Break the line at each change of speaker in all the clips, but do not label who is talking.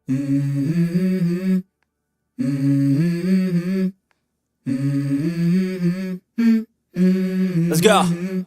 Let's go.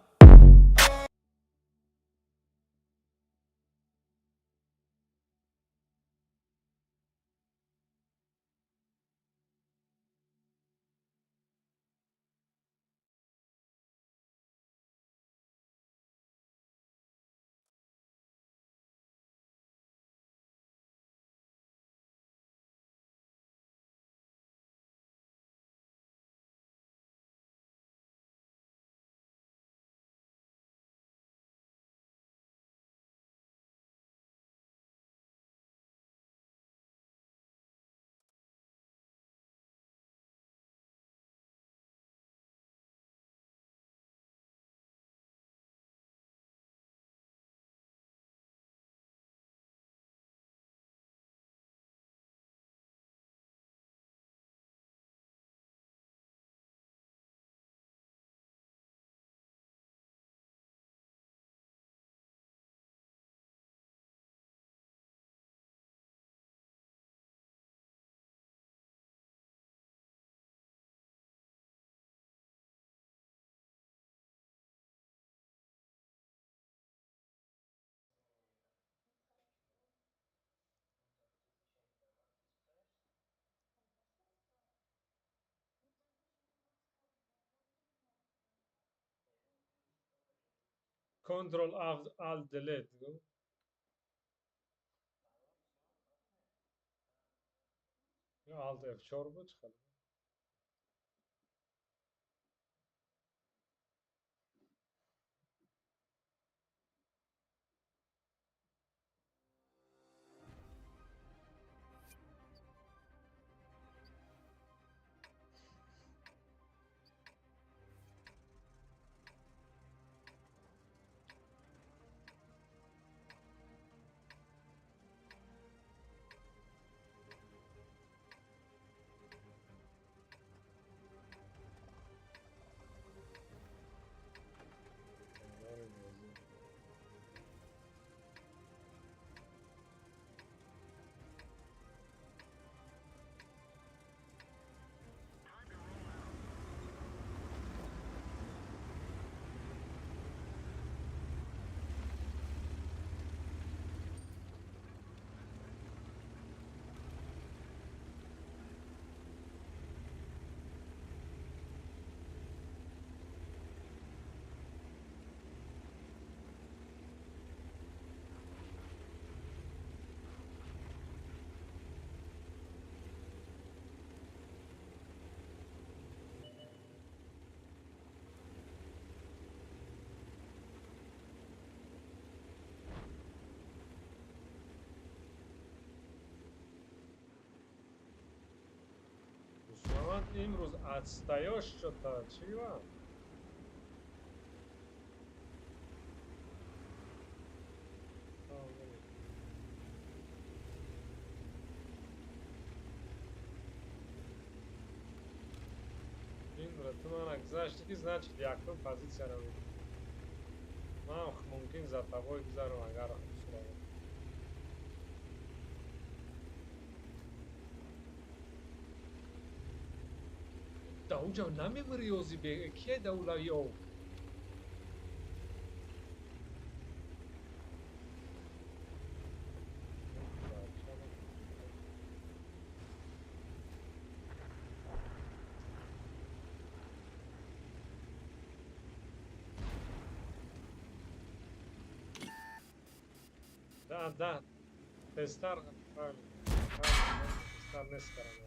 Control Alt Delete گو. یا Alt F4 بود خیلی. دوستان امروز اتستایاش شد تا چی و؟ این ратуман гзаштики значит яктон позиция равид. Ман мумкин за тобой гзарам агар сурава. Да уҷа намемури ёзи бе кия давлаё. Да, тестар тестар нест карам.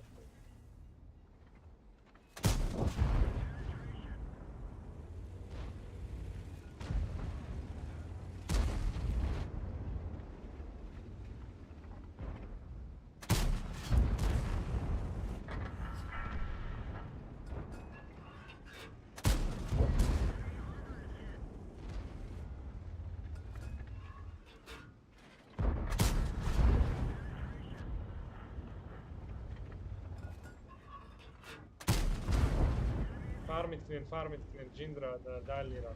Farmit kinen Jindra Dalira.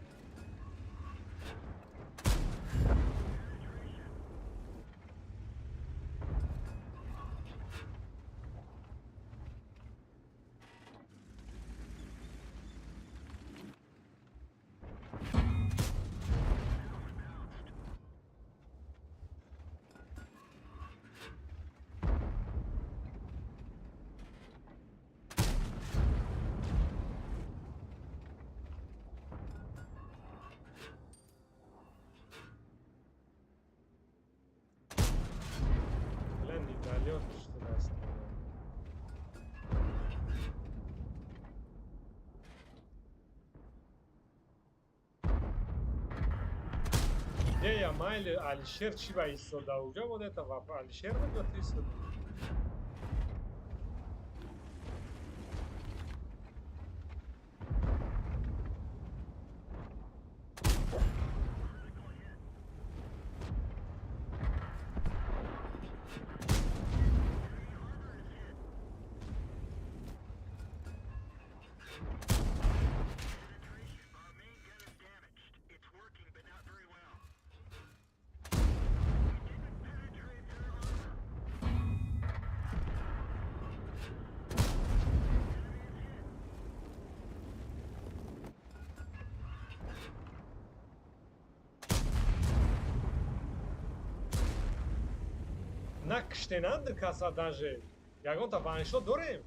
идея майли Алишер чива истода уже вот это вопрос. Алишер вот истода. Накштенанд каса даже. Ягонта ваншот дорем.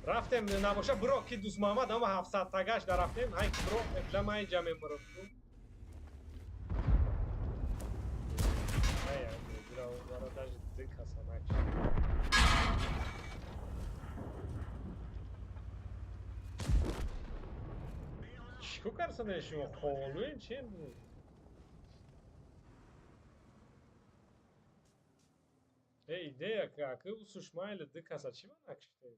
рафтем набоша бро ки дус Муҳаммад ама 700 тагаш дарафтем ай бро эбламай ҷаме муроту ай бро вара даже дикаса накш чико карсадан шумо холуем чем идея как усушмайли дикаса чима накштем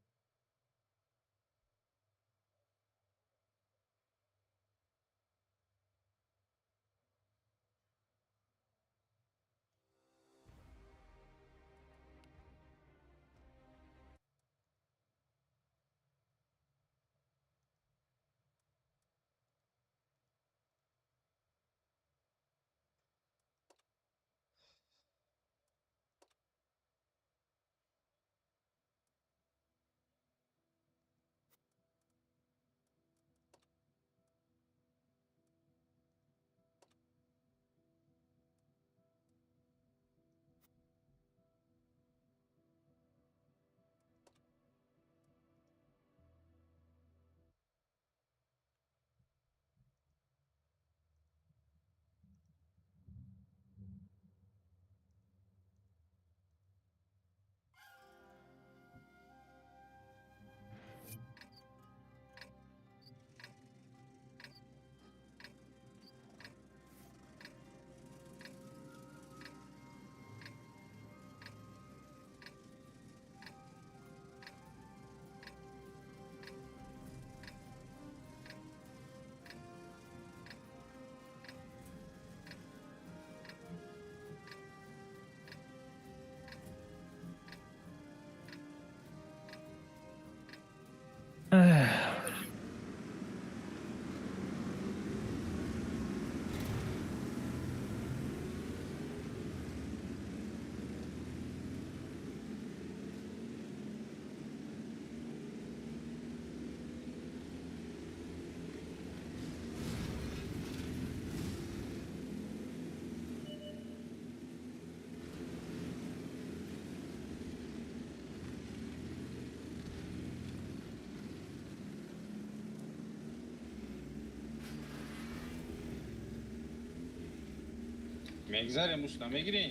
میگذره موسنا میگیرین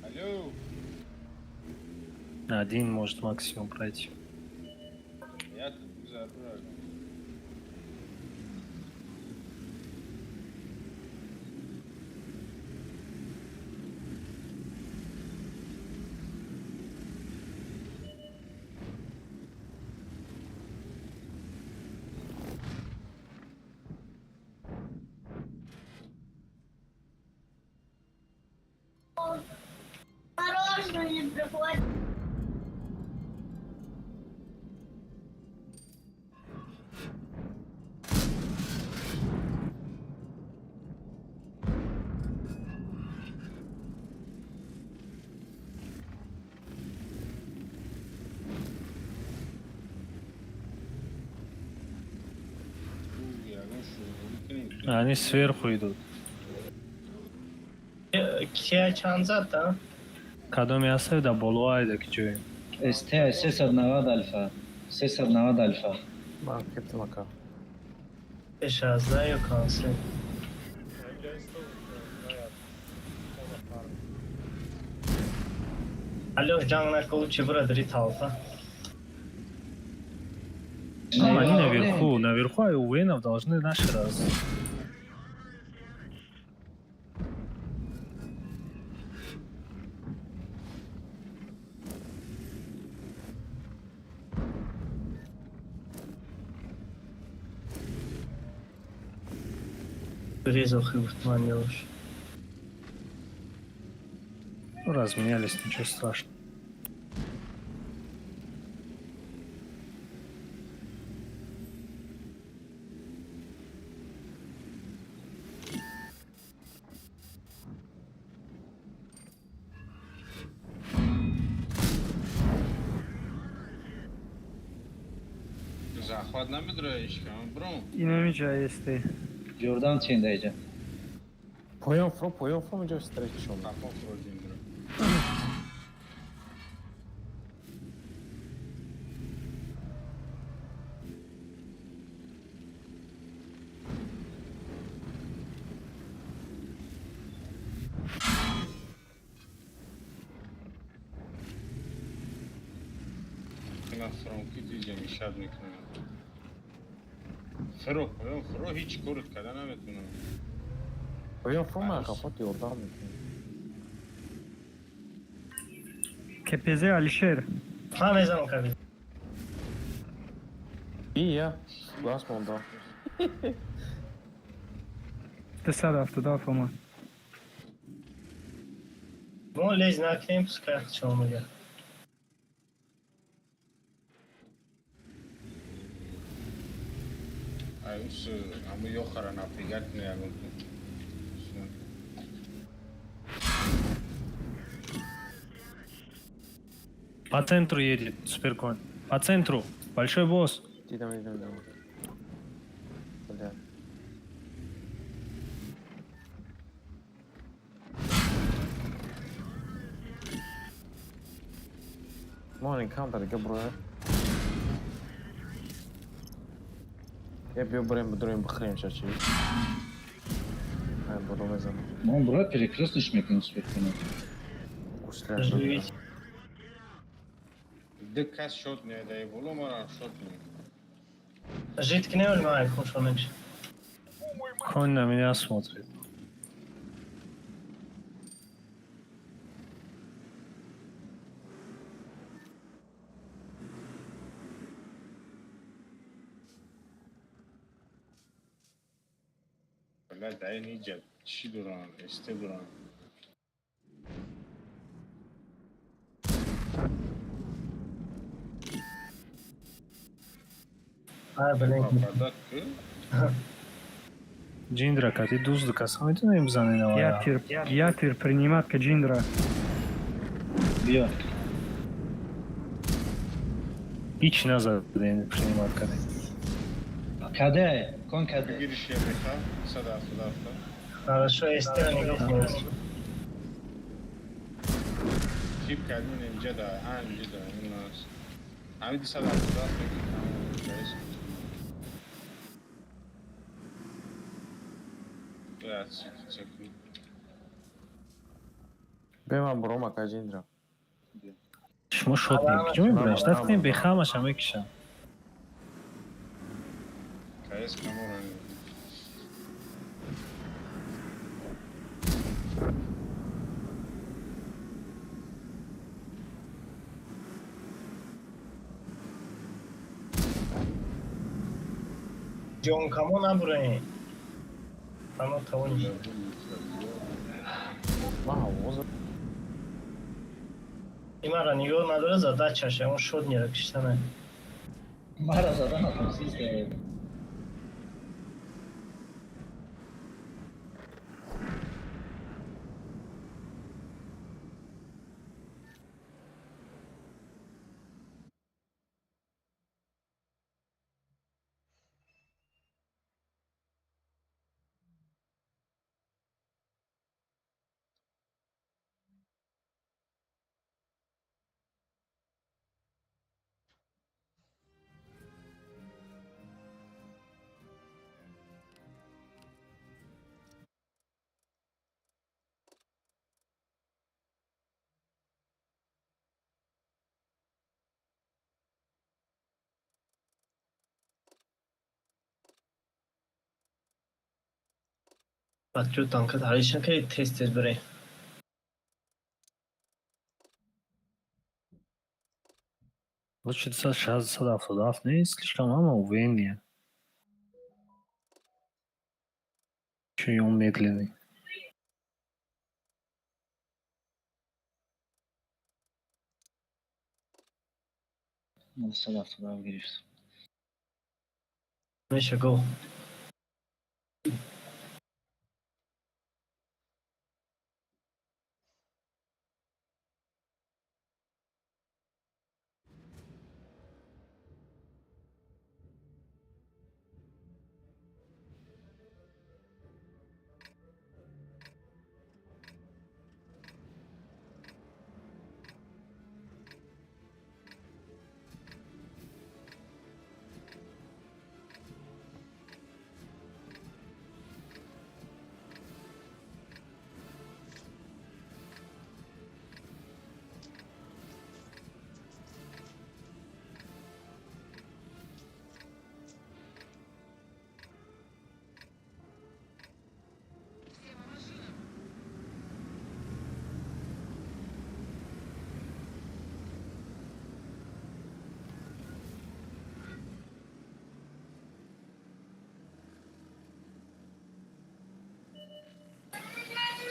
алло
Один может максимум пройти.
я тут забрал
Мороженое приходит.
Они сверху идут.
Кия чанд зад, да?
Кадоми асави да боло айда ки ҷои.
STI 390 альфа. 390 альфа.
Маркет мака.
Пеш аз да ё консул. Алёш, Джанна, лучше брадри талфа.
Они наверху, наверху, а у воинов должны наши раз.
Резал хыбтман Ёлош.
Ну, разменялись, ничего страшного.
Захват на бедроечка, бром.
İnemeyeceği este.
Jordan çindeyeceğim.
Поем фром идешь встречу.
Капон фродин, бро. На фронке дизем шадник на. Фро هیچ کورت کردن نمیتونم.
Поем фром капот Jordan.
Kepeze Alişer.
Ha ne zaman kabil?
İyi ya. Basma ondan.
Tesadüftü daha fama.
Bu lez naklim pускай çoğunu gel.
Айус аму ёхара напрягать не ягон.
По центру едет суперкон. По центру. Большой босс.
Идем. Бля. Morning counter ga buraya. Я бью брэм бахрем сейчас. Ай, буду мезом.
Он бро перекрестный шмекнул сверху.
Кушляш.
Живите.
Дикас шот не дай боло мара шот не.
Житки не ölme hoş olmuş.
Конь на меня смотрит.
Бля дай ниже. Чи дуран, эсте дуран.
Ha bilin.
Пападак.
Джиндра, ты дуз касам, это им заняло.
Ятир принимат Каджиндра.
Бьет.
Ич назад, блин, принимать кады.
Kade. Kon kade.
Giriş yapıyorsa sadafta.
Хорошо, este не гохнес.
Tip kaldın ince de, anca da, bunlar. Hamidi sadafta. Biraz çekil.
Бема брома Каджиндра.
شما شد میگی میبرنش دست کنیم بخمش هم بکشم
Kayıs kameranı.
John kamo na buraya. Ama tavun.
Вау, воза.
İmara nigo nadara задача, он шот не rakıştana.
Mara zaten adam siz de.
بچه تانکت حالیشن که تست بره.
Лучше 677 نیست слишком мало увереннее. Еще и он медленный.
من صدا صدا گرفت.
میشه گو.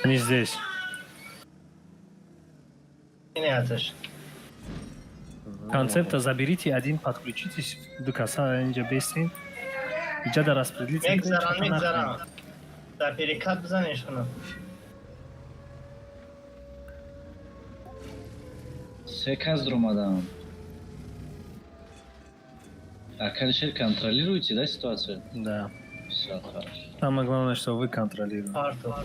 Они здесь.
اینه اتش.
Концепта заберите один, подключитесь до коса اینجا بستین. اینجا در распределитель.
میگذرم. در پیریکت بزنیش کنم.
Все кадры мадам. А Калишер контролируете, да, ситуацию?
Да.
Все, хорошо.
Самое главное, что вы контролируете.
پارتو.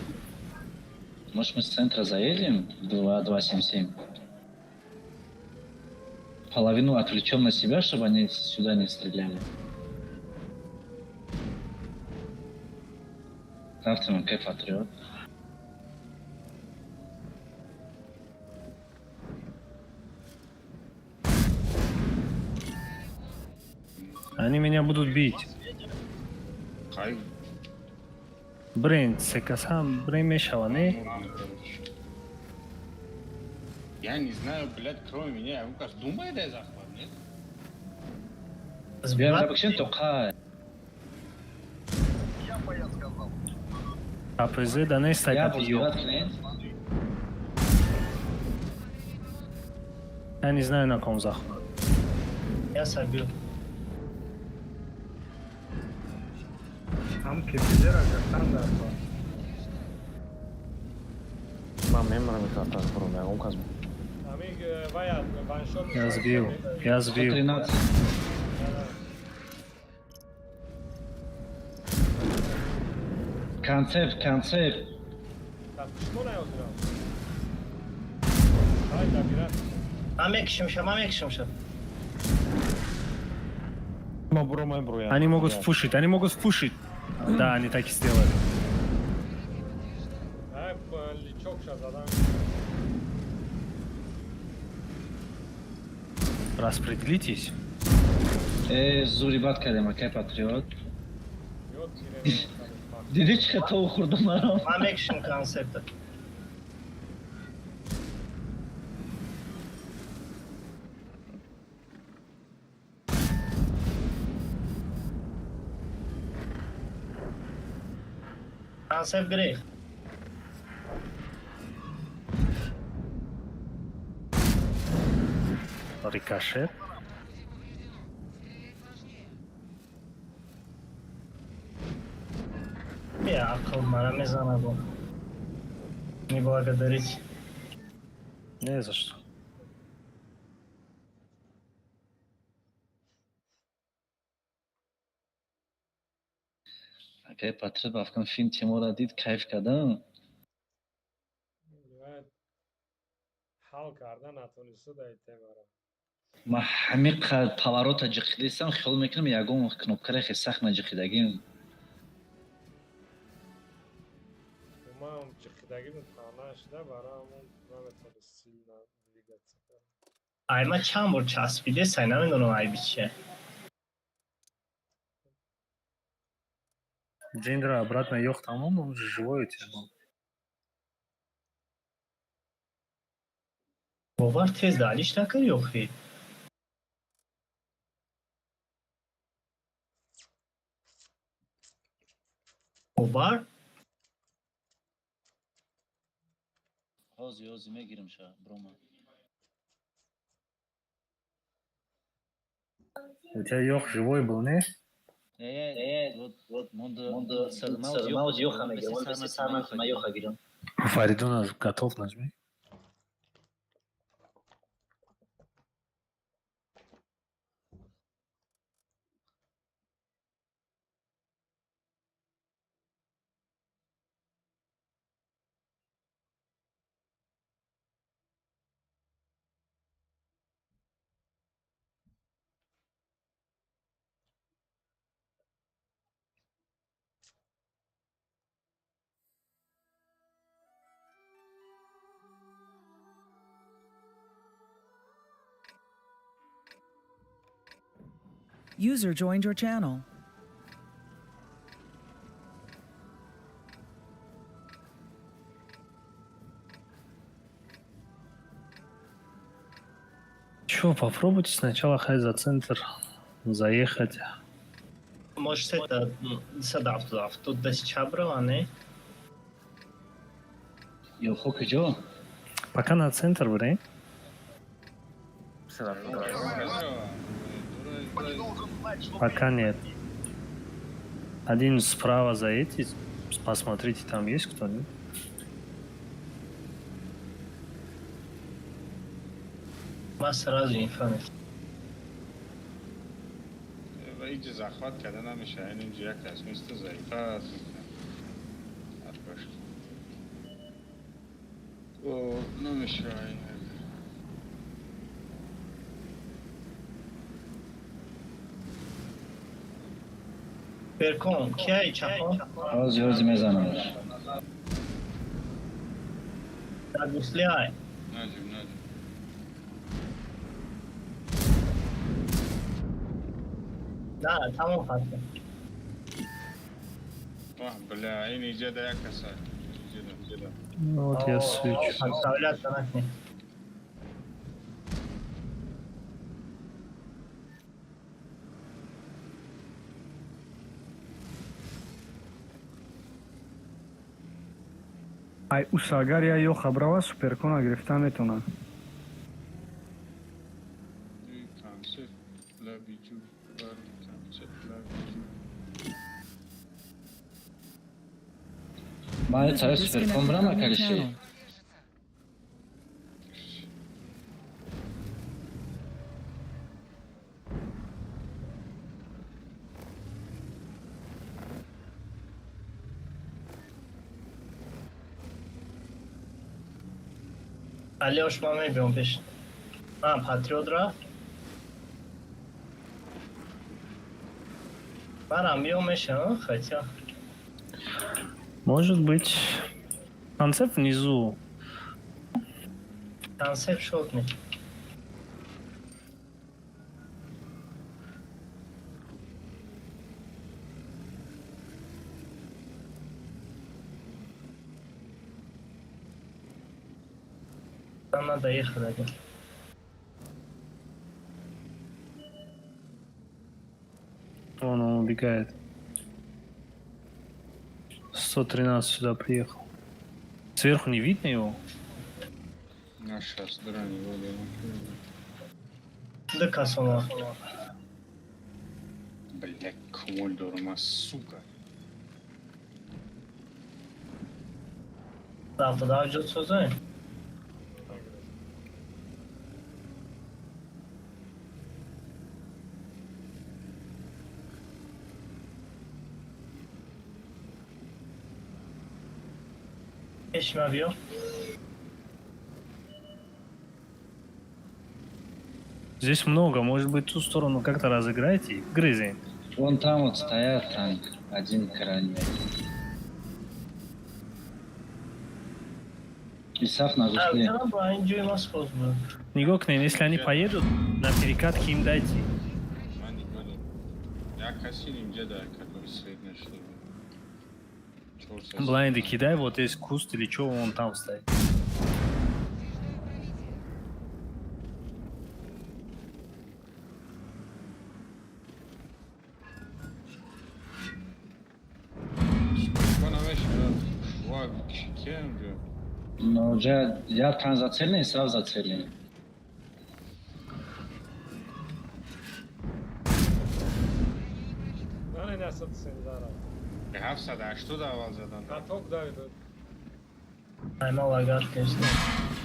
Может, мы с центра заедем в 2277? Половину отвлечем на себя, чтобы они сюда не стреляли. Завтра мы кайф отрет.
Они меня будут бить.
Хай.
Брейн, секасам, брейн мешала, не?
Я не знаю, блядь, кроме меня. Лукаш, думает, да, захват, нет?
Я
збивати?
вообще только
АПЗ, да не
я
стать
буду
ее.
сбивать клиент.
Я не знаю, на ком захват.
Я собі.
Am kefilera gastando arpa.
من ميموري متقطع برو я указываю.
Амиг ваят баншо.
Я сбил. Я сбил.
113. Концепт, концепт.
Tartışma ne oldu? Hayda biraz.
من میکشمشم من میکشمشم.
Мебру я.
Они могут впушить, они могут впушить. Да, они так и сделали.
Hep çok şazadan.
Распределитесь.
Зурибат кадема, кай патриот.
Yok yine.
Dedi çıkata okurdum lan.
من میکشم کانسپت. کانسپت گریخ.
Рикошет.
بیا عقل منو میزنه با. میباگدارید.
Не за что.
Кай патриот афган фильм Тимура дид кайф кардам.
Hal kardan atonisu da itemara.
ма ҳамин қад поворота ҷиқидисам хиёл мекунам ягон кнопкаре хе сахт наҷиқидагим.
Umam çıkıdaki bir tane işte baramın Mehmet Ali Silna Ligatı.
ayma چند بار چسبیده سعی نمیدونم ای بیچه.
Джиндра, обратно ёх тамом, он же живой у тебя был.
باور تez دالیش نکر یخی باور
Ozi میگیرم شا بروما.
У тебя ёх живой был, не?
Вот монда сармауз йоха میگیرم. اون بسی سرمان ما یوخا گیرم.
Фаридуна готов нажми.
User joined your channel.
Чё, попробуйте сначала хай за центр заехать.
Может это садав тут десь чаброва, не?
Йохо кجо?
Пока на центр, бре. Пока нет. Один справа за эти. Посмотрите, там есть кто-нибудь.
من сразу инфаны.
ایجا زخمت کردن نمیشه این اینجا یک کس میسته ضعیفه هست او نمیشه این
برکن کیه چخون؟
Ozi میزنم.
در گسلی های
نجم
نه تمام خسته
واه بلا این ایجا دا یک کس هست جدا
Ну, вот я свечу.
подставляться на них.
ай уса агар я ё хабрава суперкона гирифтан метонад.
کنسل لبی جو بر کنسل لبی جو
ما
User
царь
disconnected
суперком брам
from your
акалиши.
channel.
علیاش ما میبیم پیش پاتریوت رفت برم بیام میشه хотя
Может быть. Концепт внизу.
концепт шок не там надо ехать один.
Вон он убегает. 113 сюда приехал. Сверху не видно его?
نشه از درانی بوده
دکاسونا
بلک کمول دورما سوکا
завтра جد سوزه Ешма бьё.
Здесь много. Может быть, ту сторону как-то разыграйте и грызи.
Вон там вот стоят танк. Один крайний. Исаф на гусле.
Не гокнен, если они поедут, на перекатке им дайте.
من دیگه یک کسی اینجا در کتاب سید نشده بود Турция.
Блайнды кидай, вот есть куст или что, он там стоит.
Конам еще, вау, кем же?
Но я там зацеленный, сразу зацеленный.
Hani nasıl seni zarar?
780 dával زدن.
Ben tok davide.
Ayma lagat geçti.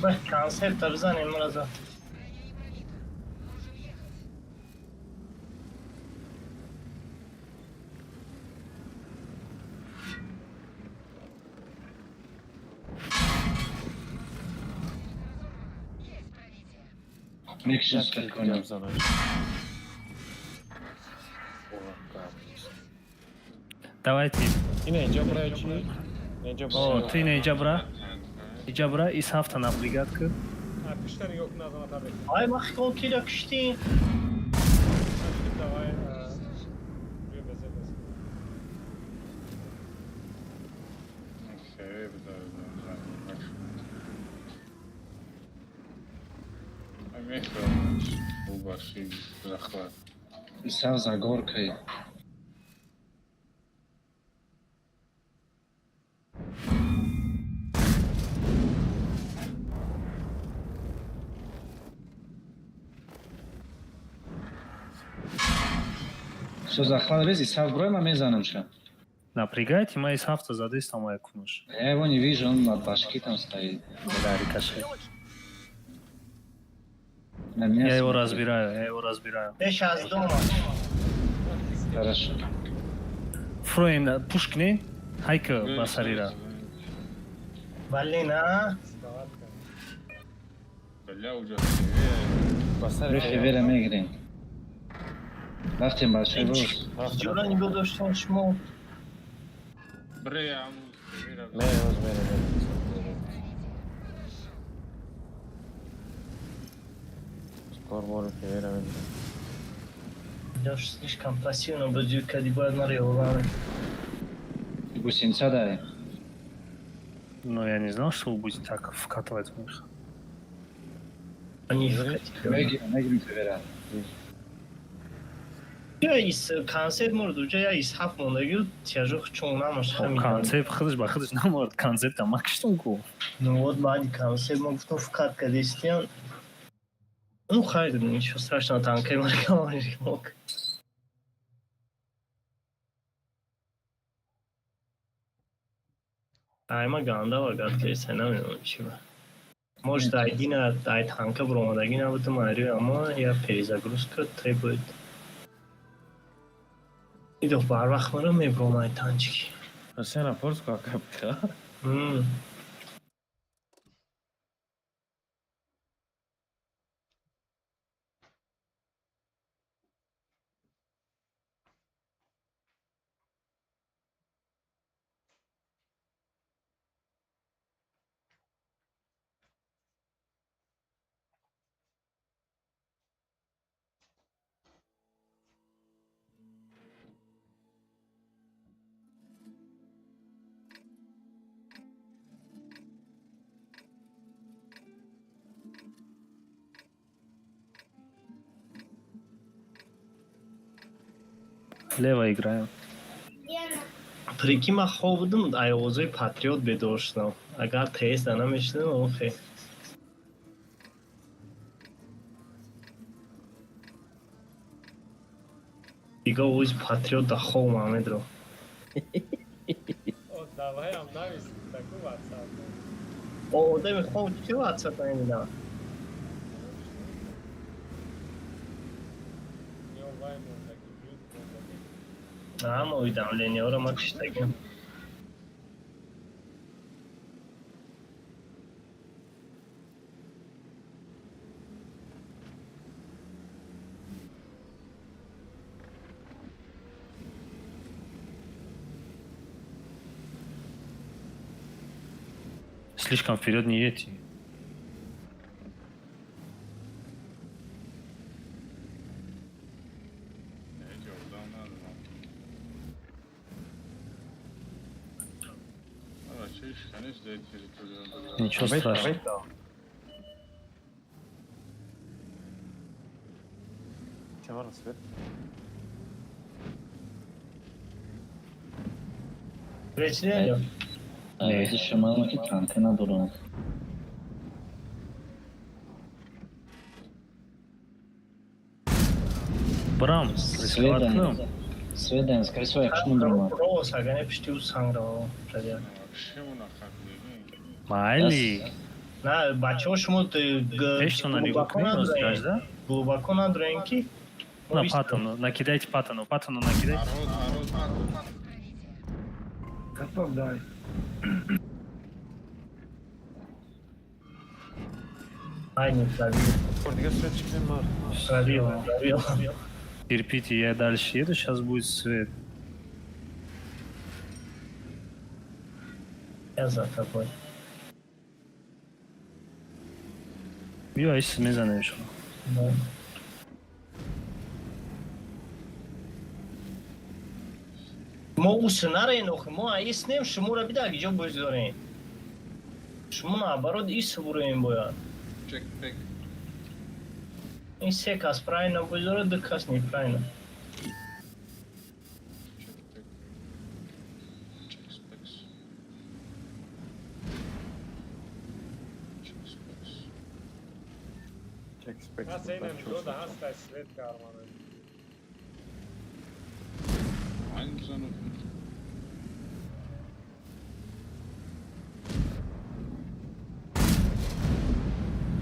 Bak kanser tarzan emraza.
Мекшин
Жак
спокойно.
идем за нами. О, капец.
Давайте.
Yine Ece buraya çık. Ece
О,
buraya.
ты на Иджабра. Иджабра и Сафта на бригадку.
Ha pişten yok nazana tabii.
Ay bak o kilo kişti.
Şimdi davay buraya bezemez.
Okey, bir daha. Bu başı захват.
Сразу за горкой. Все, захват рези, сав брой, ма мезанам ша.
Напрягайте мои Сафта за 200 моя кунуш.
Я его не вижу, он над башки там стоит.
Да, рикошет.
На меня
Я его
смотрит.
разбираю, я его разбираю.
5 az da ona.
Хорошо.
Фроин, Пушкин, Хайка Басарира.
Valina.
Skavat kan.
Бля, уже.
Basar
Рехи вере мегрин. Лахтин большой рост.
Jura nie go doszło szmo.
Бре,
Ne özbere. Skor boru ki veremedim.
Już слишком пассивно будет, когда будет нарывать.
Гусеница дай.
Но я не знал, что вы будете так вкатывать в них.
Они хотели.
Мегрин вере.
Ya is kanser murduca ya ishaf mondagu тяжох чонамаш хамин.
Концепт, ходишь, ходишь, нам вот концепт, а мак что го?
Ну вот бади канser мы в вкатка дестен. Ну хайде, ничего страшного, там камера мог. Айма ганда вагат кеса намедонам чи ба. Может айдина ай танка бромадаги набуду марию, аммо я перезагрузка требует. Идох бар вақт мара мебромай танчики.
Sen rapors ko akapka.
Лево играю.
Прикинь, ма хоб будам айозои патриот бедоштам. Агар тест намешдам, он хе. Diga o'zi patriot da xov Mamedro.
O davay am navis taku WhatsApp.
O da mi xov chi WhatsApp nemidan.
Yo vay mondaki büyük mondaki.
Ama uydam leniyorum akıştaki.
Слишком вперед не едьте. Ничего страшного.
Чего на свет?
Причиняю.
Видишь, маленький танк на дуру.
Брам,
Сведен. Сведен, скорее всего, я кшну друма.
Про сагане пиштю сангро. Шадя.
вообще унахак бегин.
Майли.
На, бачо шмут
Ты что на него книгу скажешь, да?
глубоко надроенки.
На паттону, накидайте паттону накидайте.
Народ.
Готов, давай.
Айни, пробил.
Кордига свет çıkayım var.
Пробил.
Терпите, я дальше еду, сейчас будет свет.
Я за тобой.
Я из мезана еще.
Да. ما او سنره نوخ ما ایستیم شما را بیده اگه جا بگذارین شما наоборот ایست برین باید
Чек, пек.
این سه کس правильно بگذاره دو کس неправильно
Чек, спекс. Чек, спекс.
Çek spek.
هست اینم دو ده هست تسلیت کارمانه
Aynı müzanı.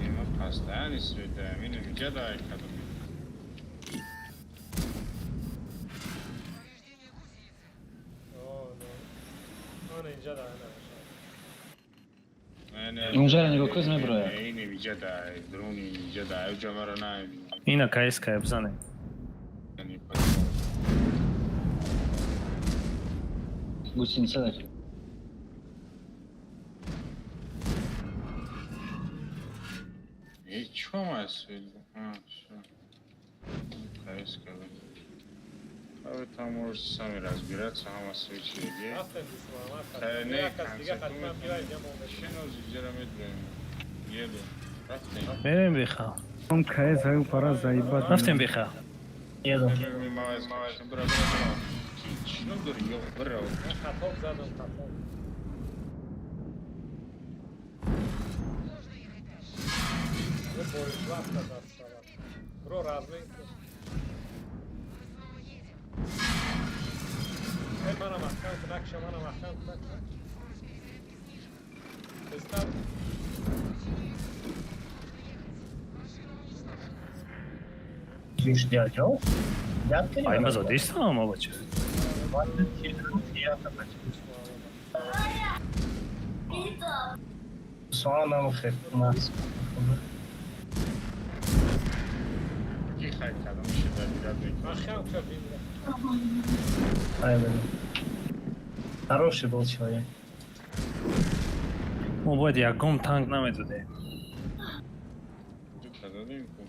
Ima pastani svete, mine mi Jedi kadın.
اوه نه آن اینجا ده نه
Ну,
اونجا نگاه کن میبره.
اینه می Jedi, درونی می Jedi, اوجا مرا نایدی.
И на КСК я бзаны.
یعنی
Гусеница да.
Ничего масвели. Все. Кайского. А вы там можете сами разбираться, а вас свечи.
هستن دوستان
Та
هستن
не,
یک کس دیگه
کنسل
حتما
کنید.
بیای اینجا موقع
Шино зидерамет еду. Рафтин.
Берем биха.
Он КС аю пора заебать.
Рафтем биха.
یادم
Ми маваз бра. Шино дори ё бра.
من خطاب زدم خطاب یه بویش وقت دست شود برو رزمین کن ای منم احکم کن نکشه منم احکم کن نکشه بستم
Już dziadzio? Dziadkę nie
Ay
ma.
mazo değilsin ama bacı.
Soğanam xetmaz.
Ки хай кадам шида бирад бекон.
احکم کن بیمونه
Aynen. Хороший был человек.
Ну, вот я гом танк нам это да.
Ду кададим ку.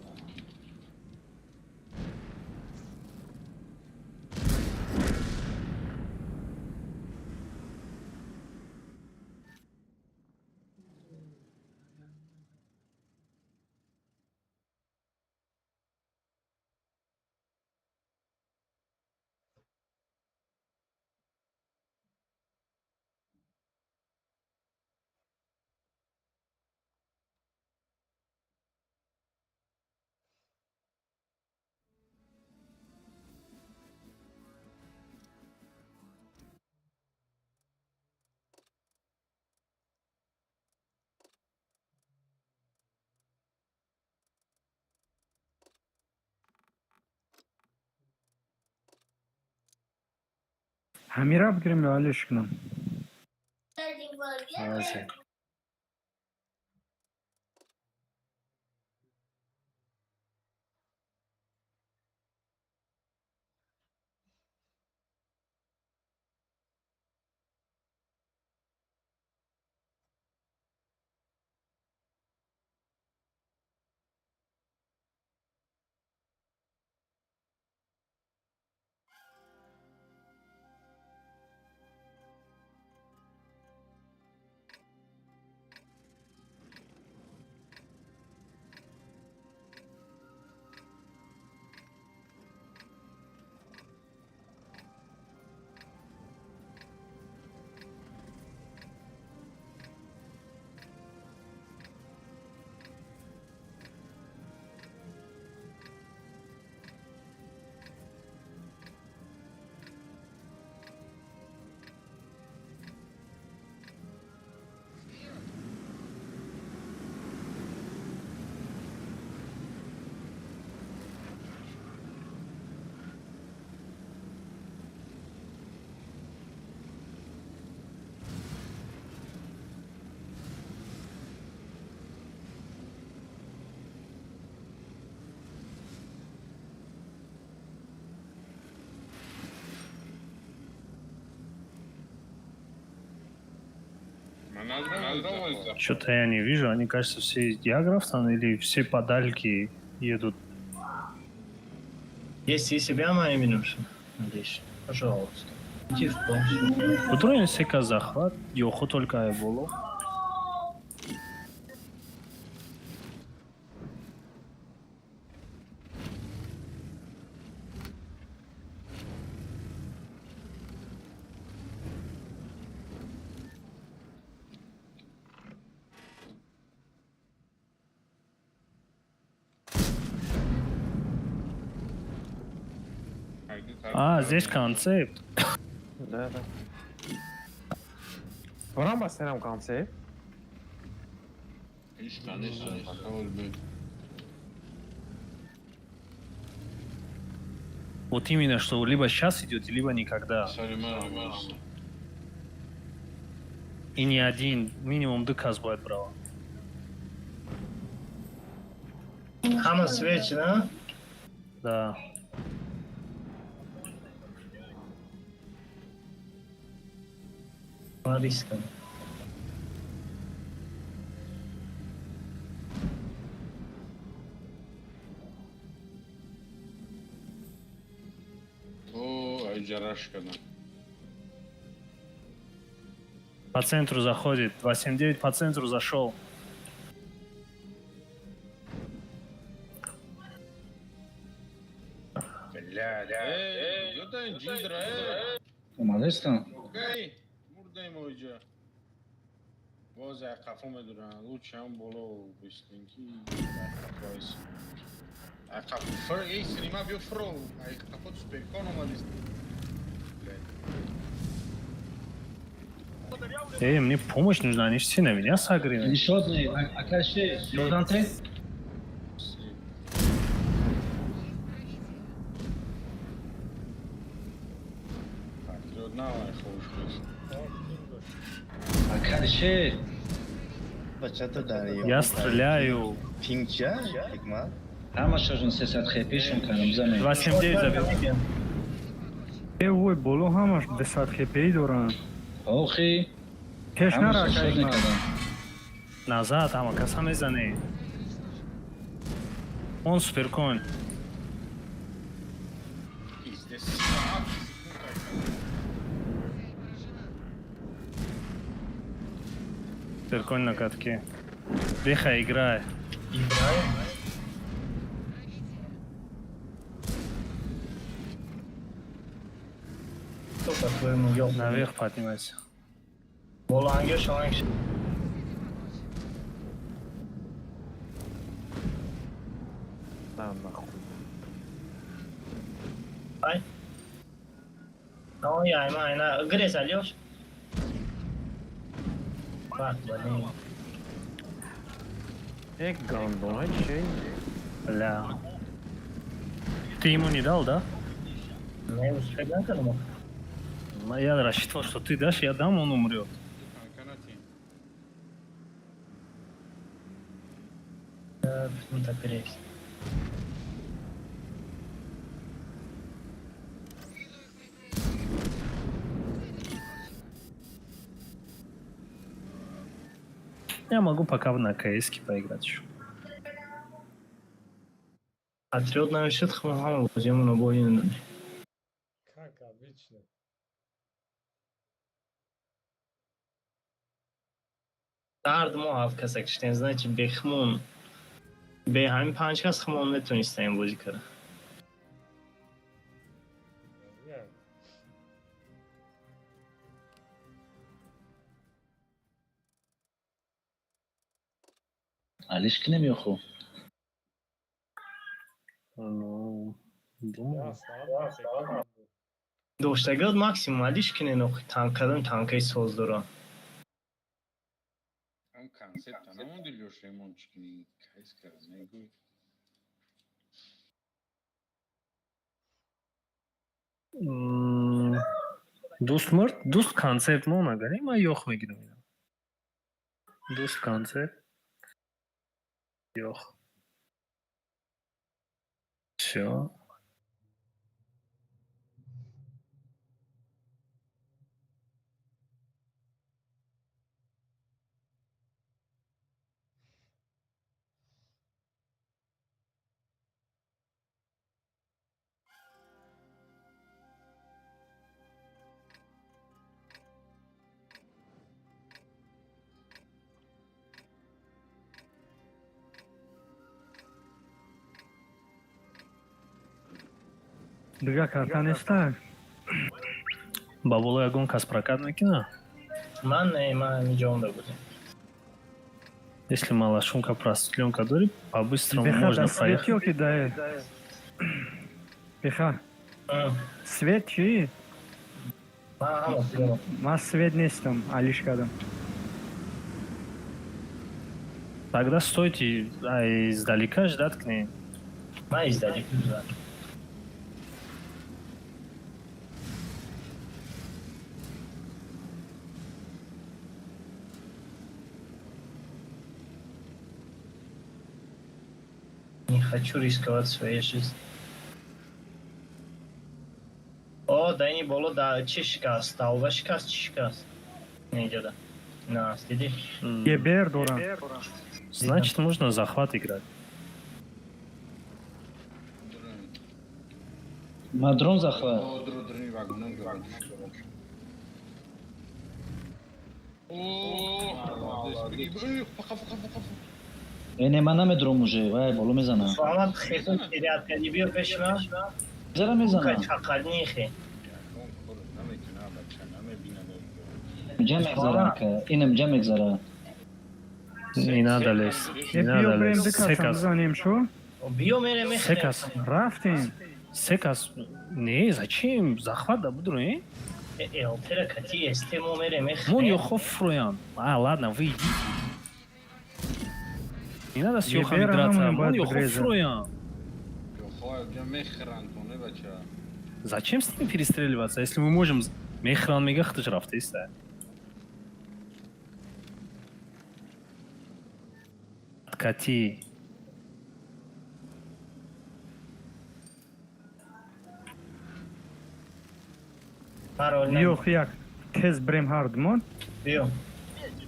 Хамира бгирем ё алешкинам.
Ağzı.
Ronaldo
Что-то я не вижу. Они, кажется, все из Диаграфстана или все подальки едут.
Если себя моя минуша, надеюсь, пожалуйста. Иди в помощь.
Устроен сека захват. Йохо только Айболо. А, здесь концепт.
Да. Vuran basarım kanser.
Конечно.
Вот именно, что либо сейчас идет, либо никогда. И не один, минимум доказ будет брал.
Hamı switch, да?
Да.
Риска.
О, Айджарашкана.
По центру заходит. 279 по центру зашел.
Yodan Cindra.
Молодец-то.
Окей. Buradayım hoca. Boza kafamı duran. Lütfen bolo bistinki. Kafayız. Kafı fır ey sinema bir fırıl. Ay kafı süper konumalıyız.
Мне помощь нужна, они все на меня согрены.
Еще одни. Акаши, Йордан ты?
Patriotnava hoş geldin.
Акаши.
Бачата дари.
Я стреляю.
Пинча, Хикмат.
Ҳамашашон 300 хпшон канам замин.
279 забил.
вой боло ҳамаш 200 хпи доранд.
Охи.
Кеш наракай.
Назад, ама каса мезане. Он суперкон.
Здесь
Суперкон на катке. Деха, играй.
Играем. Кто по-твоему ёб?
Наверх поднимайся.
Боланге шаланг.
Да, нахуй.
Ай. Ну, я именно. Грей зальёшь? Бак, блин.
Эх, гандон, чей.
Бля. Ты ему не дал, да?
Не успел, да, когда?
Я рассчитывал, что ты дашь, я дам, он умрет.
kanati.
Ну, так перейти.
Я могу пока на КС поиграть еще.
Патриотная щитка, ага, возьмем на бой.
Как обычно.
درد ما هفت کسک شدن значит بخمون به همین 5 کس خمون نتونستیم بازی کنه
Yani.
Алишки немиоху.
Ну, думаю.
Ясно.
دوشتگاد ماکسیموم علیش کنه نخ تانکادın tankayı sozdura.
Он концепт, она он дилёшь ремонтчики, кайскар, не гуй.
Do'st mırt, do'st konsept mi ona göre ama yok میگیرم اینا. Do'st konsept. Yok. Все.
Другая карта не ставь.
Бабула ягон кас прокат мекина?
من نه من اینجا اونده بودم.
Если малашунка простленка дори, по-быстрому
Беха,
можно
да свет
проехать.
ёки да. Беха, свет чи?
من همون دیدم.
Мас свет нестам, алишкадам.
Тогда стойте, а издалека ждать к ней.
من ایزدلی کردم. Не хочу рисковать своей жизнью. О, да не было, да, чи шикаст, талва шикаст, чи шикаст. Не идет, да. На, следи.
Гебер дорам.
Значит, можно захват играть.
мадрон захват.
Дрын вагонам гаван.
یعنی من نمیدرم уже وای بالا میزنم
Фалат хиту тирят кади био пешма.
زرا میزنم
Качакад нихи.
جمع زرا که اینم جمع زرا
Не надо лезть. Не
Бьё
надо
брем
лезть.
дыкасам
Секас.
занем шо?
Био мере мехне.
Секас.
Рафтим.
Секас. Не, зачем? Захват да буду, э?
Элтера кати эстемо мере мехне.
Мон ёхов фроян. А, ладно, вы идите. Не надо с ёхами
Ебера
драться.
нам
Мон
бать
ёхов
бреза.
фроян.
мехран тоне бача.
Зачем с ними перестреливаться, если мы можем... Мехран мегахты жрафт, если... Откати.
Пароль.
Ёх як. Тез брем хардмон.
Био.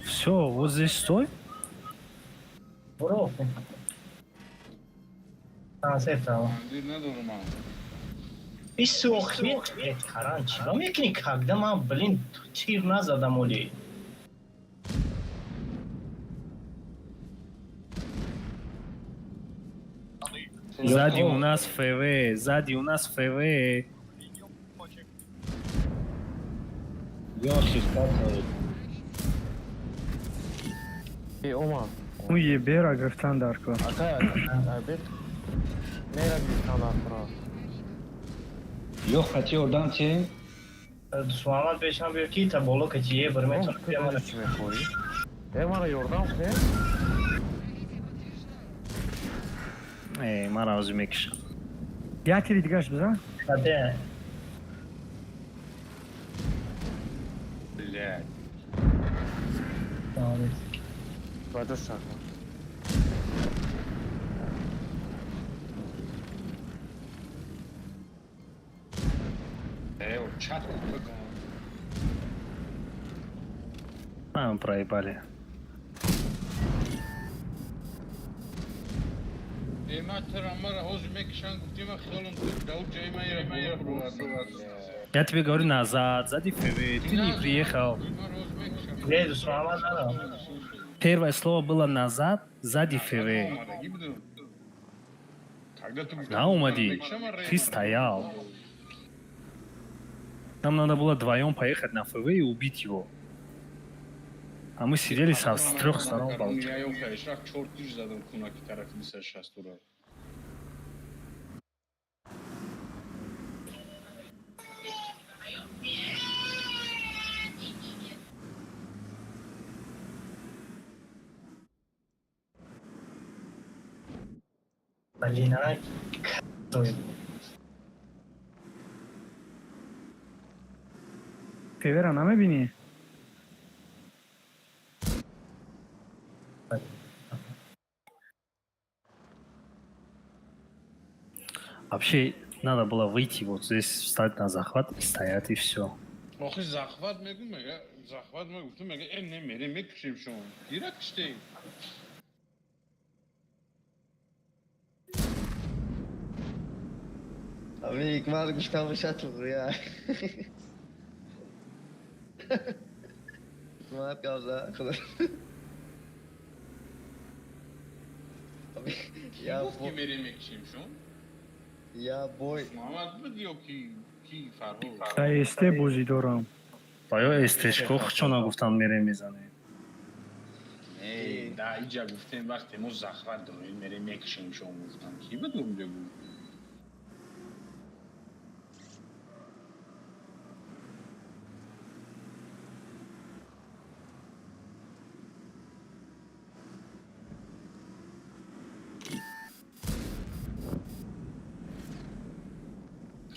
Все, вот здесь стой.
Бро. А, сетал.
Дир надорма.
Исохвет каранчи. Но мекни когда ман, блин, тир назадам оли.
Сзади у нас ФВ, сзади у нас ФВ.
یاخی خاطر
ای اوما
Ну ебера грифтан дарко.
акай абет нера бистан афра
یو خطی اردان چی
Суамат пешам био ки та боло качие барметон.
чӣ мехоҳӣ мара ёрдам хе
Мара ози мекишам.
Я тири дигаш бизан.
Каде.
Блядь.
баҷо шака
Чат бакон.
А, проебали.
Мара мара ози мекишан гуфтим хелом дауҷаи майра боло.
Я тебе говорю назад, сзади ФВ. Ты не приехал.
Леду суамат надо.
Первое слово было назад, сзади ФВ.
Когда ты
Наумади, ты стоял. Нам надо было вдвоем поехать на ФВ и убить его. А мы сидели с трех сторон болтали.
Я ёхай, шах чёртиш задам кунаки тарафиса шастура.
Блин, а?
Февера намебини?
Вообще, надо было выйти вот здесь, встать на захват и стоять, и все.
Охи захват мегу мега, захват мегу ту мега не мере мекшим шон. Дирак штей.
Abi ikmal guştan şatıl ya. İkmal kavza kadar. Abi ya
Gufti
bu
mere mekşim şon.
یا بوی
محمد بدیو کی فرهو
да эсте бозӣ дорам.
بایا استشکاخ چون گفتم میره میزنه.
ای دا اینجا گفتیم وقتی ما زخور داریم میریم میکشیم شما گفتم کی بدو اونجا بود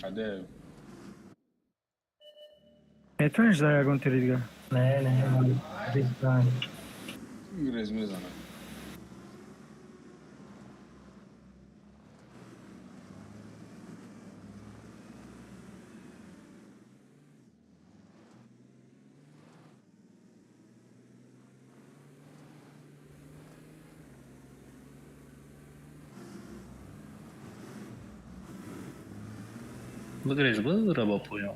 خده
метавониш за ягон тири дигар?
نه ریزن
گرز میزنه
بگریز بره با پویا.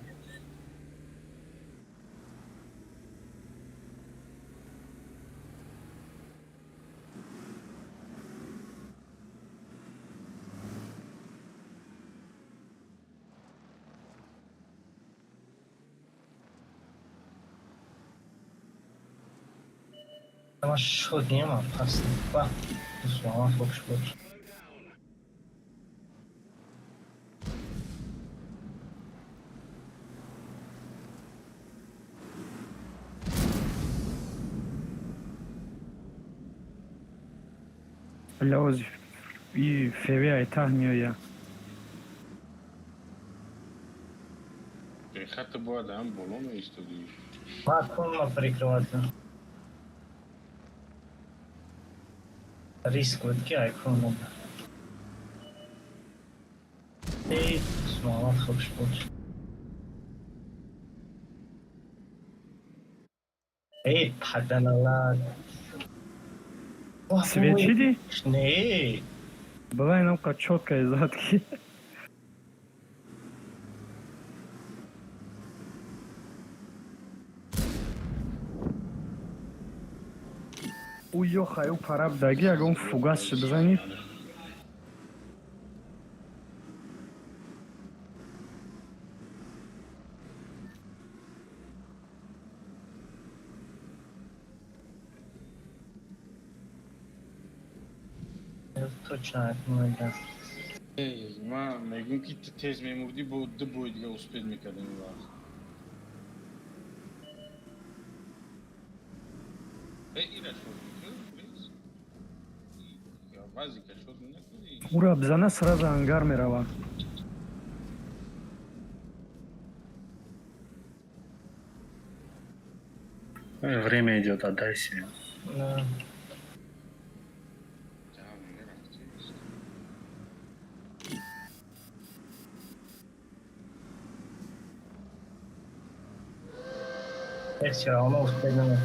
ما شدیم هم پس با دوستان خوش بود
лаоз и феве айтаҳ меоя.
به خط باید هم بالا میستودی
ما کن ما прикрываться риск вот кай кон эй دوستان خوش بود эй падалала
свет чиди?
не
была инамка чёткая задки. у ёхай у парабдаги ягон фугасчи бизанид.
точно это
ای من میگم که تو تیز میموردی با دو بوی دیگه اسپید میکردیم این وقت ایره شد پلیز یا بعضی که شد نکنی
уро бизана сразу ангар меравад.
Время идет, отдай себе.
да
جمع نرفتی
все равно успели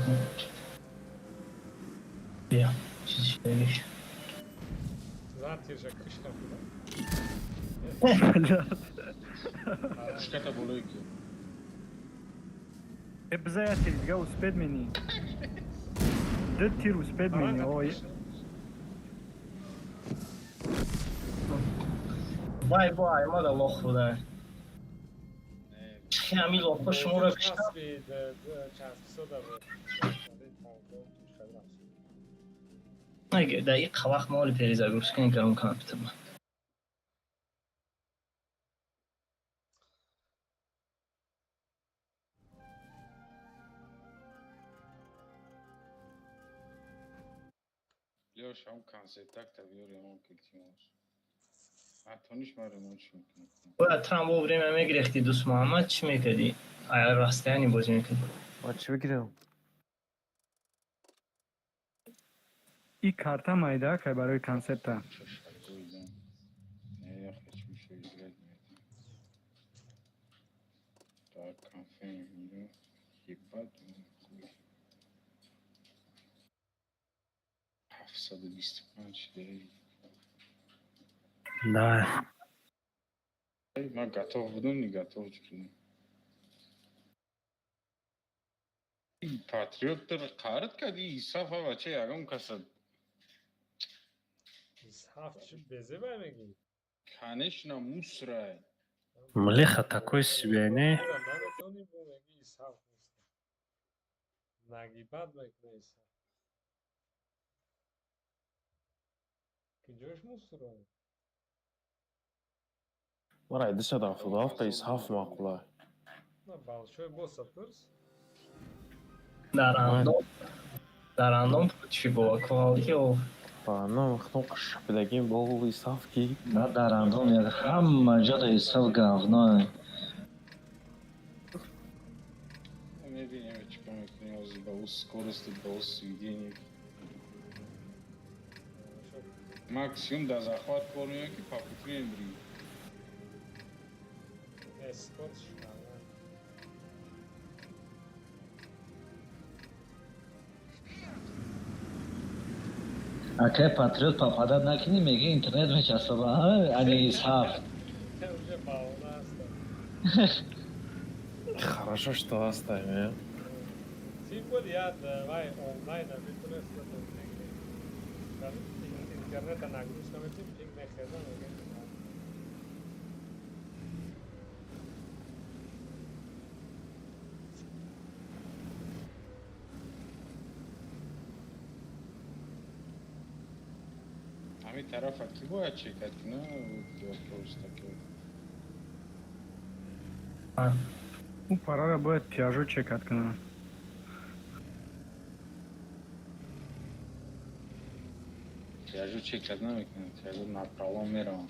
я чуть-чуть вещь
Zaten kışla falan.
شکت بولوی که
бизая тири дига успед мени. ду тир успед мени. ой.
вай ما да лох буда همین لخ شما رو کشتم اگه دقیق وقت ما رو перезагрузка не кардам компьютерма
بیا شام کنسل تک تا بیاری همون کلتیماش حتانیش من ریمونش میکنم
باید تو هم با время میگرفتی دوست محمد چی میکردی؟ آیا راستیانی بازی میکردی؟
ما چی بگیرم؟
и карта майда кай барои концерта.
نه یا خیلی میشه ایگرد میدم در کانفه میدم که بد خوبی 725 دقیقه
Да.
من готов بودم نی готов کردم این پاتریوت در قارت کردی ایصاف ها بچه یکم کسد
هفت چی بزه برمیگی
Конечно, мусора.
Млеха такой себе, не?
نمیتونی بگی صاف نیست. نگی بد میکنه صاف. Кинжош мусора.
مرة دش أضعف ضعف يصحف معقولة.
نه بالشوی بوسه پرس.
در اندام چی با کوالیتی و
فأنا مخنوقش بدقيم بقول يصحف كي.
Да, да, рандом, я хам жада и сав говно.
Медленнее, чем это не скорости, до сведения. Максимум до захват корнеки попутный бри.
اسکات شنوه.
Ака патриот попадать накини, мега интернет мечасова, а не сав.
Це вже бавна است.
Хорошо, что оставим.
Символ яд вай онлайн میتونست در اینترنت نگوش نمیتونیم پینگ نخیزه میگه.
همین طرف کی باید چکت کنه просто такое.
او پرا را باید پیاژو چکت کنه.
Тяжу чекать نمیکنه. تیاجو направо میرم.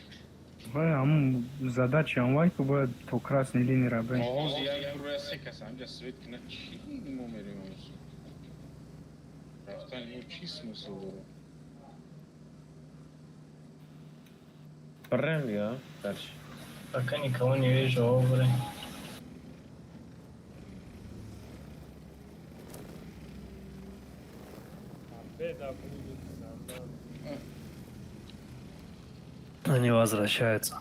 وای همون задача онлайн که باید تو красной линии را بریم.
آغاز یک روی سکس همجا سویت کنه چی ما میریم اونسو. رفتن این چی смысл داره؟
Прям я. Дальше.
пока никого не вижу, обры.
Беда будет сам.
Они возвращаются.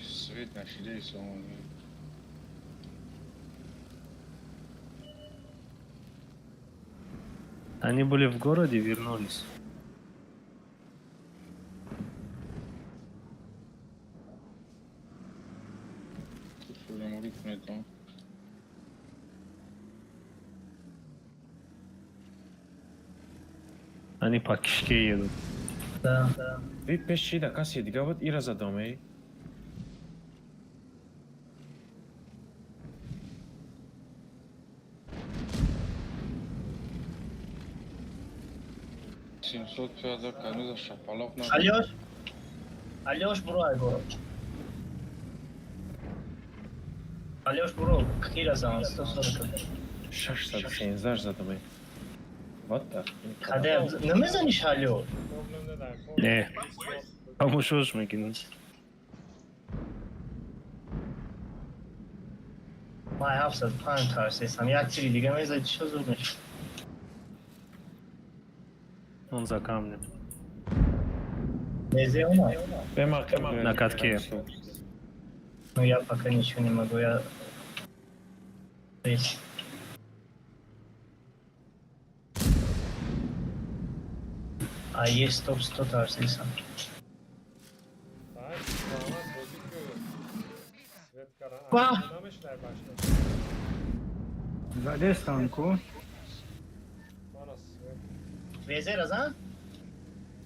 Свет нашли он.
Они были в городе, вернулись.
Фулемурит метон.
Они по кишке едут.
Да.
Вид пеши да каси дигават и разадоме.
Симсот пиада кануза шапалов на.
Алёш, брой, бро. Алёш, бро, хира зан, 140.
613 задоме. Вот так.
Каде, намезаниш Алёш?
Problem نداره.
Не. Хамушош میگیرن.
ما 705 ترسیستم. یک تیری دیگه میزد چه زود میشه.
Он за камнем.
Везде оно.
На катке.
Ну я пока ничего не могу, я... Здесь. А есть топ-100 тарсистам.
باید سلامت بودی که سویت کردن.
Ба!
نمیشه باشد.
Заде станку.
مانا سویت.
Везде раза?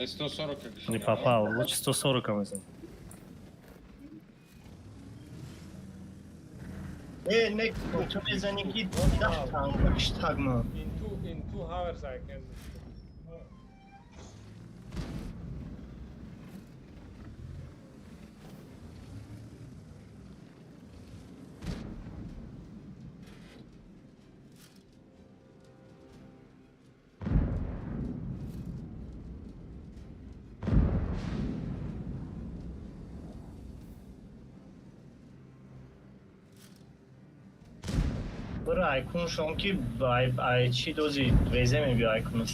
140 как.
Не попал. Лучше 140 возьмем.
نه تو بزنی که دفتم کشتگ ما.
In two hours I can.
برو آیکون شما که ای چی دوزی ویزه میبی آیکونو.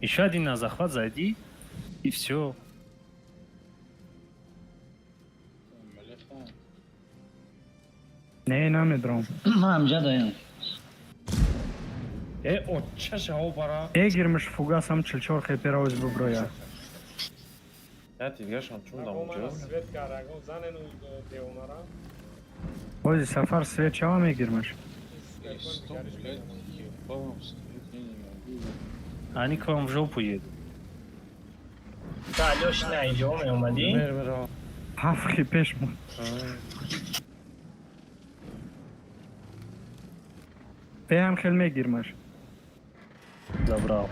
Еще один на захват, зайди. И все.
Не, намедрам.
من همجا دایم.
о чаша бара
Эгермиш фугасам чилчор хеперауз буброя.
نه دیگه شان چون
Ако
دامونجا
мана свет карагон, занен у девонара.
Ози сафар свет чава эгермиш.
Стоп, блядь, ебался, я не могу.
они к вам в жопу едут
تا علیاش نه اینجا می اومدی؟
مر مرا
Хафхи пеш му. Пеям хел мегермиш.
забрал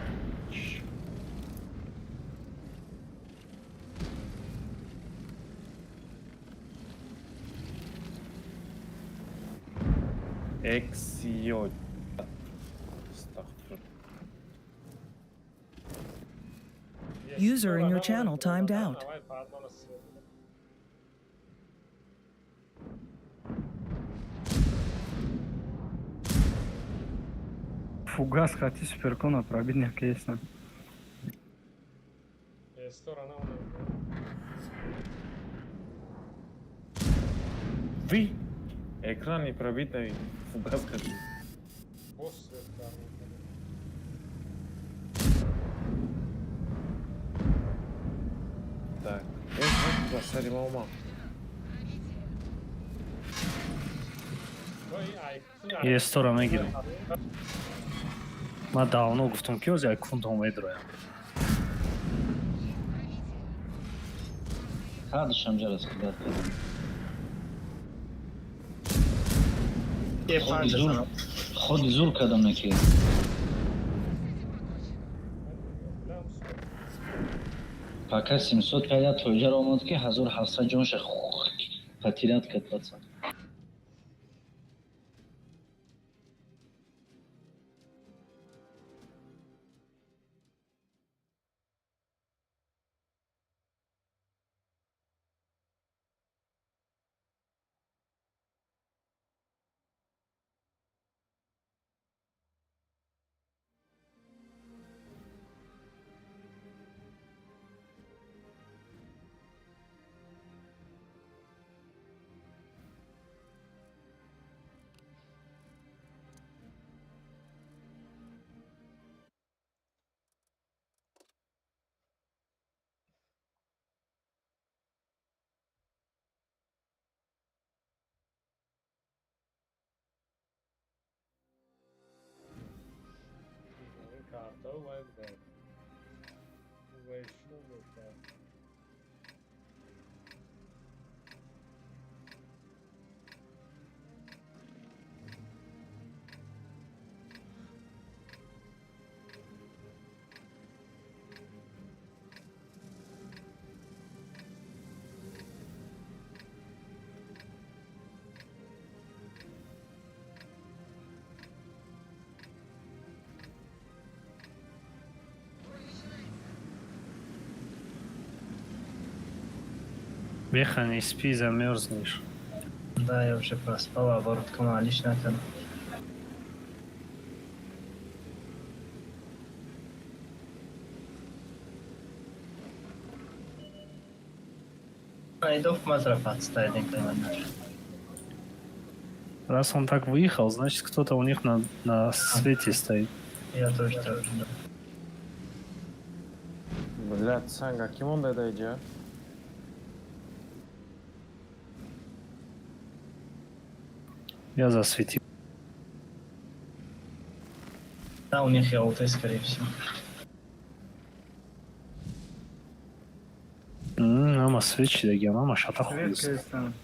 اکسیو استغفر
User in your channel timed out.
Фугас хати суперкона пробить някъде.
Ви екран и пробитай фугаска. Так, басари мама.
یه استورا میگیرم من داونو گفتم که از یک کندم میدرویم
خادش همجا راست کداد کردم.
یه پنج کنم
خود زور کردم نکی. پاکر 700 پیدا توجر آمد که 1700 جونش پتیرات کرد بچه.
Cartão vai dar. Vai chuva, cara.
بخن اسپی замерзнешь
Да, я уже проспал, а ворот камалиш наконец. Найдов Мазраф отставит, наверное.
раз он так выехал значит кто-то у них на свете стоит
Я тоже так.
Блядь, Санга, кем он дойдет?
я засветил
Да, у них и ауты, скорее всего.
ama switch degan ama shata
Свет
qo'yilsin
кестам.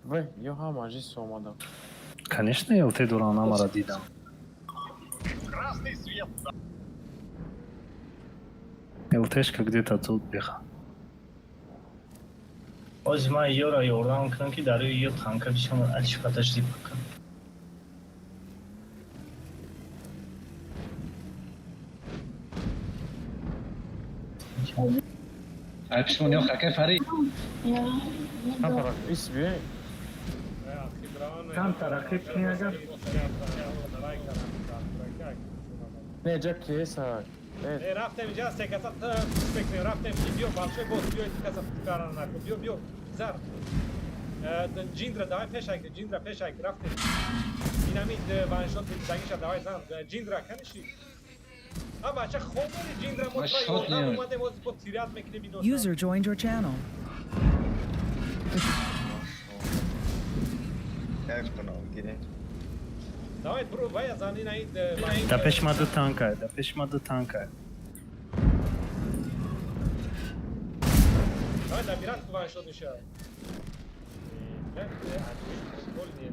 Вы, йога, мажи сомада.
конечно я вот эту ранамара дидам ЛТшка где-то тут беха.
باز من یه را یوردم میکنم که در روی یه تانکه بشم علیش فتش دیپ بکنم.
عکسمون یا خکه فرید
هم طرف ایس بیه
Tam tarafı kıyaga.
نه جا کیس ها
رفتم اینجا از تکسا فکر رفتم بیو باشه بود بیو تکسا کارا نکن بیو زر جیندرا دای پشک جیندرا پشک رفتم اینمی وانشات دیگه دای زن جیندرا کنشی اما چه خوبه جیندرا مطمئن اومده با تیرات میکنه بینو
User joined your channel.
Kijk van gire.
دای برو وای زنی نید
Да пешмаду танка, да пешмаду танка.
دای لبیرات وانشات میشه نه کل نیه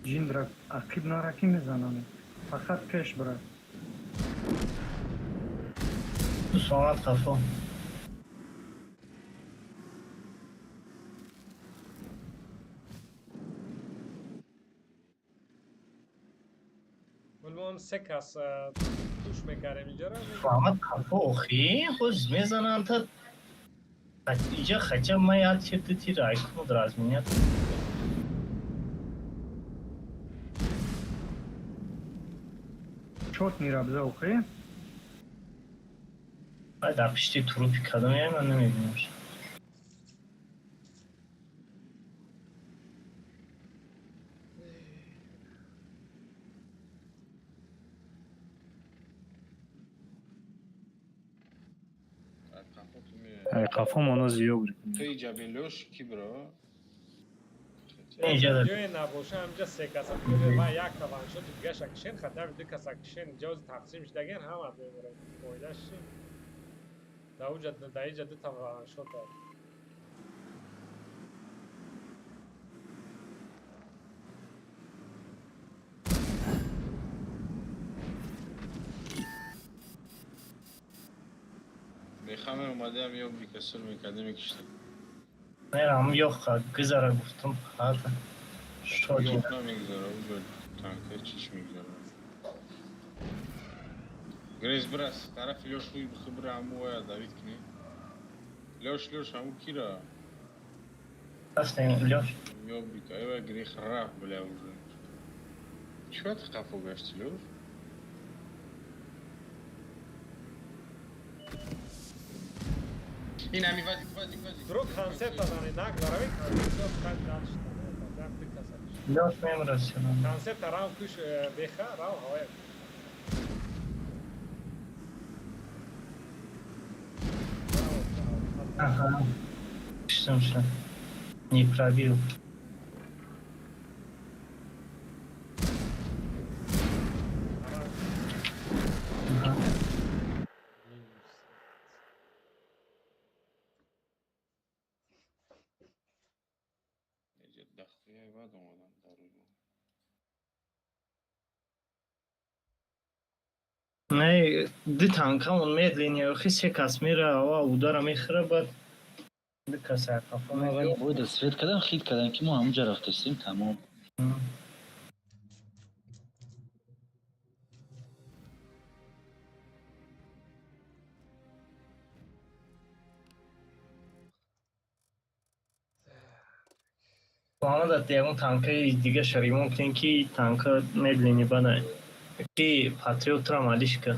Jindra akib naraki میزنم. فقط پیش بره.
ساعت خفا
المهم سه کس توش میکردم اینجا رو
ساعت خفا اخی خوز میزنم تا اینجا خچه ما یاد شد تی رای کنم در از مینیت
Çok mirabze okuyayım.
باید در پشتی تروپی کدام یه من نمیبینم
Ай, кафам оно зиёб.
تو اینجا بلوش کی برو
اینجا در
جای نباشه همجا سه کسا کنه و یک توان شد دیگه شکشن خطر دو کسا کشن جاز تقسیم شدگن همه بمیره بایدش چی؟ داو جد دایی جد توان شد
میخوام اومده هم یه بیکسر میکرده میکشته
نه هم یا گذاره گفتم حالا شاید
یوک نمیگذاره اونجا تانکه چیش میگذاره گریز برس طرف لوش خوی بخبره همو باید داوید کنی لوش همو کی را
دست این لیاش
یو بیکا ایوه گری خراب بله اونجا چی وقت خفو گشتی لوش؟ این همی وادی
درو کانسپت دادن نک داره کانسپت خیلی داشت دارم دو کسا کشن
لیاش نمیرسیم
کانسپت راو کش بخه راو هوای
aha kıştım şu an nie prawił aha
یه دخویه بعد اومدم در رو
nej dy tanka on medlinje och se kasmira och udara mihra bad بکسر کافا
ما ولی باید اسفید کردن خیل کردن که ما همونجا رفتستیم تمام
Sonra da diğer tankı دیگه شری ممکن که تانکا медленнее бана کی پاتریوت را مالیش که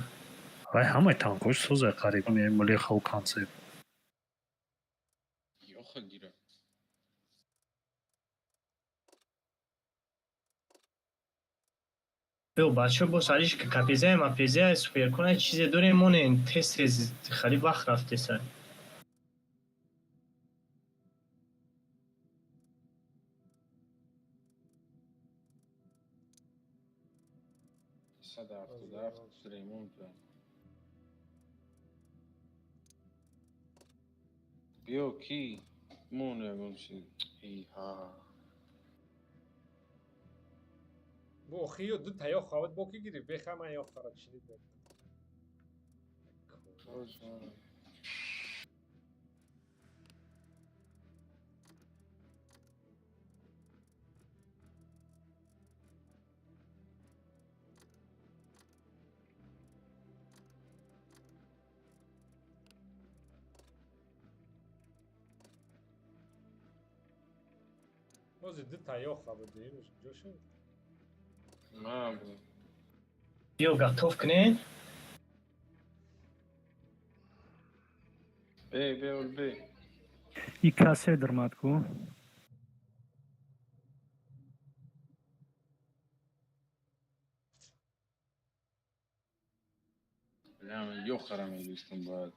Ай, хамай танкош соза қариб мемоли хав концепт.
یخ گیره
بیو بچه با سالیش که کپیزه مپیزه سوپر کنه چیزی دوره مونه تست خیلی وقت رفته سر
صد هفتاد هفت ریمونت بیا کی مونه گمشید ایها
بو خیو دو تایا خواهد با کی گیری بخم یا خراب شدید موزی دو تایا خواهد دیروز جوشو
نه بود
بیا готов کنین
بی اول بی
ای کاسه درمات کو
نه یو خرم ایستم باید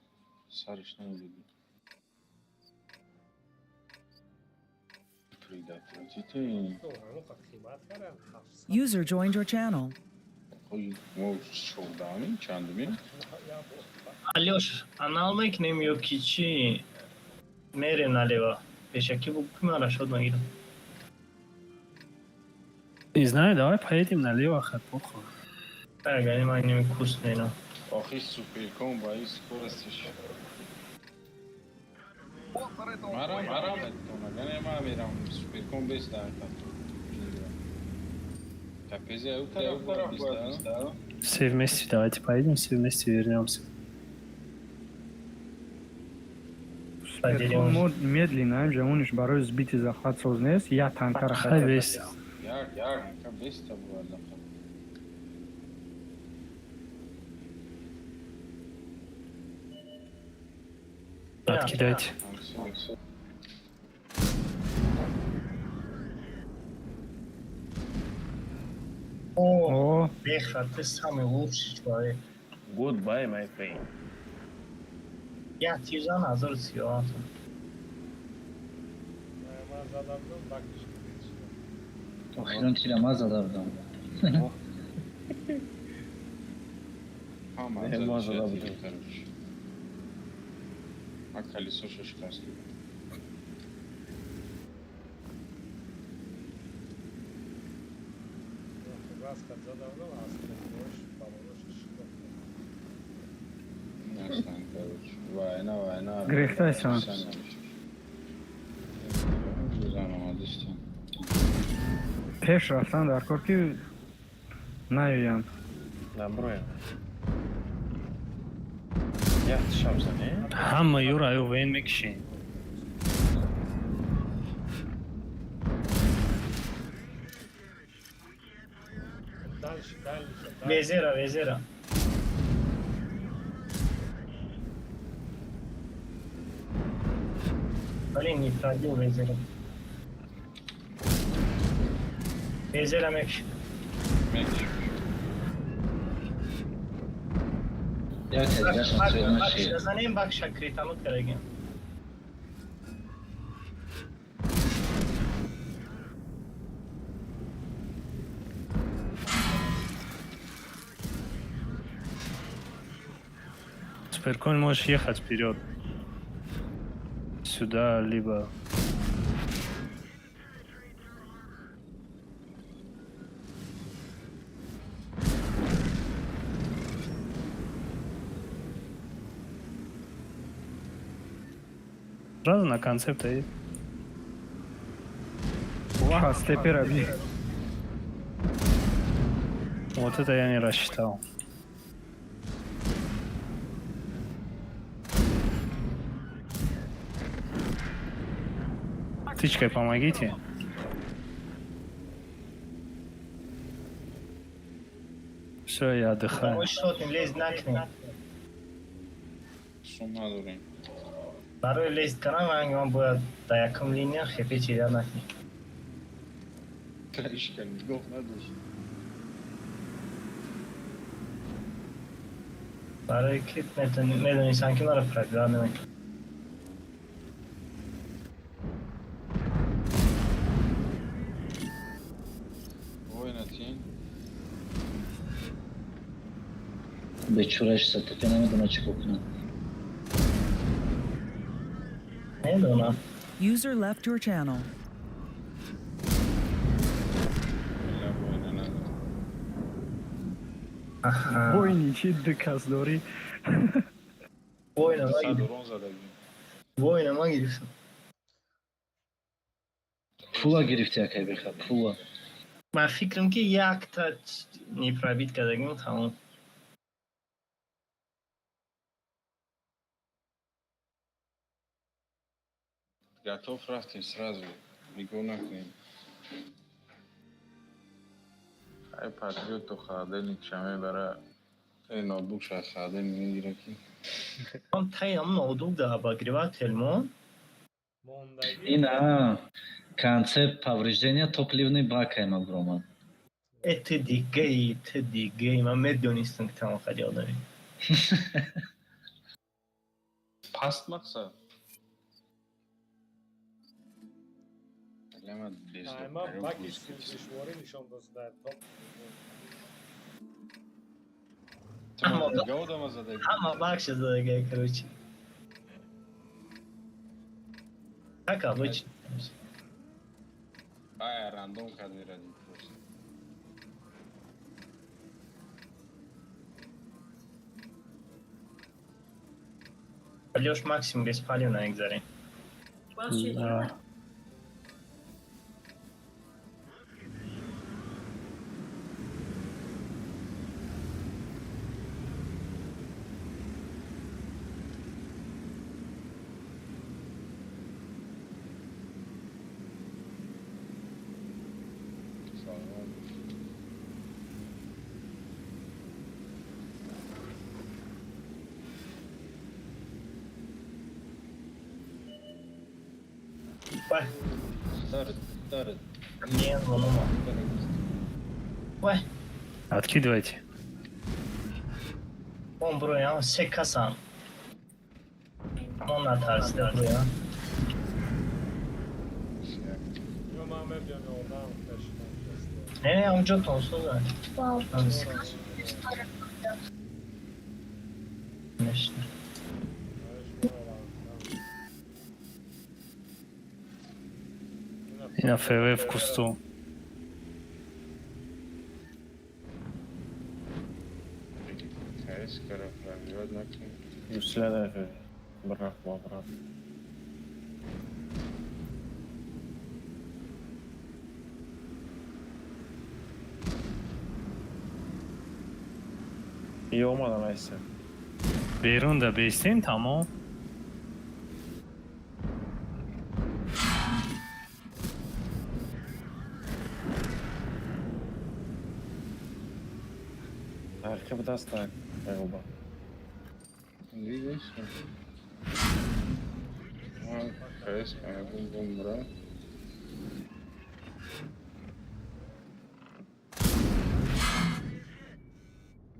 سرش نمیدید پریداتیتی
تو همون خواهد خیمت کردن 700
User joined your channel.
خوی مو شودانی چندمی
یا بو
Алёш, аналмайк нем ёки чи мерем налево. Пешаки буквы расход нагирам.
Не знаю, давай поедем налево, хат похуй.
Так, они мне вкусные, но.
آخی سوپرکن با این سکورستش مرام اتونه گنه ما میرم سوپرکن بیست دارم کپیزه او طرف باید بیست دارم
Все вместе, давайте поедем, все вместе вернемся.
Поделим.
мод медленно جوانش برای збити захват сознес я танкар
Хай весь.
як بیست بود
Откидайте.
О,
о
Беха, ты самый лучший человек.
Goodbye, my friend.
Я тижан азор сиём.
من زدم رو بکش کنید
اخیرا تیرم زده بودم
Ama
Ne mağazada bu?
Akali sosha şikastı.
راست کرد زدم رو از کنیش باباش شد
Nasıl kavuç? Vayna.
Грехтайсан.
Güzel ama işte.
пеш рафтан дар кор ки наёянд
Наброем. Яхтышамса, не?
Hamma yurayu ven mikishin.
دلش
Vezera, vezera. Блин, не пробил vezera. Vezera mek.
یا تلگرش هم
Bak,
شیر
بزنیم bak şakritamı kıragım.
Суперкон можешь ехать вперед. Сюда, либо... Сразу на концепт и...
степер аби
Вот это я не рассчитал. Тычкой помогите. Все, я отдыхаю.
Мой что ты лезть накни.
Suma durayım.
Барой лезть канал, он будет до яком линия, хепечи я накни.
Karışken. Yok ne diyorsun?
Барой кит, медленно sanki var программы.
Oynatayım.
به چورش ستته نمیدونه چی بکنه
نمیدونم.
User left your channel.
الا بوینه نداره.
آها.
بوینی چی دکاز داری؟
وای ما
100 زده بود.
وای ما گرفتم.
پولا گرفتی اکی بخواد پولا.
من فکرم که یک تا نیپرابیت کردگیم تمام.
Готов рafting сразу. Бегу нахрен. Хай патриот то холодильник шаме бара. این نوتبوک شاید خاده میگیره که
هم تایی هم نودوک ده با گریوات تلمون.
موندگی
اینا концепт повреждения топливной бака има Роман.
ات دیگه من میدونستم که تمام خیلی آدمی.
پست مقصد لما
اما باکی سیلزشواری نشان دست در توپ
گودم زده
اما بخش زدگه کروچی. تکا بچ.
آیا راندوم کدی را دید پرست
ولیوش ماکسیم بیس پالیو نگذاریم.
نه.
وای
دارد
نیان ونوما. وای
Откидывайте.
اون برو یا سه کسام. اون نترسیده برو یا.
یا من بیام یادم کشیدم
نه اونجا تونسو داره. نشته.
И на ФВ в кусту.
تایس کرا فرامیاد نکن
Следует брак в обратно. İyi olmadı neyse.
بیرون ده بیستین تمام.
Arka bir dast tak. Eyvallah.
دیگه تایس کنه بوم بوم برا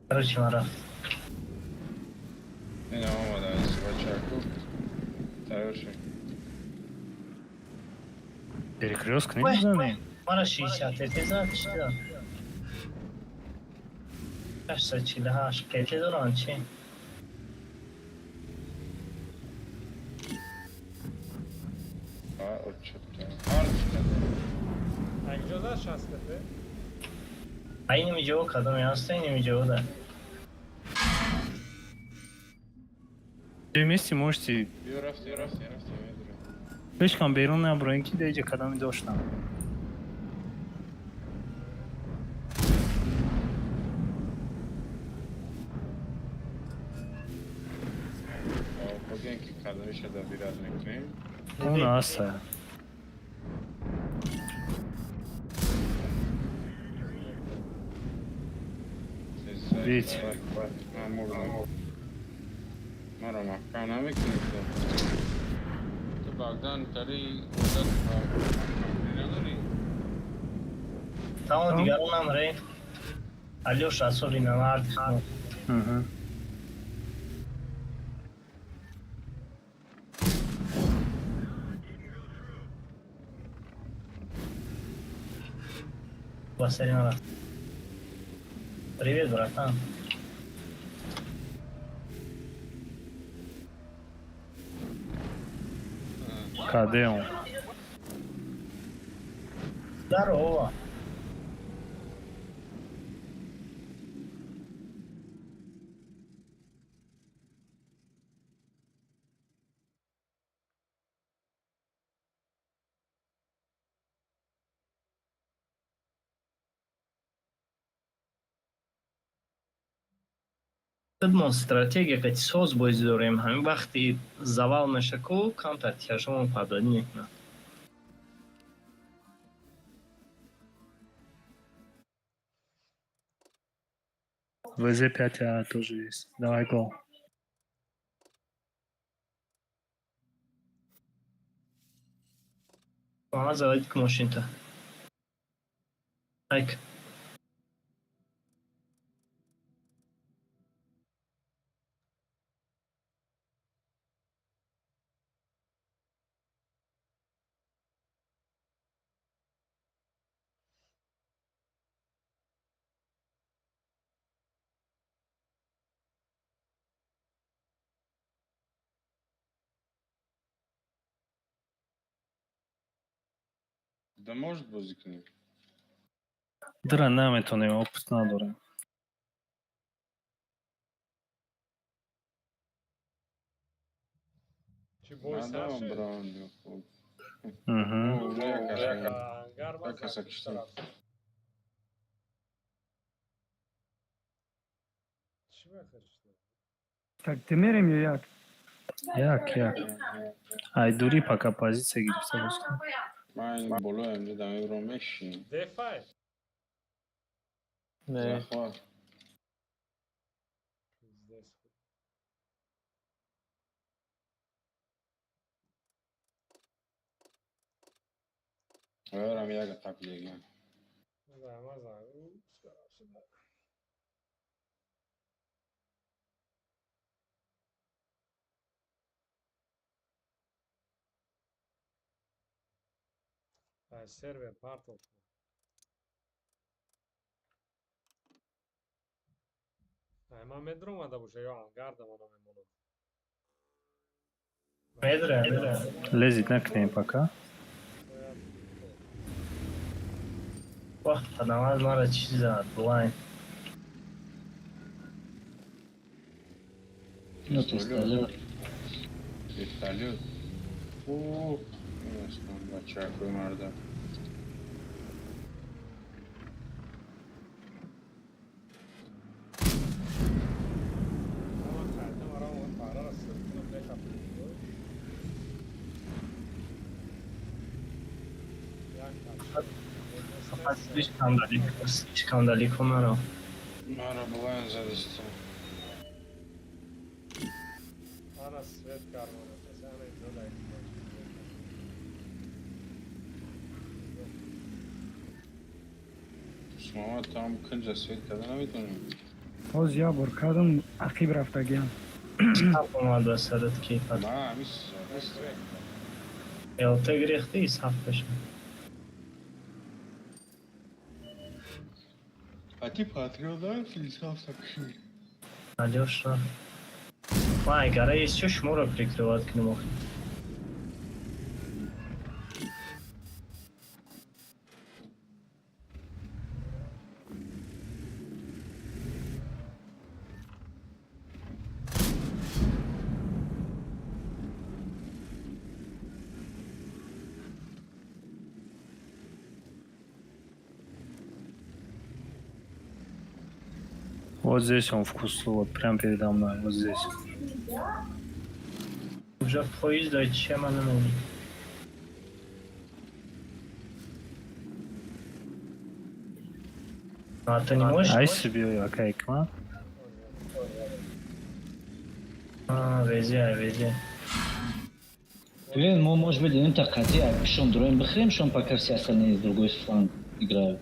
کروچی من رفت.
این هم آمده از بچه اکو تایور شد
Перекресток не
Ой.
бизанин.
مرا 60 تیزا چیدا. 848 که دارن چی؟
او چطور آرش کنه
50 60 به
اینی میجو کدوم هست اینی میجو ده.
Все вместе можете
بیا رفتی میدونه
بشکن بیرون نبرو که دیگه کدامی داشتم.
بگن که کدومی شده بیراد میکنیم
اون هست. Видите?
من مردم مرا محکم نمیکنیم تو بگدن کاری مدت نداری
تمام دیگرون هم ری. علیوش رسولی نمارد.
Hı.
Василий рфт. Привет, братан.
Каде он?
Здорово. ما استراتژی که ساز بازی داریم همین وقتی زوال میشه کو کانتر تیاژمون پرداخت میکنه.
ВЗ-5А тоже есть. Давай го.
Ага, заводить к машине-то. Айк.
Да может бозӣ кунем.
Дра наметонем, опыт надорем.
چی بوی
Надам
سرشه؟
браунду. Хуб.
Мгм.
О, якаш.
گرم
Так,
است.
кашакиштем.
چی بخشته؟
Так, ты мерим ее як?
Як. Айдури пока позиция гирифта бошад.
Ман болоям дидам евро мешинем.
دفاع.
نه
Захват. Верам яга таблегем.
سرور پارتل. من مدرو اومده باشه یا انگارد منو میمونم.
میدره.
Лезет накнем пока.
واه آدم ما را چیزی زد بلاین.
Ну, пистолет.
Вертолет. О, бача какой морда.
слишком далеко مرا.
Мара блайн задастал.
Ana svet karmana. Sen ne diyorlar?
Шумо там кунҷа свет карда наметонем.
Оз я бор кардам ақиб рафтагиям.
Сап اومد وسط کیفت.
Ма, ҳамин
Ялта грехти сап بشه.
А ты патриот филисов такой.
Алёша. Май, гора есть еще шмура прикрывать к нему.
Вот здесь он в кусту, вот прям передо мной, вот здесь.
Уже в поезде чем она нужна? А ты не можешь?
Ай себе, акайкма.
Вези.
Блин, мы, может быть, не так хотя, шон дроем бахрем, шон пока все остальные с другой фланг играют.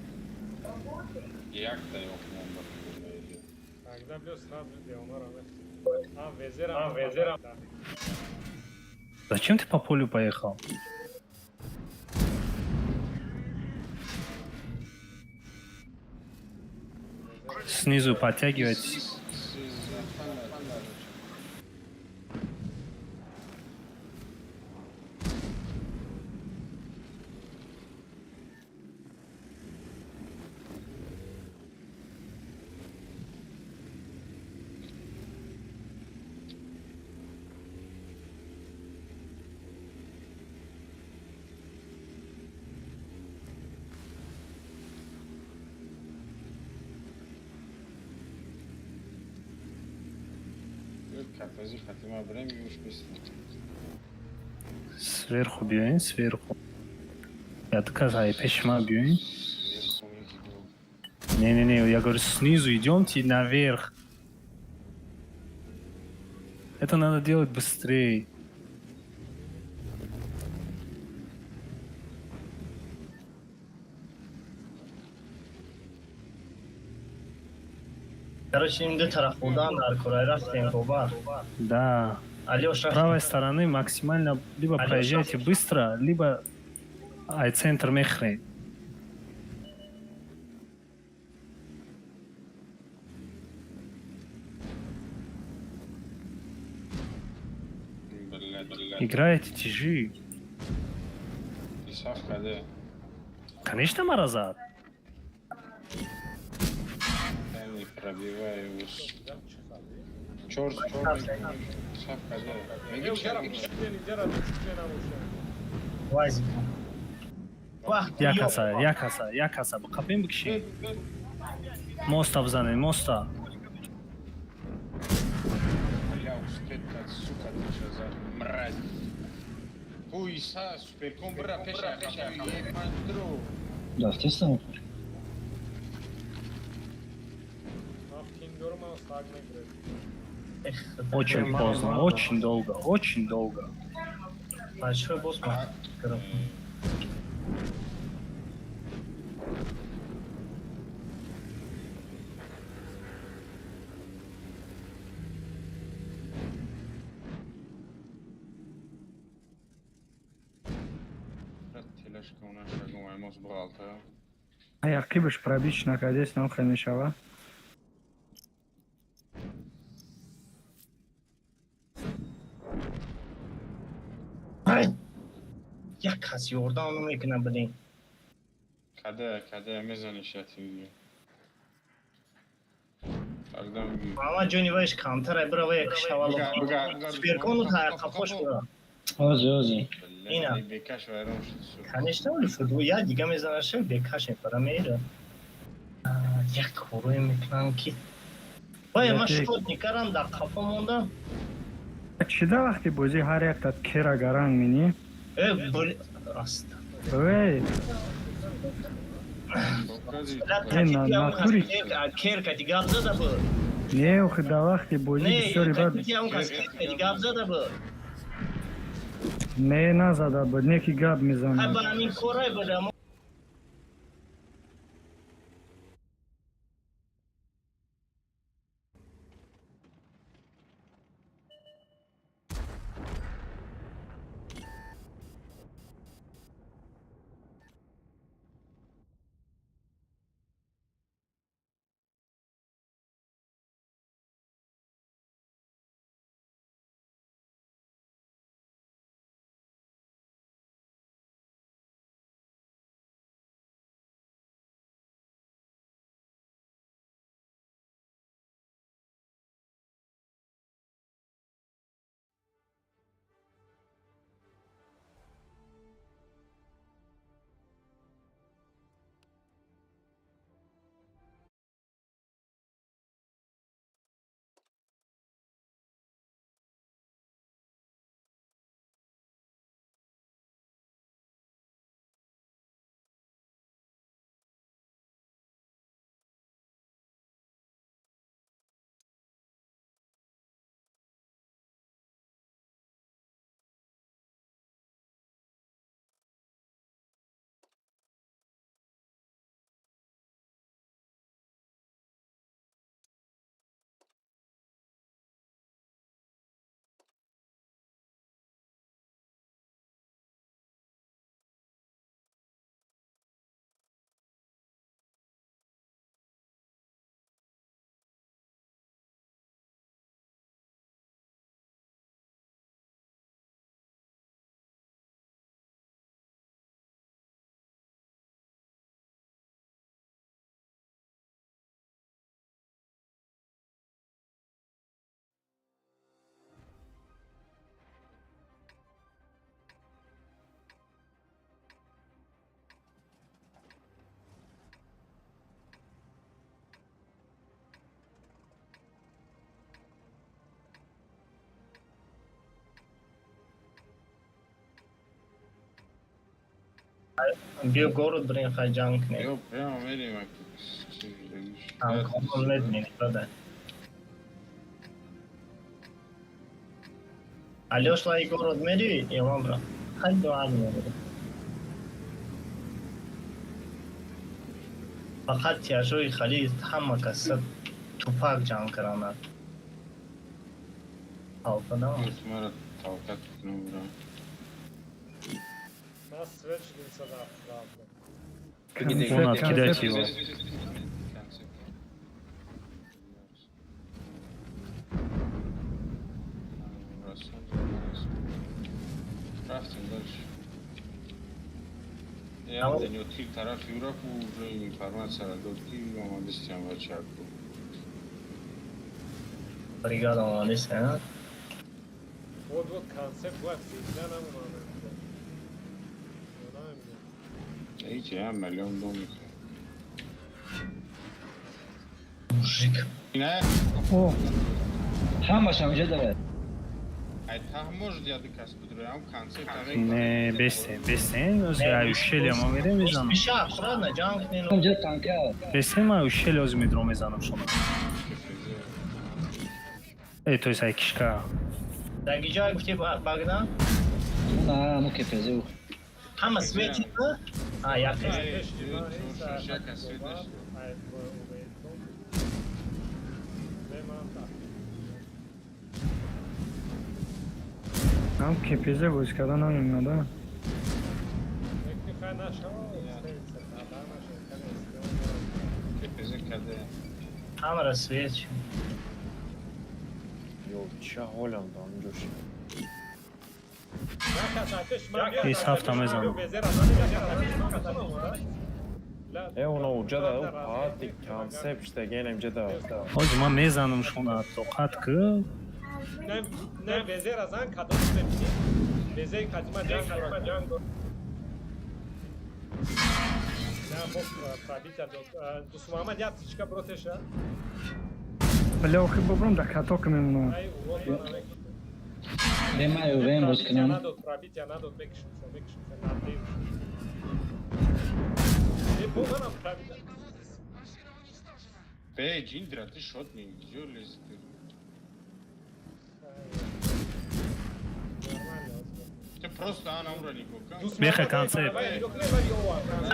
Як-то его к нам бахнули.
Тогда плюс сразу где он везером.
Зачем ты по полю поехал? Снизу подтягивайтесь.
картази хатима брем юш бистин.
Сверху бьёин, сверху. Отказ, пешма бьёин. Не-не-не, я говорю, снизу идемте наверх. Это надо делать быстрее.
Короче, им до тарафуда наркурай растем боба.
Да.
Алёша.
С правой стороны максимально либо
Алёша.
проезжайте быстро, либо центр мехрей. Играете тяжи.
Исаф каде.
Конечно, Маразат.
Я не пробиваю уж. Черт, Исаф каде.
Eu chiar am și inițiara de scena ușa.
Вази. Вах,
Якаса. Капем бикши. Моста взанен, моста.
Я успел, сука, ты что за мразь. Хуй са, супер комбра, пеша, ебандру.
Да, в тесном.
Afkin görme o stagna gre.
Очень поздно, очень долго.
А что босс?
Тележка у нас шагнула, ему с бралта.
Аяқибаш пробич накадес нам хемешава.
Як кас ёрдам мекунам блин.
Каде, мезаниш ятиги. Тогда...
Мама Джонни вайш кантара браво як шавало. Сперкону та капош бра.
Ози.
Ина.
Бекаш вайрон шуд.
Конечно, ули футбол я дига мезанаш бекаш парамейра. Як хоруе мекунам ки. Вай ма шот никарам да капамонда.
Чида вақти бозӣ ҳар яктат кера гаранг мини?
Бли раст.
Ой,
Кер кати габза да бу.
не охи да вақти бозӣ
Не,
бисёри бад
кати ям кати габза да бу.
не назада буд, не ки гап мезанад.
Ай ба амин корай буда. بیا город بریم خواهی جنگ کنیم
Yok ya vereyim bak.
هم کامل ندنیم داده علیوش لای город میری ایمان برا خیلی دعا میاره فقط تیاجوی خلیج همه کسب توپاک جمع کرانه آفنام
Mara tavkat tutun bura.
Nas sveč din sada pravda.
Ona kidać его.
Rafting дальше. Я вот не открыл тарaf Европу, уже информация дал ки амандистям вачаку.
бригада آمانیست ها
Вот концепт вот всегда нам надо.
Hiç ya milyon domik.
mujik
Ne?
او
همش هم اینجا داره.
Ay tahmoj diye kasb duruyor. Konsept
Ne besen az ayusheli ama میزنم.
میشه افراد جنگ کنیم
اونجا تانکه.
Besen ayusheli az میدرو میزنم شما. تو سای کشکا.
در جای گفتی باگدان
نه مو کپزه او.
همه سویچ نه ها یک
هم کپیزه بوز کردن هم ایماده همه را سویچ
Yok çi Hollanda oncuş.
Is hafta mezan.
Ona uca da o pati konsept işte gene imce da.
O zaman میزنم شما توقعت که
نه وزیر از آن کادو ببینی وزیر کاتما جنگ نه خب پابیتا دوست محمد یا تیشکا بروتشا
بله او خیلی ببرم در کتا کنیم
ای او
Demaju vem rozknem.
надо пробития надо бекшн надо не помню правильно
Be Cindra ty şotni gidiyoruz. Ты просто она уровень кока.
Беха концепт.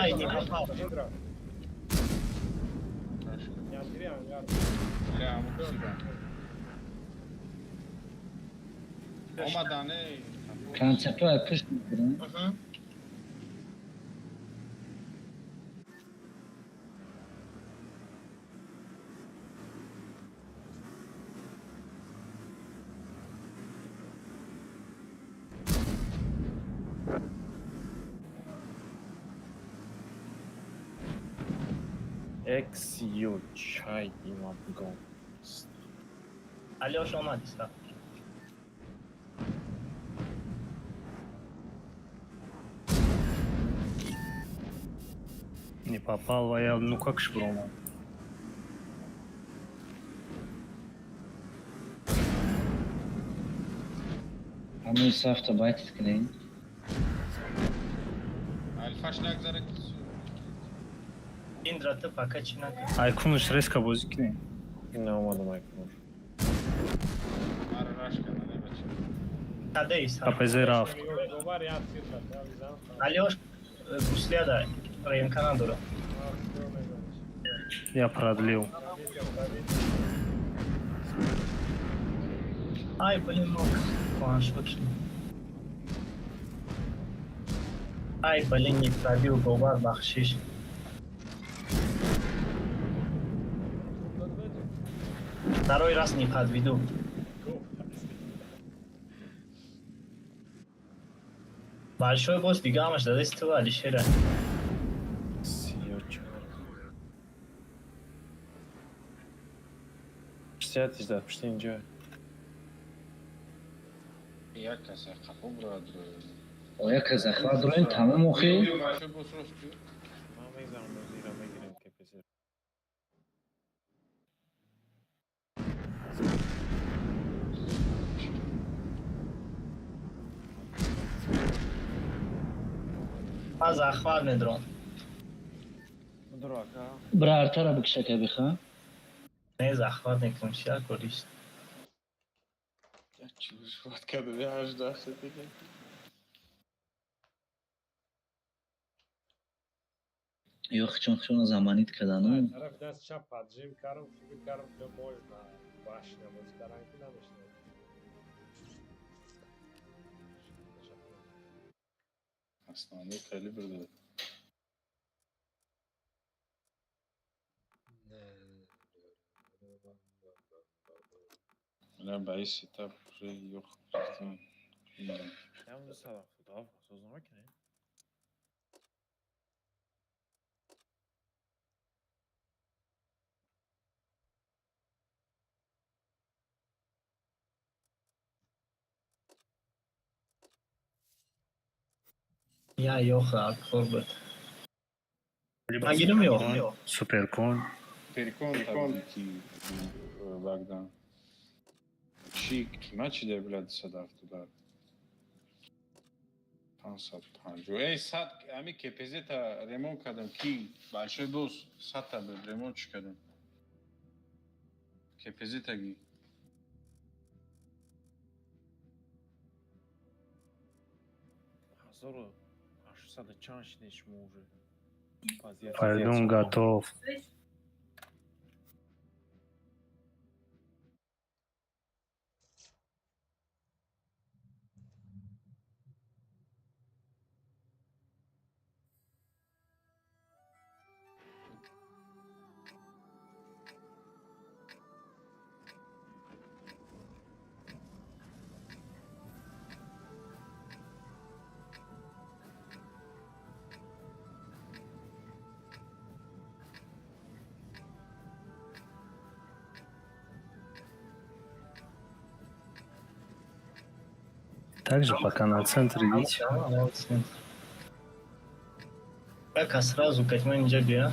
Haydi kapat
Ля муксиба. Olmadan ne?
Konsepti var push mı?
Eksiyo çay imam gon.
علیوش آمد است
Не попал, а я ну как ж промо.
Ama hafta bayt etkileyin.
Alfaş ne güzel.
این درات فقط چی نکن
Aykunuş reska bozik ne?
Ne olmadı Michael.
Araşka ne demek?
کده ایست
KPZ raft.
علیوش گوسلیا داره برای امکان داره
Я продлил.
ای بلین موک خوانش بکشیم ای بلین نیترابی و گوبر بخشیش Второй раз не подведу. Большой босс бегамаш, да здесь твой Алишера.
Siyo çay. 60 işte 60 ince.
Ya kasa kapı burada.
Oya kazaklar durayım tamam okey.
Şu bosroftu.
Mama izan muzira megirin kepesi.
من زخمت میدرم.
دراکا
برارتر بکشه که بخواه.
نه زخمت نکنم چیه کلیش.
چیش وقت که ببین 18 سه دیگه.
Yo'q, chunki zamonit kadanu.
طرف دست چپ پادجیم کارم فکر کردم که можна باش نماز کردن که نمیشه.
Aslanı kalibrde. Ben bayi setup yok.
هم دو سلام خدا سوزنامه کنی
یا yok akor بود. من گیرم yok.
Supercon.
Perikon tabii ki Bagdan. Çiğ maçı da bile sadaftılar. Tansat tanju. Ey sat ami kepeze ta remon kadın ki başa dost sat tabi remon çıkarın. Kepeze tagi.
Hazır aşağıda çanş neş může.
Пойдем готов. Также пока на центр идите.
Так, а сразу к этому ninja бия.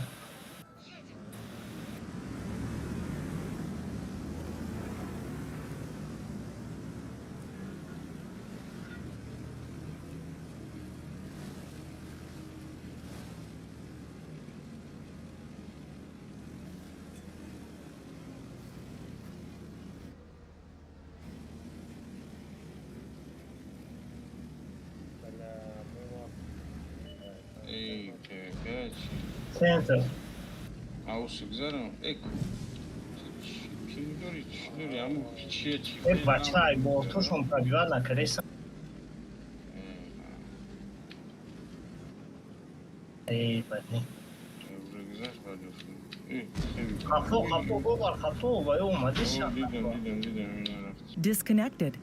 Ey kepeç.
Center.
Ausu güzelim. Ek. Kim dori ama çiğ çiğ.
Эй, бачай, бо тушон пробивал на кресло. Эй, блин.
Güzel varıyorsun.
Хапо, хапо, бобар, хапо, вай, умади сейчас.
Gidelim.
Disconnected.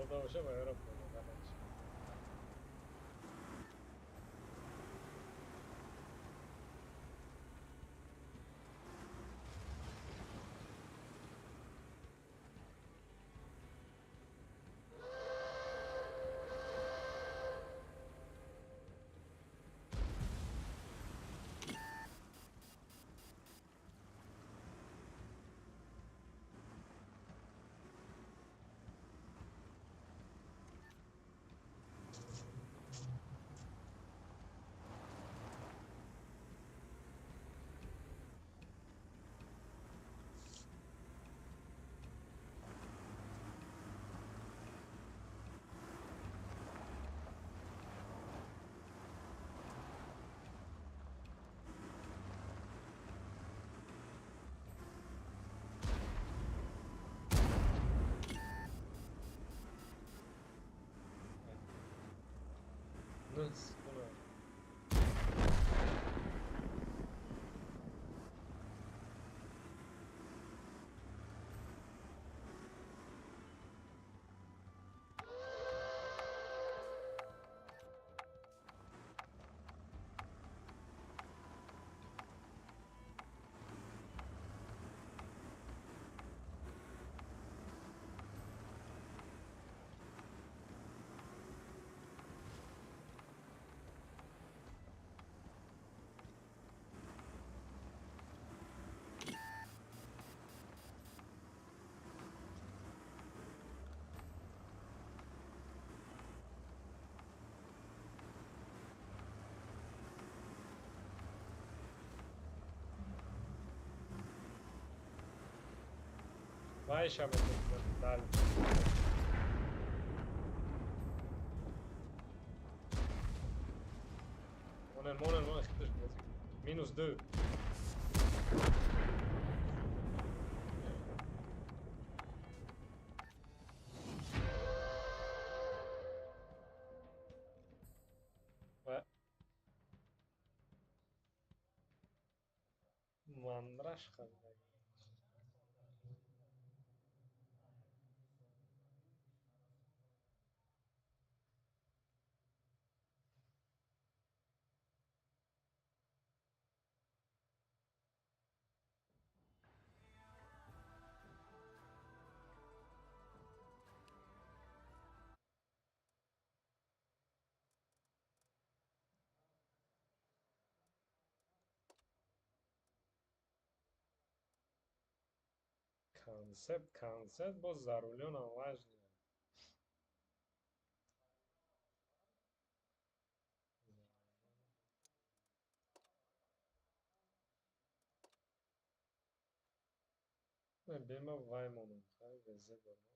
خدا باشه با یارو نص کنه وای شب بله مونن خیلیش بازی مینوس 2 و مندرش خنده کنسپت باز ضرولیان آواز نیست نه بیمه وای مونم خیلی وزه برمون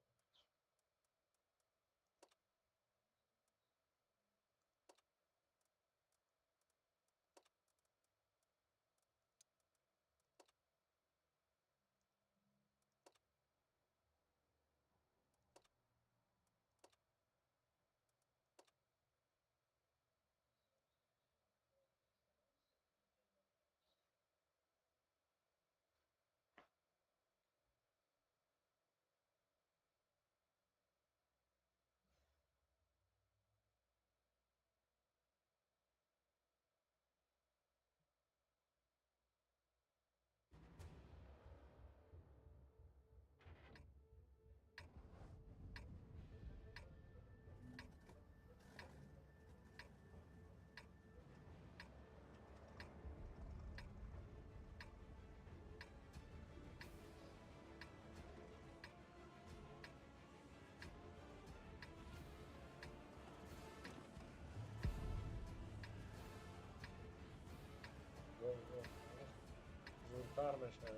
زودتر بشه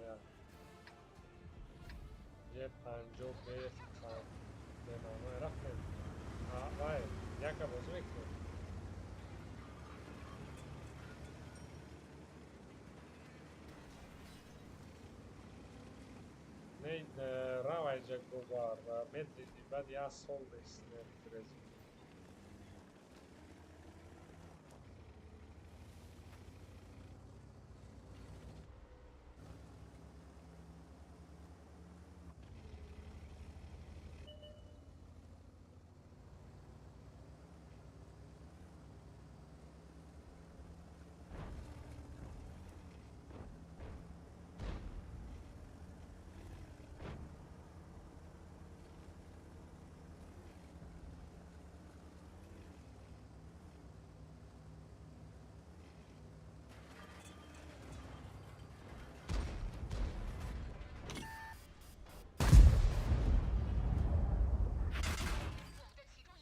یه 50 بیت به نامه رفتیم وای یکا بازو میکنیم نه روای جگوبار مدی بعد یا سول دیست نمیترزی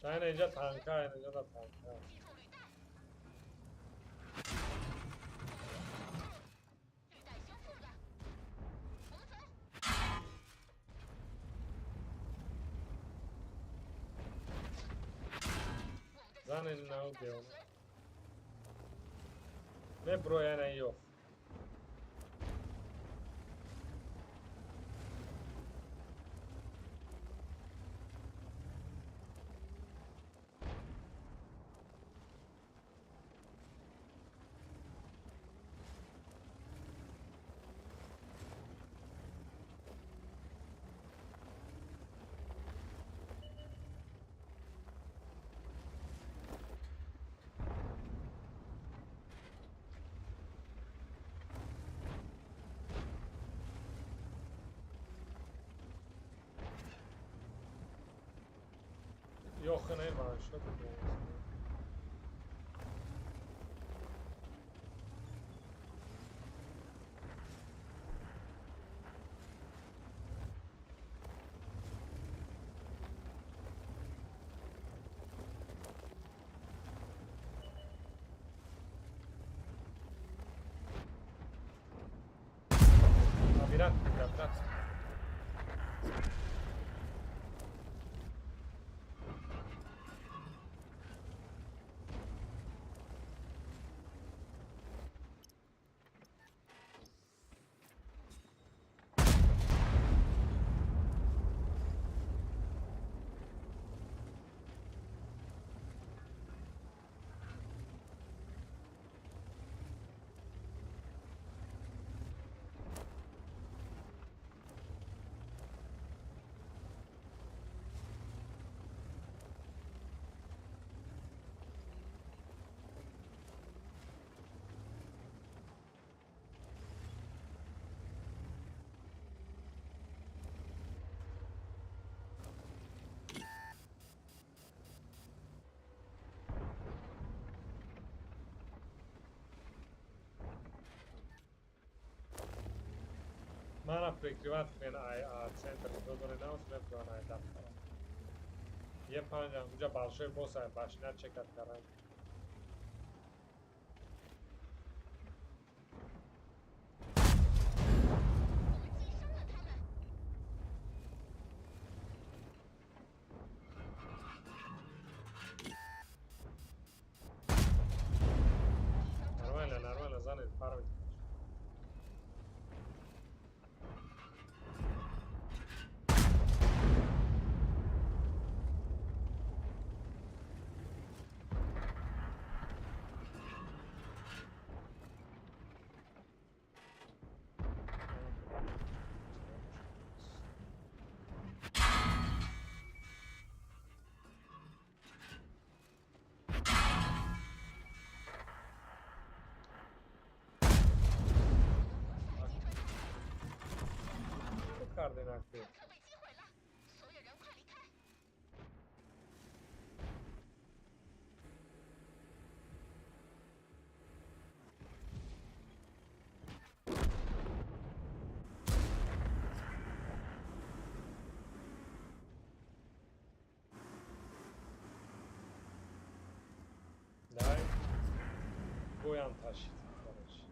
شاید اینجا تانکا اینجا دا تانکا زن این نو دیوم نه بروی نیو Yok ne var şu Labirent, labirent. Mana prikrivat men a centar dodore na osme pro na etap. Je panja uja balshoi bosa baš na čekat karan. Нормально, занят парвить. Координаты. Дай. Боян тащит, короче.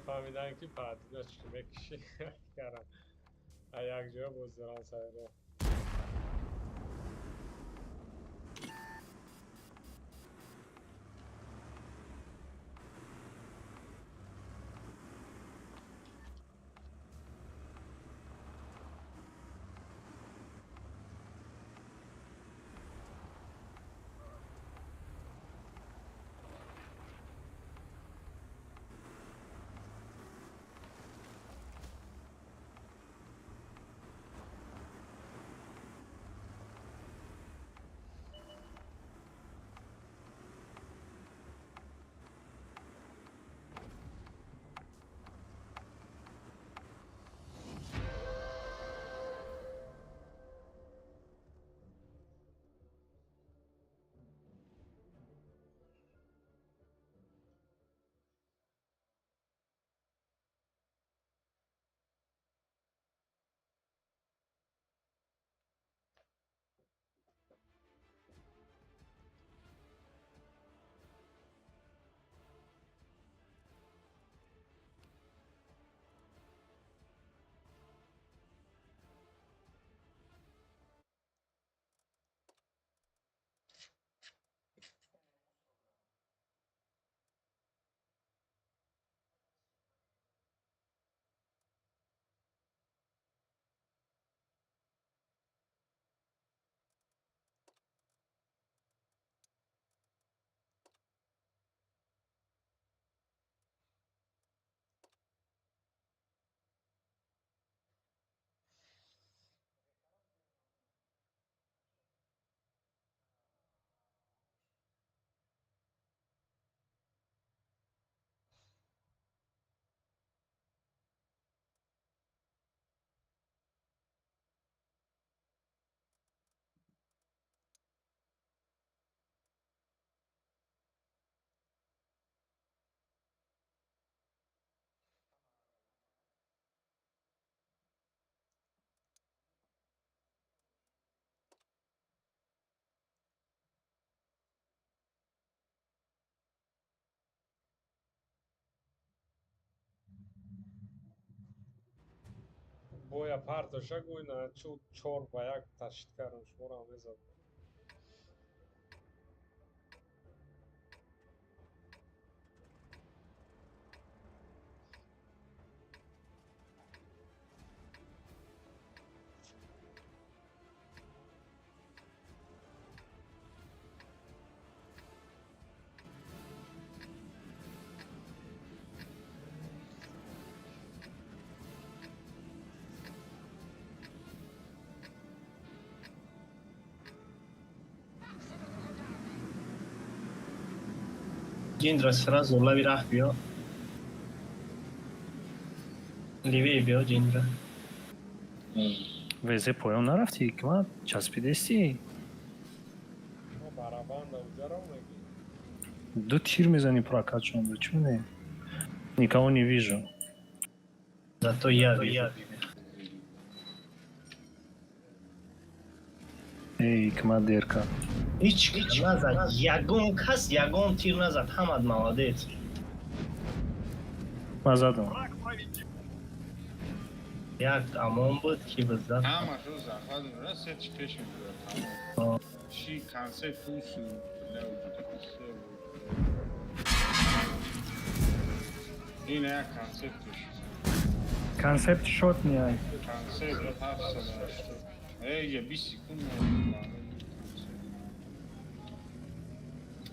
فهمیدن که پردیده چی بکشی کردن یک جا بزدران سایره боя партоша гуйна чу 4-1 ташид кардам шуморо мезад
Джиндра сразу лови рах бьё. Левее бьё, Джиндра.
ویزه پایان نرفتی که من چسبیدستی
барабанда уҷаро меги
دو تیر میزنی прокат شونده چونه никого не вижу
Зато я вижу.
эй кмадерка
Ич назад. Ягон кас, ягон тир назад. Хамад молодец.
من زدم
Як амон буд ки бизад.
ҳамашро захват мера сетиш пеш мебурад тамом чӣ консепт усу ин як консептш
Концепт шот миай.
консепт 780 я 20 секунд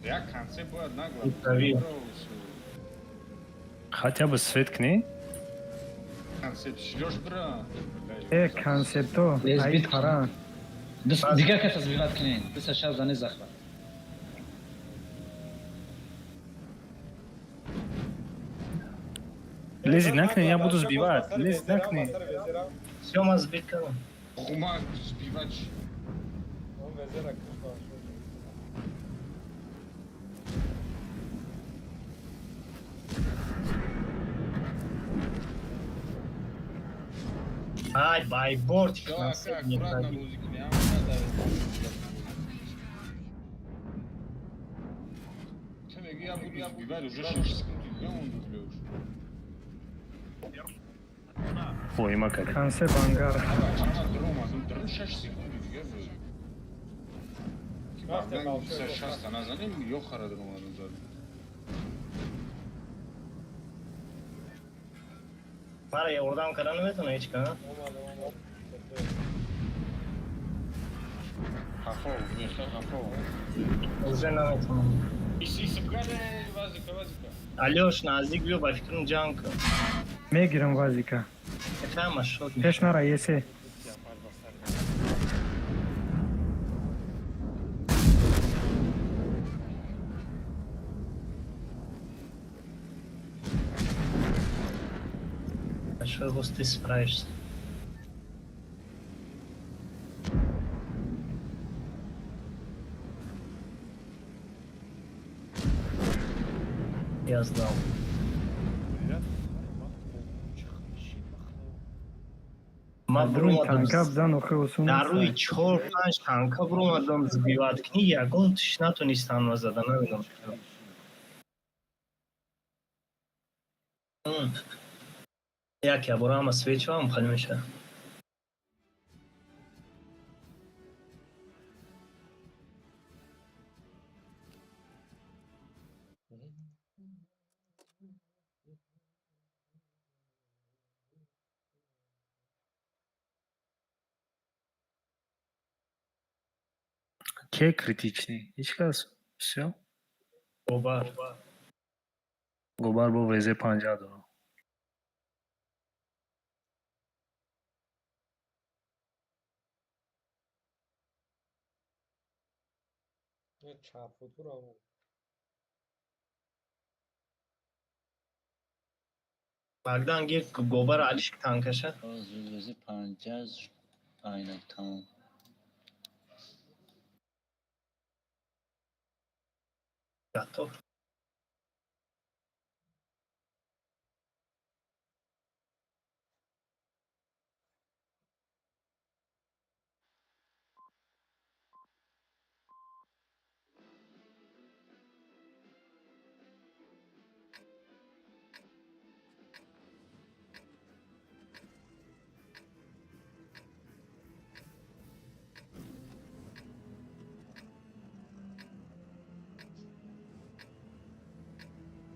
як консепт бояд
Правильно.
наглад
хотя бы свет кни
консепт шлёш бра
Концепто. Ай пара.
دیگه که تزویقات کنین بس شب زنه زخم
лези накни я буду сбивать лези накни
Сёма сбитка.
хумак збивач
он везера кушта
Ай, байборд.
как аккуратно музыку не надо я буду сбивать уже 6 секунд я он дублёшь
وای ما کرد
کنسپ انگار
Ama duramadım. Durun 6 sekund دیگه بود.
رفتیم
من
باشه
360 نزنیم yok ara duramadım zaten.
مرا یه اردام کردن نمیتونه هیچ کنه.
Kafa میخواد kafa.
اوزه نمیتونه.
İsim kare vazika.
علیوش نزدیک بیو با فکرم جان کن.
میگیرم وازیکا
بفهم شد.
پیش نرا یسه
شد گستی سپرایش. Yazdım. ما
دروی
برو
تانکا بدن اخی اصول
در روی 4-5 تانکا برو اومدم زبیوت کنی یکون توش نتونستم وزدن نمیدونم یکی برو هم سویچ هم خالی میشه
که критичный هیچ کس все
گوبر
گوبر با وزه 50 دارم
چپ فوتور آمون
بگدن گیر گوبر علیش تانکشه
روزی 50 aynen tamam.
گتو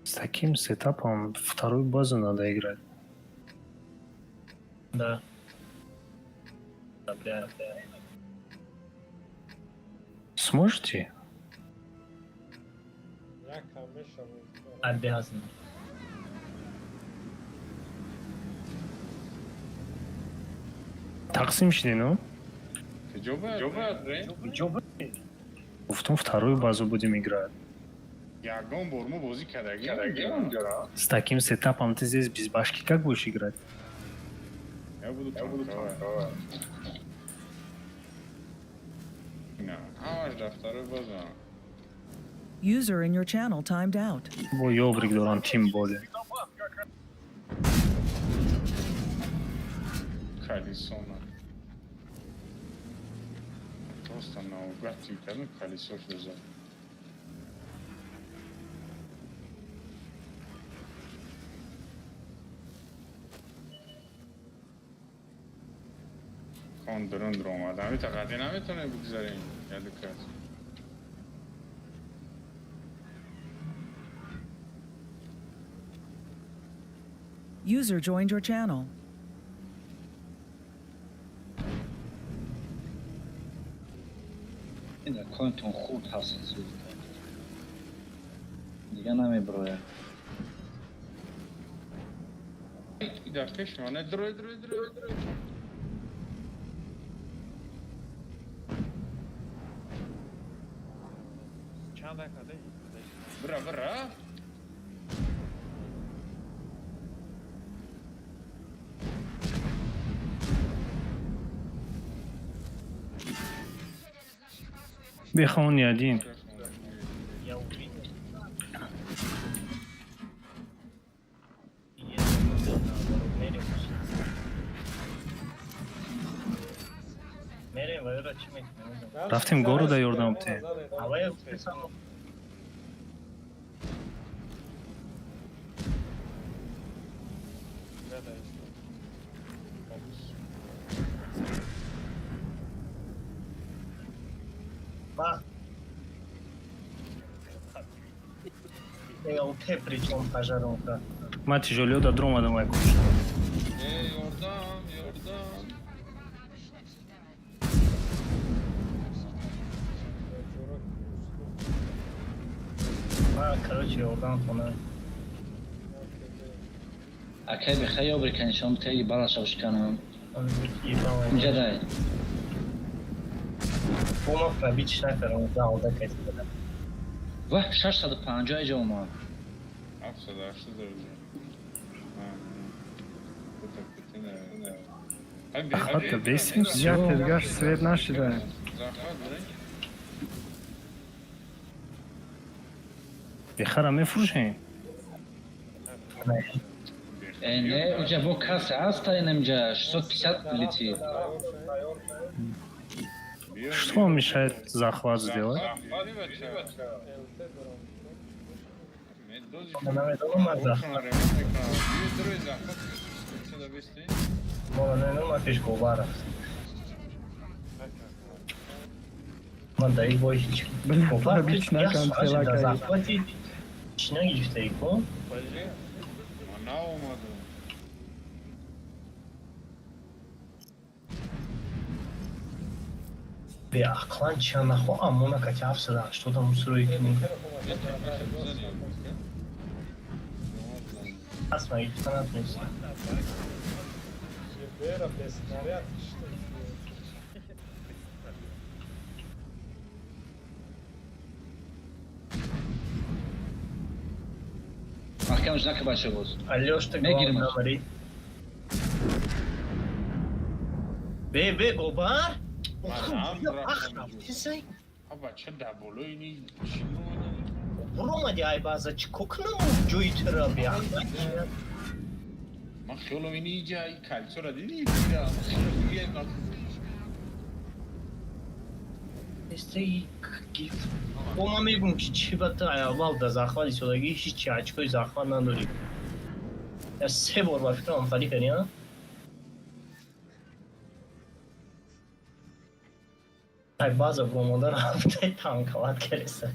с таким сетапом вторую базу надо играть
да бля
сможете
یک همه شما
عدی هستم
تقسیم شدین ну
Joba.
گفتم вторую базу будем играть
Ягон бормо бозӣ кардагиам дора.
с таким сетапом ты здесь без башки как будешь играть
Я буду танковать. Не, аж до второй базы.
User in your channel timed out.
бо ёбрик дорам тим боде
Колесо на. Просто наугад тикану колесо лежит. کن درون در اومد همی تقدی نمیتونه بگذاریم یادو کرد
User joined your channel.
این اکانتون خوب هست دیگه نمیبروه
در کشمانه دروی
چند دقیقه
برا
بخون یادین
یا وی میریم وای را چی میکنیم
رفتیم گورو دا یوردم ته
هوای بسام Ба. Я причем пожаронка.
Ма тяжелее до дрома давай кушай.
Yordam, yordam.
Короче, урдан хона.
اکی بخوای یا بکنی شام تایی بالاشوش کنم اینجا دای
Бомов пробить шнафером, да, он так это.
و 650 جا اومد
Hafsa da hafsa da öyle. Bu takıtı ne?
Hatta besin
Я тезгаш свет наши, да.
Zahmet bırak.
بخرم میفروشین
نه اونجا با کسی هست تا اینجا 650 لیتر
Что мешает захват сделать?
Дай бойчик.
Блин, пробить на конце
захватить. Чиняги в тайку. Бля, кланча нахуй, а мона качався, да, что там устроить? Смотри, фанат месяц.
Ебера, без снаряд, что ли?
محکم جنک باشه بود
Алёш, ты
Мегер
главное
маш.
говори. Бе, Гобар?
Aba çe dabolo ini şunu
Рома ай база чкокнам جوی ترا бия.
من خیالم این اینجا این کلچه را دیدی اینجا خیلی
Эстэй гиф. Бома мегум ки чибата аввал да захвали сюдаги ҳичи очкои захват надорӣ. Я се бор ба фикрам фари кардӣ, а? Ай база бомода рафта танковат кареса.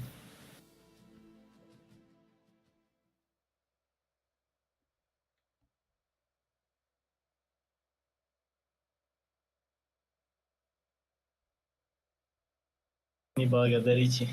Не благодарите.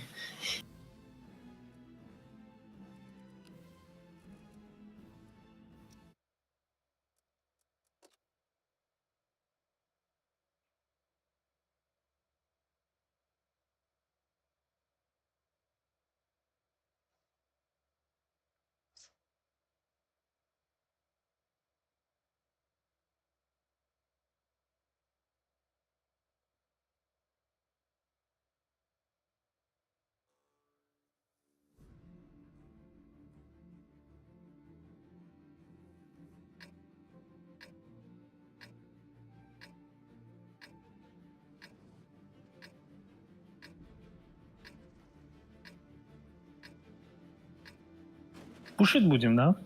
Кушать будем, да?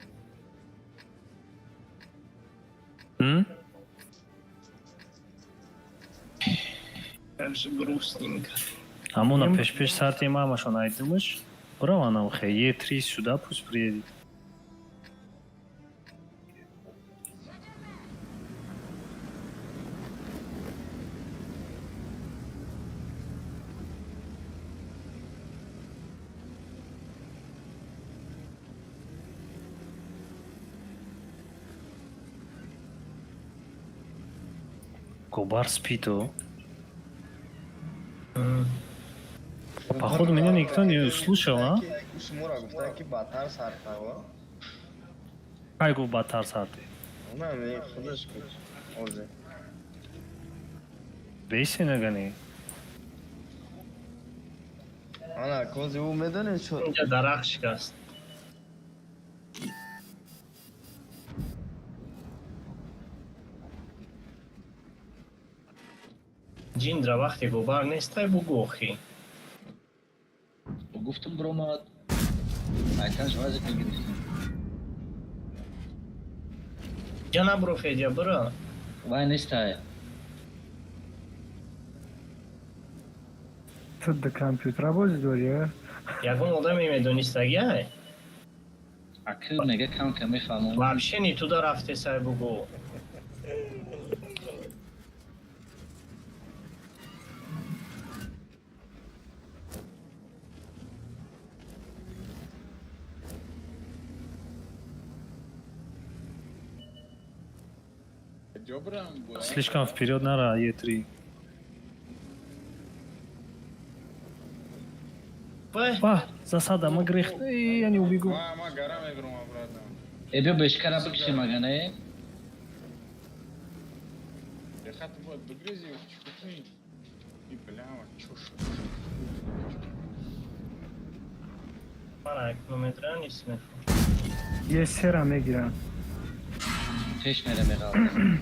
М?
Как же грустненько.
Амона пеш саати мамашон айдымыш. Браво нам хе, Е3 сюда пусть приедет. Губар спит, о. Походу меня никто не слушал, а?
Шмура гуфта ки баттар сартава.
Кай гуфт баттар сарти?
Она мне худаш куч. Озе.
Бейси нагани.
Ана кози у медоне чо.
Инҷа дарахт шикаст. Ҷиндра вақте губар нестай бугӯ хи.
گفتم برو ما ایتنش وازی میگیریم
جا نبرو فیدیا برو.
وای نیسته.
تو د کامپیوتر بازی داری؟
یکم آدم میدونستگی های.
اکر میگه کم کم میفهمم.
вообще не туда رفته سای بگو.
Слишком вперед на Е3. Ба, засада, мы грех. Я не убегу.
Бیا بشکره بکشی مگه نه؟
من کیلومتر نیست.
یه سرم میگیرم.
پیش میره میره.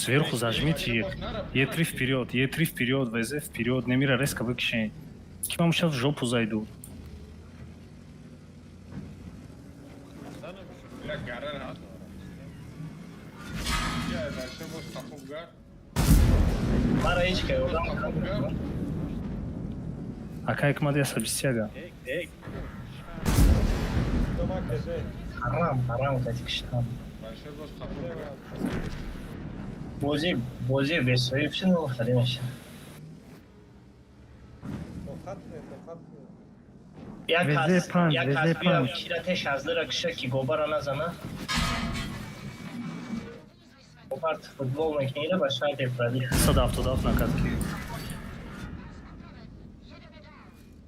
Сверху зажмите Е3 вперед, Е3 вперед, ВЗ вперед, Немира резко выкишень. К вам сейчас в жопу зайду. А как мадеса без тяга?
حرام کشتم. بازی بسیاری چه نوع خریدش. یک کس بیا کیرتش از در کشه که گوبر نزنه. گوبر فوتبال میکنه با شاید پردی.
Садав на катке.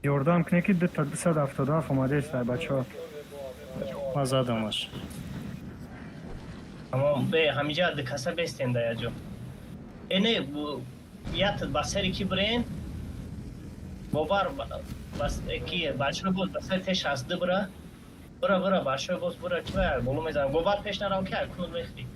یوردام کنه که 277 اومده است بچه ها.
ما زدمش.
اما به همینجا دکاسه بستین دایا جو. اینه یاد بسری کی برین؟ گوبر بس کی بچه بود بسری تش از دبره. برا بچه بود برا که بولو میزنم. گوبر پیش نراو که کنون میخری.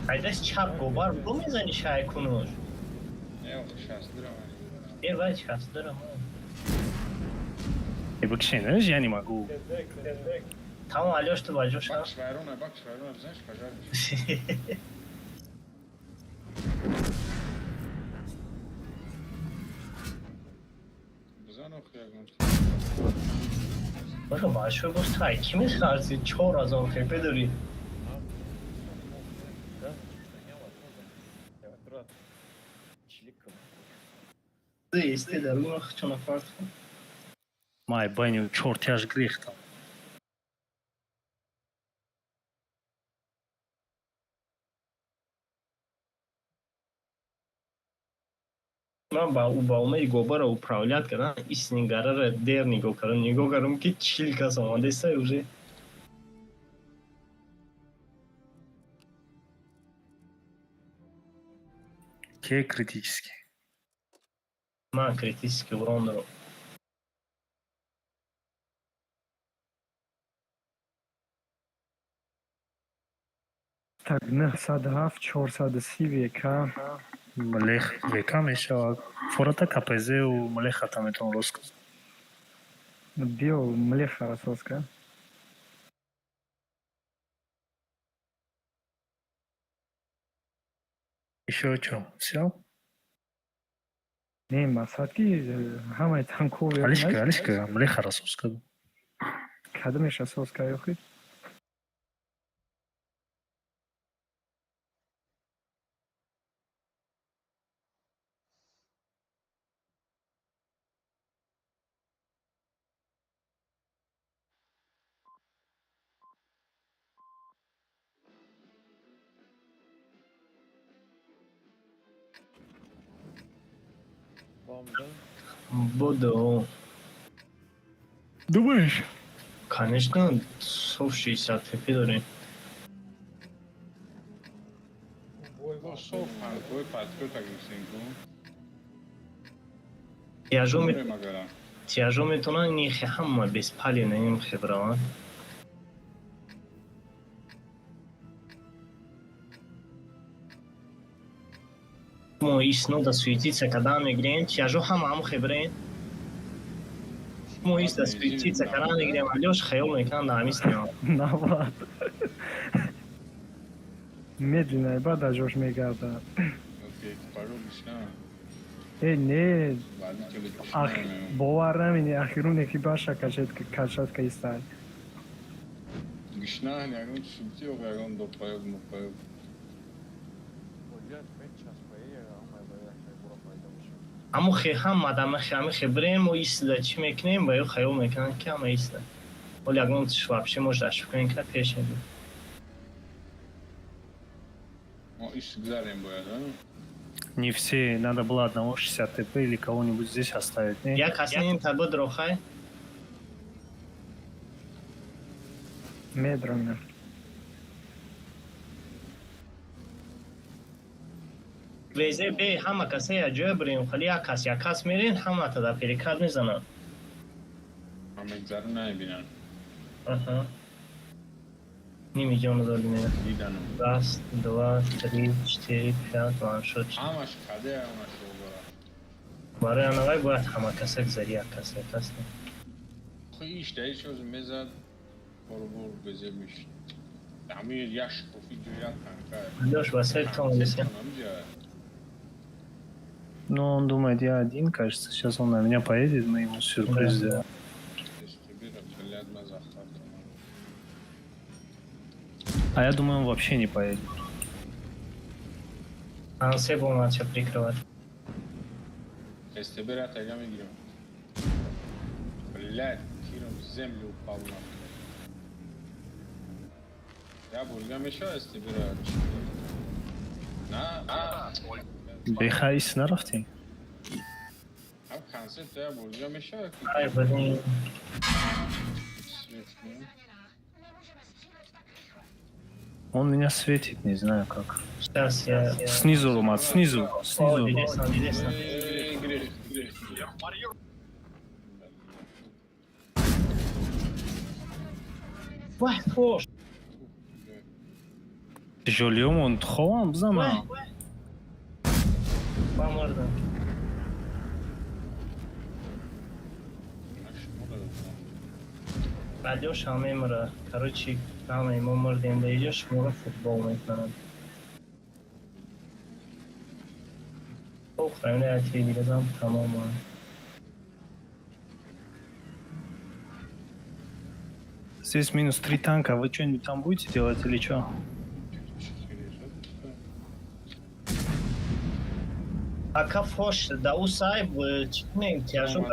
ایدش چپ گوبر بولو میزنی شای کنون. Я вачка, здорово.
И выкишень, я не могу.
Там Алёш, ты войдёшь, а?
Бакс Вайрона, знаешь, пожалуйста.
Бака большой густай, кими схарси, чё разом хепе дори? Ты исти даруна хочу на фарт.
Май баню, чёрт, я ж грех там.
من با اومد گوبر رو управлять کردم این سنگاره رو دیر نگاه کردم که چیل کس آمده است уже.
Ке критический.
من критический урон дارم.
Так, 907, 430 века.
Млех века мешава. Фората КПЗ у Млеха там это он рассказал.
Био Млеха рассказка.
Еще что? Все?
Не, масадки, хамай танковые.
Алишка, Млеха рассказал.
Кадмеш рассказка ёхи.
Буду.
Думаешь?
Конечно, сов 60 хп дاریم. تیاجو میتونن نیخی همه بیس پلی نیم خبران. مو ایسنو دا سویتیڅه کدان میگرین چې اجو هم خبرین مو ایس دا سویتیڅه کدان میگرین علیوش خیال میکنن دا همیست نیام
Наоборот. Медленно, ба дажош мегарда.
Окей, пару гишна.
Не,
Баъди ки гишна.
бовар намини ахирун яки баша кашад кайстай.
Гишна, ягон шулти ё ягон допаёк мопаёк.
امو خی هم مادام خیام خبرین مو ایست چی میکنیم با یو خیال میکنن که هم ایست ولی اگه شوابشه مجدش کنین که پیش هدو
О, иш гзарем бояд, а?
Не все, надо было одного 60 ТП или кого-нибудь здесь оставить. Не?
یا کسی این تبا دروخای
Медленно.
ویزه بی همه کسی یا جای برین خلی یا کس میرین همه تا دا پیریکاد میزنن
Ҳама гзаро намебинанд.
نیمی جانو داری میره
Диданам.
راست دو تری چتری پیاد وان شد
Ҳамаш қаде, ҳамаш овора.
برای آنوای باید همه کسی گذاری یا کسی
Хӯ иш да иш ӯз мезад борбор безе миш. Дамир яш кофи ҷояд танка.
Леш, Василь, кто он здесь?
Ну, он думает, я один, кажется. Сейчас он на меня поедет, мы ему сюрприз сделаем. А я думаю, он вообще не поедет.
Он все был начал прикрывать.
СТБ ратага мегирам. Блядь, кирам землю упал на. Я бурга мешаю СТБ рат. На,
Бехайс нарафти.
а концерт я бурга мешаю.
Ай, блин.
Он меня светит, не знаю как.
Сейчас я...
Снизу, Румат, снизу,
О,
снизу.
интересно. Вай, хош.
Жолиом он тховам бзама.
Поморда. Алёша Амемра, короче, там ему мордем дойдешь, мы футбол наиграем. Охраняю телевизор, по-моему.
Здесь минус 3 танка. Вы что-нибудь там будете делать или что?
А кафош, да усай, читнем, тяжу.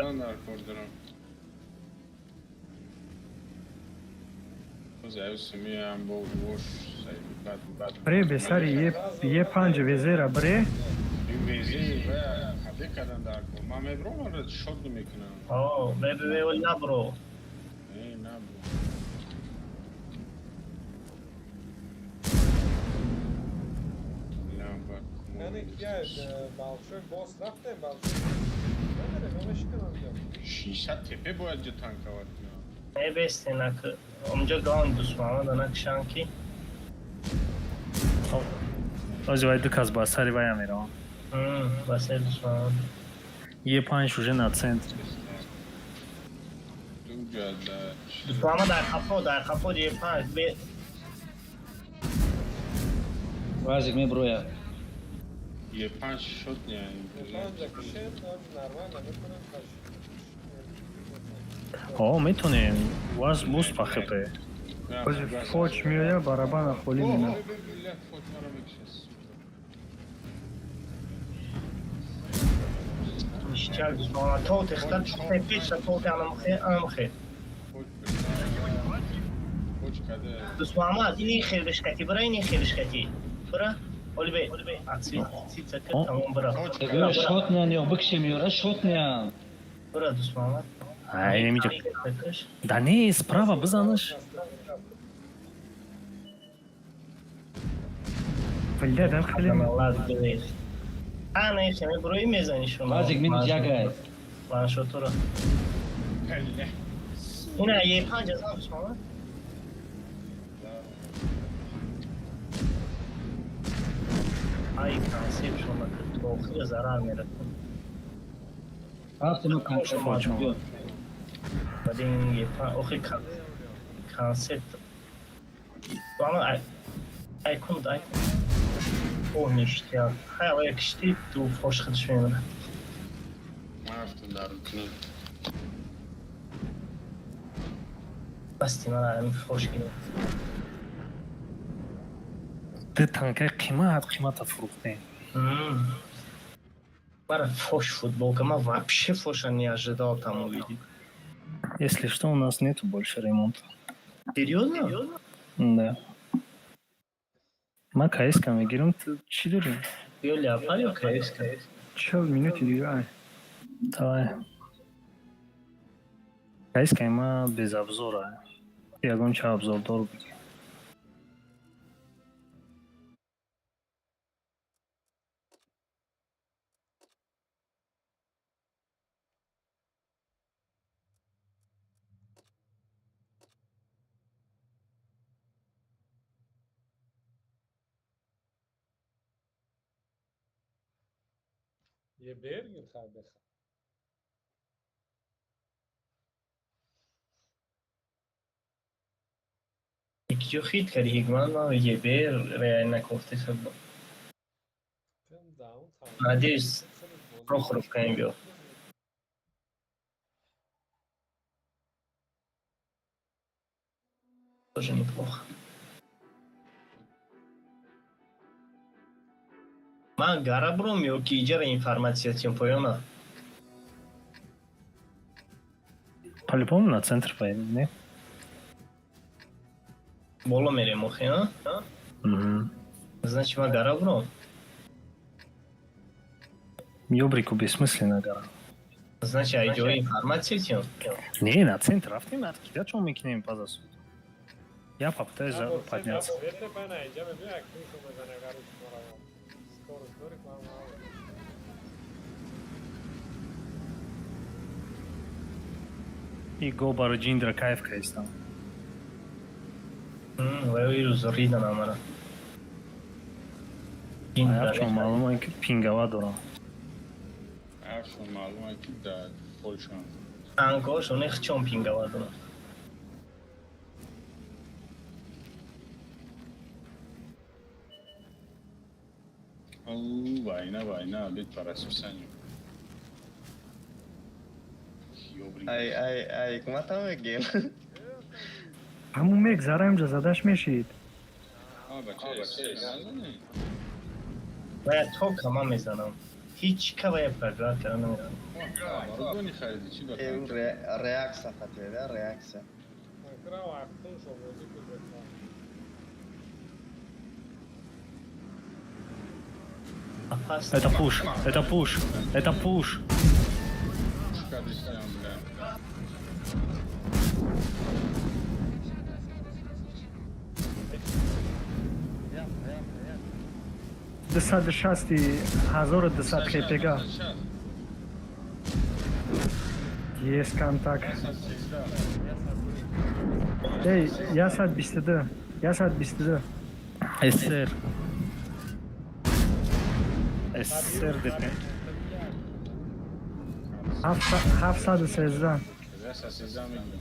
Бре бесари е панҷ везера бре.
О, бебе вона бро.
یعنی که بالشوی باز رفتیم بالشوی نداره نمشی کنم
600 تپه باید جا تانکا وارد
Ne beslenak, onca gağın düşmanı da nakşanki.
Озивай дыказ басари ваям ира.
Басер düşmanı.
Е5 уже на центре.
Düşmanı da kapı diye pan.
Вазик меброя.
Е5 шот не.
О, метонем. Ваз бус пахепе.
Ози фоч миоя барабана холи мина.
İşçiler düşmanı. Tol textat, tepiş, tol anamxi. Düşmanı, dini xirvişkati, burayı xirvişkati. Bura, oli be. Atsi, tamam bura.
Говорю, шотнян, ёх быкшемиёра, шотнян.
Bura düşmanı.
Ай, не видел. Да не, справа бзаныш.
Бля, дам хлем.
Allah bilir. Ana işlemi burayı mezan işim.
Вазик минус ягай.
Lan şu tura. Yine yepan ceza düşmanı. Ay kansip şuna kırk آخر ضرر میره.
رفتم من کنسل
بیاد. ولی این یه آخر کانسپت. تو الان ایکون او نیشتیا. خیلی یکشتی تو فوش خودش میمونه.
ما رفتم در کنیم.
بستی من الان فوش گیرم.
ده تانکای قیمت فروخته.
برای фош футболка, вообще фоша не ожидал там увидеть.
Если что, у нас нету больше ремонта.
Серьезно?
Да. ما кайска میگیرم تو چی داریم؟
Я ляпаю, конечно.
40 минут دیگه.
давай. Кайска ما без обзора. Ягон ча обзор дор бигир.
یه برگ خواهد بخواه.
Икио хит кади Хигман, но е бер реально кофте футбол. Надеюсь, Прохоров камбил. Тоже неплохо. Ман гарабром ёки иҷара информациятион поёна.
По-любому на центр поедем, не?
Боло мерем охи, а? Значит, ман гарабром.
Ёбрику бессмысленно гора.
Значит, айҷои информациятион?
Не, на центр рафтем, откида чё мы кинем по засуду. Я попытаюсь подняться. И Гобар Джиндра кайфка есть там.
Вирус ридан амара.
А я в чём малому пингава дорам.
عفوا معلومه که در پولشان
Анкош, он их чём пинговал.
او واینا بیت پرسوسنی
ای کمت هم میگیم
همون میگذره اینجا زدش میشید.
بچه نزنی
باید تو کما میزنم. هیچ که باید پرگرام کردن نمیرم.
مارگونی خریدی چی
این
بکنم؟
ریاکسا فتیده ریاکسا
Опасно.
Это пуш, это пуш, это пуш.
Шкадистан, бля.
دست شستی 1200 خیپگا. Есть контакт. Эй, я сад 22. Я сад 22.
СССР. СССР депе.
713.
Biraz sessizden mi gidiyor?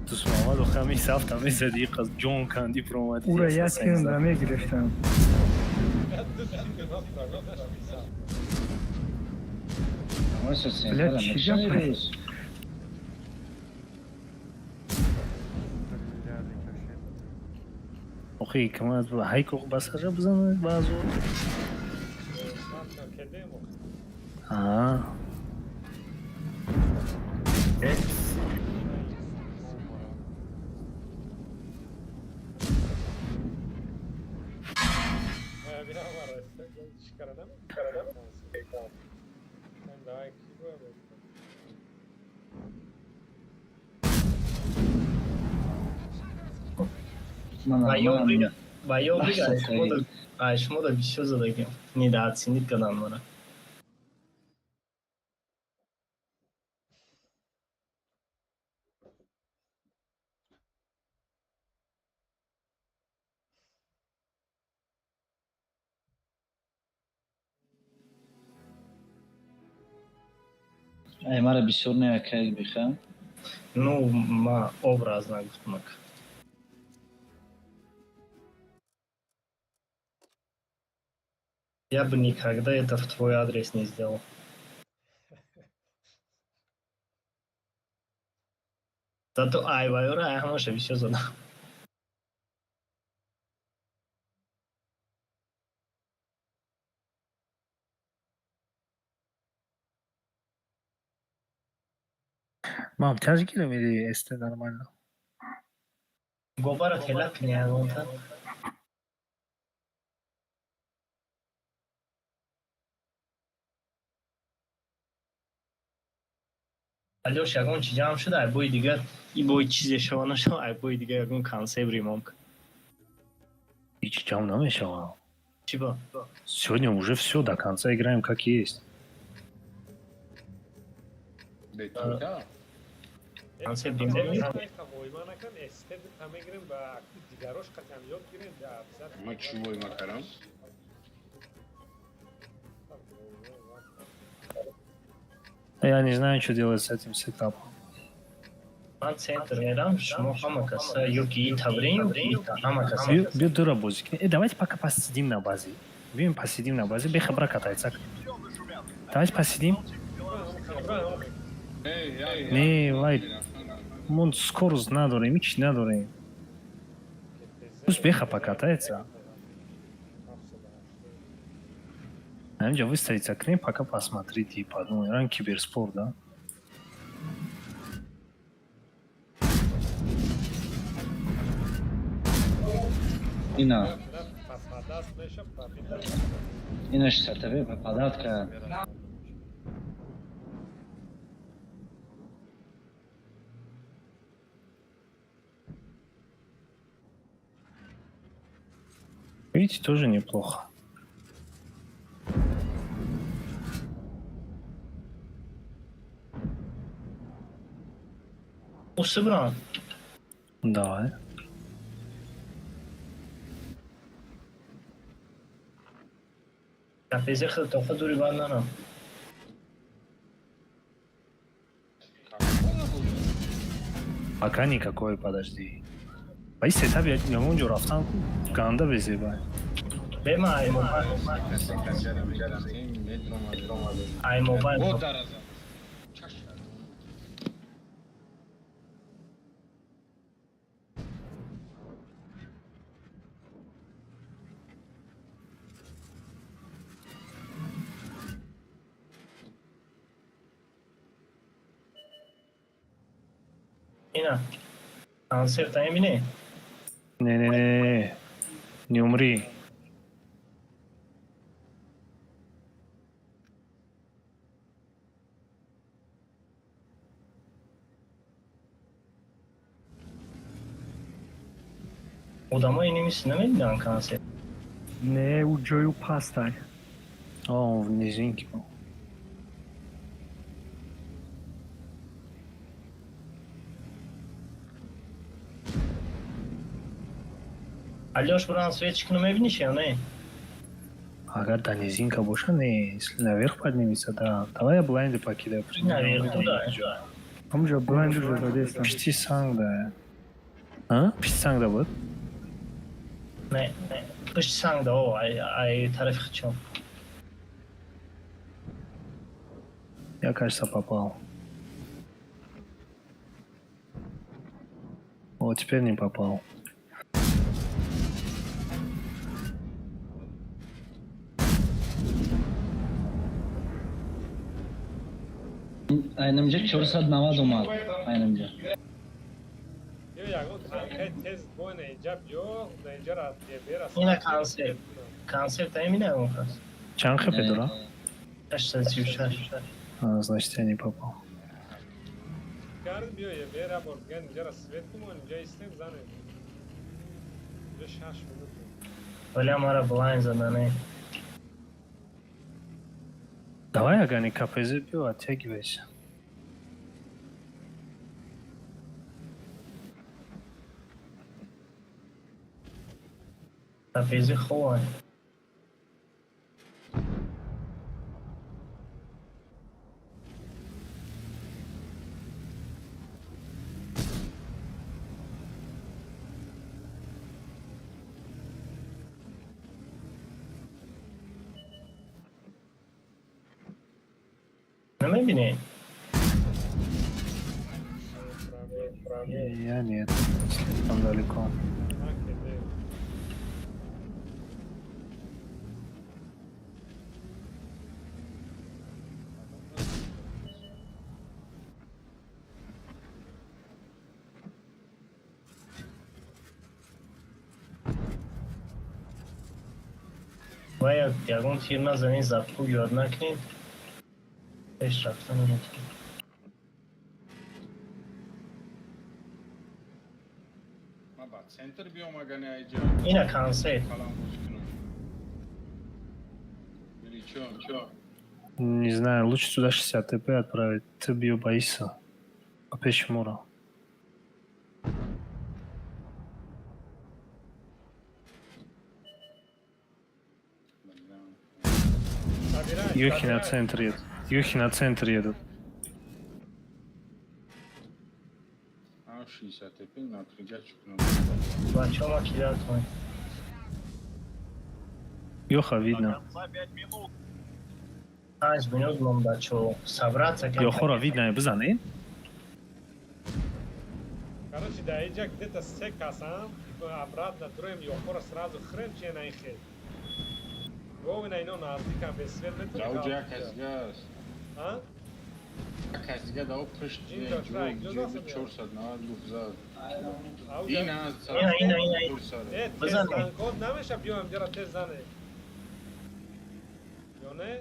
تو سوامد و خمیس هفتم میزدی از جون کندی پرومدی
او را یکیم را میگرفتم. Блядь, чья пресс?
اخی کمات با هایکو بس خجا بزنه بازو
Байобига шумо да бисёр задагим. Недооценить каданмара.
Мара бисёр наякай бихам.
Ну, ма образно гуфтмак. Я бы никогда это в твой адрес не сделал. Зато айвайора ҳамаша бисёр задам.
Мам, тяжкие или эсте нормально?
Гобара телак не агонта. алёш ягон чи ҷамъ шуда ай бои дигар и бои чизе шава нашава ай бои дигар ягон консепт римом кун.
Ничего там намешало.
Чи бо?
Сегодня уже все до конца играем как есть.
بتوتا
консепт римом.
ما чего и макарам.
Я не знаю, что делать с этим сетапом.
Ман центр мерам, шумо ҳама каса ё ки таврем, ҳама каса.
Бью дура бозик. Давайте пока посидим на базе. Бьем посидим на базе. Бехабра катается. Давайте посидим. Не, вай. Мон скорость надорим, ич надорим. Пусть беха покатается. А где выставить окно, пока посмотрите и подумай. Ран киберспорт, да?
Ина 60 попадает ка.
Видите, тоже неплохо.
Усыбран.
Давай.
Кафезе хил тофа дури бандана.
Пока никакой, подожди. Ай, сетап я онҷо рафтам ганда безебай.
Бема ай мобайл.
Вот тараза.
Ина. Концерт амине.
Не, не умри.
Odama inimisi nemediler konsept.
Не, у Джою пастай.
О, в низинке был.
Алёш, буран светочку намевнишь, а не?
Ага, да, низинка больше не. Если наверх поднимется, да. Давай я блайнды покидаю.
Наверх, туда.
Амжа блайнд уже задействован.
Почти санг, да. А? Почти санг, да, вот?
Не. Пусть санг, да, ай тариф хочу.
Я, кажется, попал. Вот, теперь не попал.
Aynımca 490 اومد. Aynımca.
Yine konsept emine mi olmaz?
Чан хп, дура?
86.
А, значит, я не попал.
شش minut.
ولی ما را بلاین زدنه.
Давай Агани капезе бью, оттягивайся.
تفیزی خوبه. نمیبینی؟
Я нет, слишком далеко.
باید یکون تیر نزنی زبطو یاد نکنید پیش رفتن نکنید
ما بعد سنتر بیام اگه ایجا
اینه کانسه
کلام گوش کنم بلی چون
Не знаю, лучше сюда 60 ТП отправить. Ты бью боишься. Почему? Юхи на центр едут. Юхи на центр едут.
60 тепи на тридцать минут.
بچه ها کلیات کنید
Юха видно.
5 минут мон бачо сабраться
Юхора видно, бзаны.
Короче, да, иджак где-то с касам, обратно троем Йохора сразу хрен че на их. Говина ино на Африка без свет метр.
Раудя казгас.
А?
Казга да опрышт джо чорсад на луфза.
Аудя.
Ина
Э,
Бзаны.
тест код намеша бьем дера тест зане. Ёне?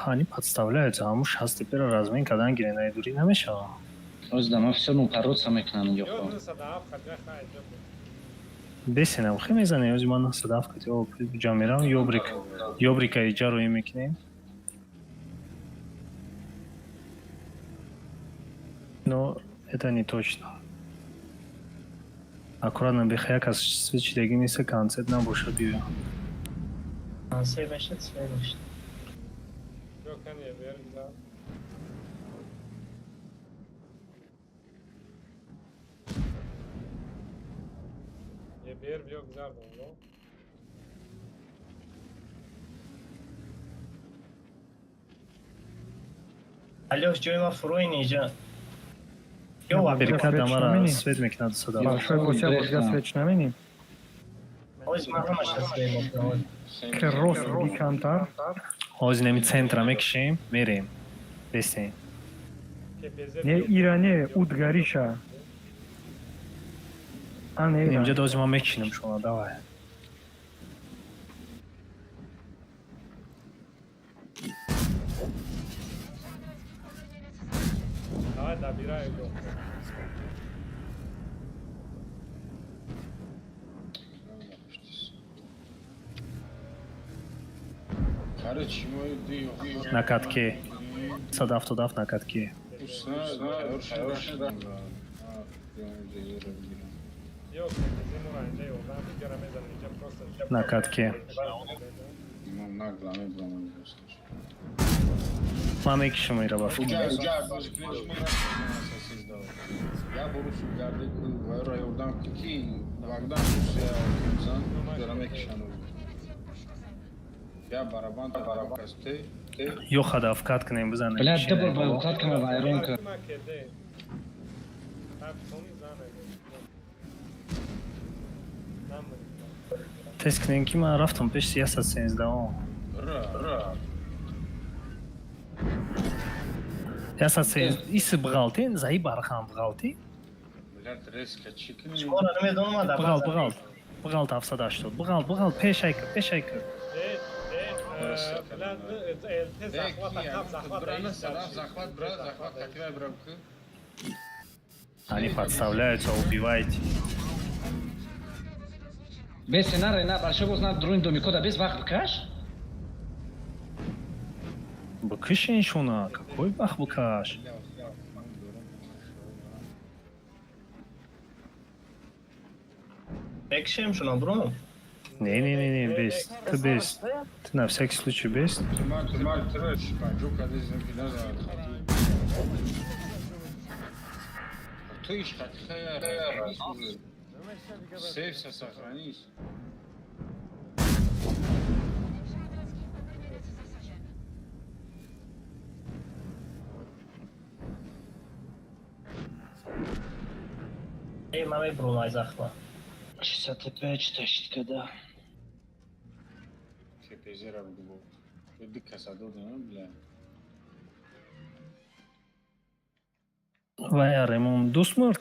Они подставляются, а мы сейчас теперь разминка дангере на идури намешал.
Оздама все ну пороться мекнан
Ёд
Йохо.
не садав, хадга хай.
Бесенам хемезане, өзман садавка тё джамирам ёбрика иджару имекнем. Но это не точно. Аккуратно бихаяк аз свечидеги ниса концерт набоша бию.
کانسه بشه سه بشه
Yo kan ye ver güzel. Ye ver yok güzel oldu.
Алёш, جوی ما فرو این اینجا یو وقت
Перекат
свеч
дамара
намени.
свет мекнад сада.
Большой гостя бургас веч намени.
اوز ما همه شده میکنم
Керрос гикантар.
Озинеми центра мекшем, мерем. Бесен.
Ke beze
Не иране удгариша. А не
Немже
Иран.
дозима мекшинем шуна, давай.
Давай добирай его.
Короче, мой ди.
На катке. Садав тудав на катке.
Yok, bizim orayında yok. Ben bir kere mezarlayacağım. Просто
На катке.
Имам нагламе бламан досташ.
Ма мекшем ира баф.
Я борусу гарди вайро йордан ки вагдан Русия инсан дөрәмәк шану. Я барабан касте.
Юха да в каткнем бзане.
Блядь, дабл байукат кама вайронка.
Makede. Hep sonu zanede.
Тескнем ки ман рафтам пеш сиясат сенздаон. Сиясат сенз иси бғалтен, заи бархан бғалти.
Блядь, резко чикни.
شما را نمیدونم ما
Бғал. Бғал тавсада штод. Бғал, пешайкр.
Lan tez захвата, кап захвата.
Захват, брат, захват, такива бравка.
Они подставляются, убивайте.
Без сценария, большой босс надо друин домикода, без вахт каш?
Быкыш иншуна, какой бах быкаш?
Экшем шуна, бро.
Не, без. Ты без. Ты на всякий случай без.
Тумар трэш, паджука здесь напиназа. Ты ищешь, как сейф сохранись.
Эй, маме, бро, майзахла.
65 тащит, да.
Пезера буду. Иди касадо, бля.
Вай Ремон Дусмурт.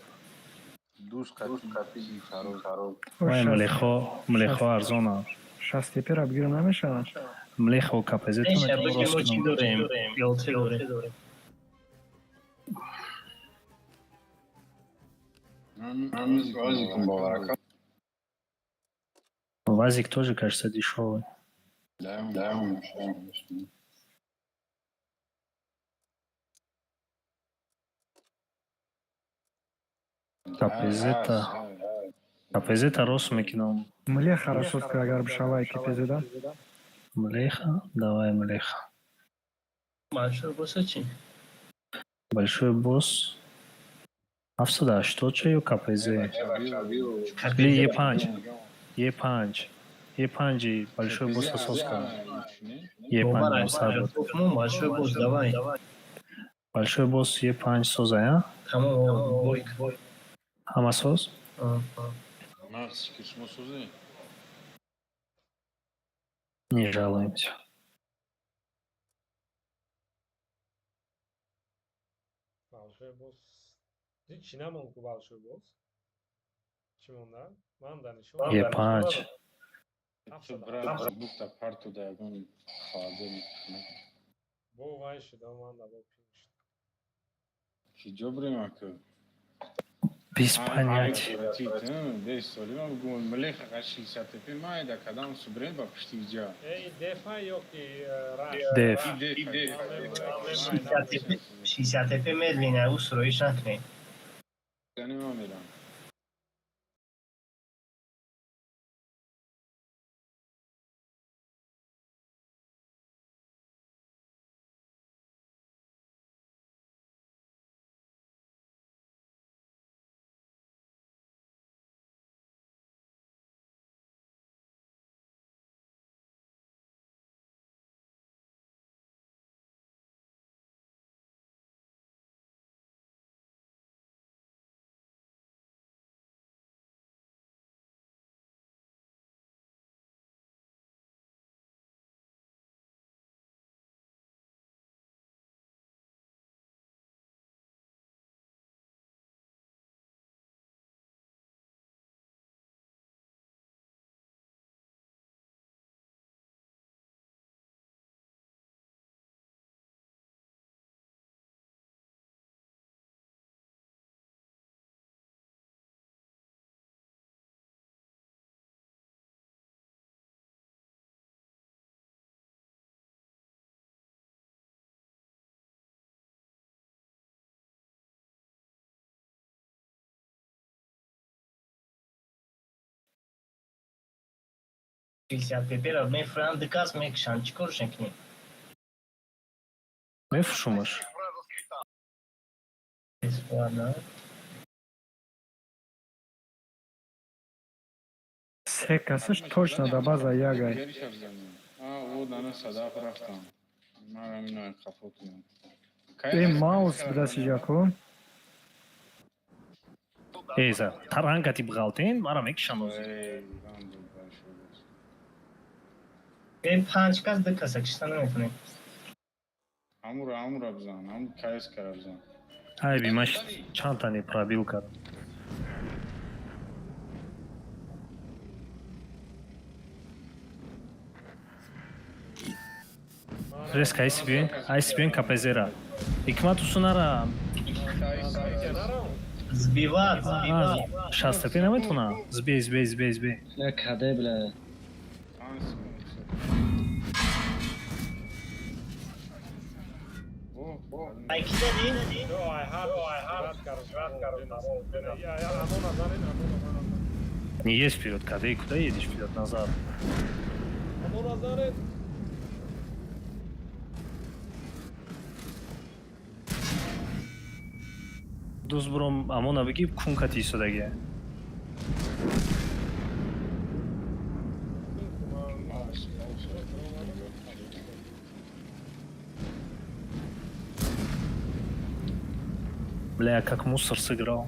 Душ капи харо.
Вай млехо арзона.
Сейчас теперь обгир намешано.
Млехо капезет.
Эша, быки мочи дурем. Ёлцы дурем.
Вазик тоже, кажется, дешевый.
Да.
Капезета рос мекином.
Млеха расовская агарбшавай кипезы, да?
Млеха? Давай млеха.
Большой босс очень.
Большой босс. А сюда что чаю капезе? Или Епанч. Большой босс Ососка. Епанч саду.
Большой босс, давай.
Большой босс Епанч созая.
Кому бойк.
Хамасос?
Макс, кишмосузы.
Не жалуемся.
Большой босс. Ты чинамон ку большой босс? Чимонда? Манда нишо.
Епанч.
Брат, будто парту да он хаде.
Бо вайши да манда бо пинш.
Хиджобри маку.
Без понятия.
Млеха каши сатепи майда, когда он субреба пштиджа.
Эй, дефа ёки раш.
Деф.
60 TP медленнее устроишь накни.
Я не умею.
Теперь мы франды каз мы кшанчикор шенкни.
Мефшумаш.
Ладно.
Секасыш точно да база ягай.
Вот она сада прахтам. Марамина кафоту.
Маус бдасижаку.
Эза, тарангати бгалтен, марам экшамоз.
پنج کس ده کسا کشتن نمیتونیم
امور ابزان هم کایس کر ابزان
Ай, бимаш чантани пробил кар. Резко ICBN KPZera. Икмат усунара.
Сбивать, сбивать.
Сейчас ты нетуна? Сбей.
ля каде бля.
Ay ikide değil.
Yo, I had. Я Амона зарин, Амона.
Не есть вперед, Кадей, куда едешь вперед, назад?
Амона зарин.
Do'st birom Amona begi kunkat isodagi. Бля, как мусор сыграл.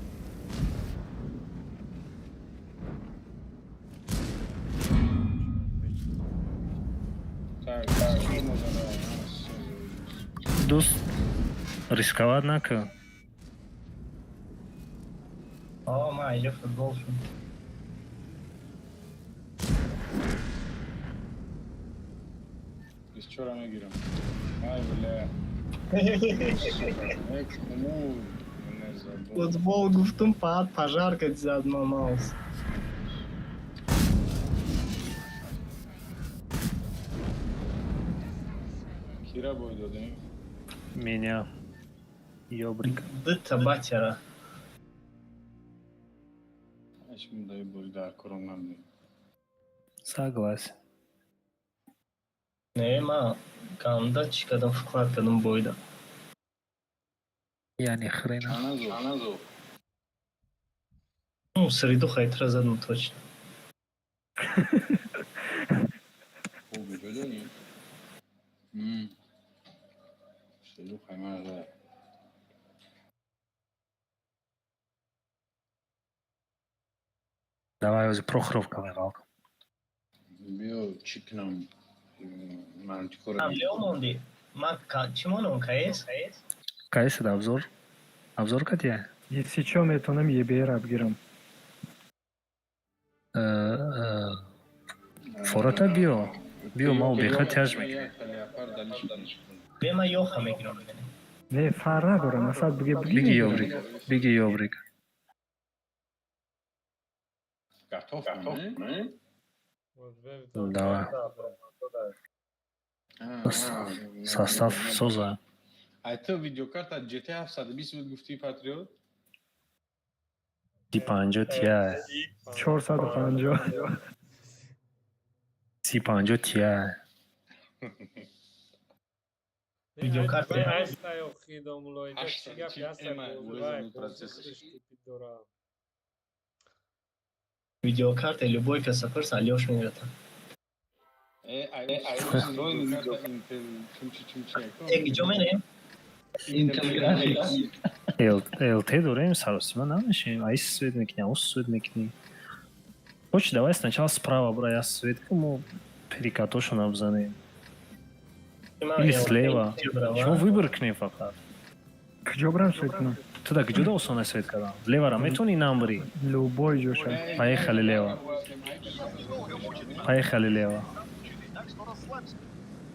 Do'st рисковал, однако.
О, ма, идет футбол.
Из чего нагирам? Ай, бля.
Футбол гуфтум пад, пожарка заодно маус.
Кира бой дадим.
Меня. Ёбрик.
Дыта батера.
Şimdi dayı burada koronam değil.
Согласен.
Не, ма, камда чикадан вкладкадан бойда.
Я ни хрена.
Аназов.
Ну, среду хайтра заодно точно.
Öyle mi? Sреду хаймана да.
Давай уже Прохоровка валка.
Bio чикнам.
Там Леомонди. Ма, чимону каес?
Кайсы да обзор? Обзор катя?
Если чё, мне то нам ебер абгирам.
Фората био. Био мау беха тяжмек.
Бема йоха мегирам.
Не, фара дорам, асад
Биги ёбрик.
Картофель, не?
Давай. Состав соза.
А это видеокарта GTA 720 гуфти патриот?
Сипанджо тия.
450.
Сипанджо тия.
Видеокарта.
Asta e o hidă omului. Deci, gafi, asta e o процесс.
Видеокарта любой касаферс алёш мегирата. Где мене?
Intel Graphics.
ЛТ дурем саросима намеши. А если свет мекни, а свет мекни. Хочешь, давай сначала справа брать свет, кому перекатошу на обзаны. Или слева. Чего выбор к ней факт?
Где брам светно?
Туда где должен на свет когда? Лево раметуни намбри.
Любой Джоша.
Поехали лево.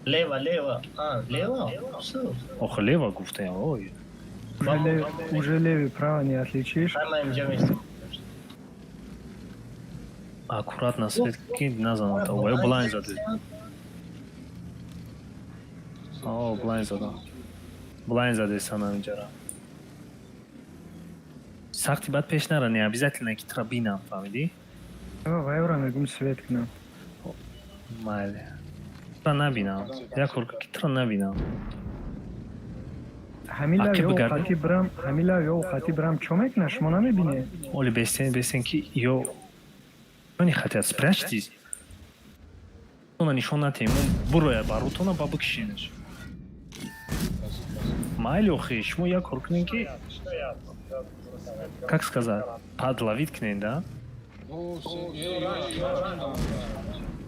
Лево. А, лево? Что?
Ох, лево гуфте, ой.
Уже левый право не отличишь.
Самое вместе.
Аккуратно свет кинь назад. Ой, блайн зады. О, блайн зада. Блайн зады сана инжара. Сахти бад пеш нара, не обязательно китра бинам, фамиди?
Вайвра мегум свет к нам.
Майли. Китра набинам. Я корка китра набинам.
Хамила йо хати брам чомек наш, мона мебине.
Оли бесен ки йо. Они хотят спрячьтесь. Она ничего на тему. Буроя барутона бабы кишинеш. Майли охиш, я коркненький. Как сказать? Подловить к ней, да?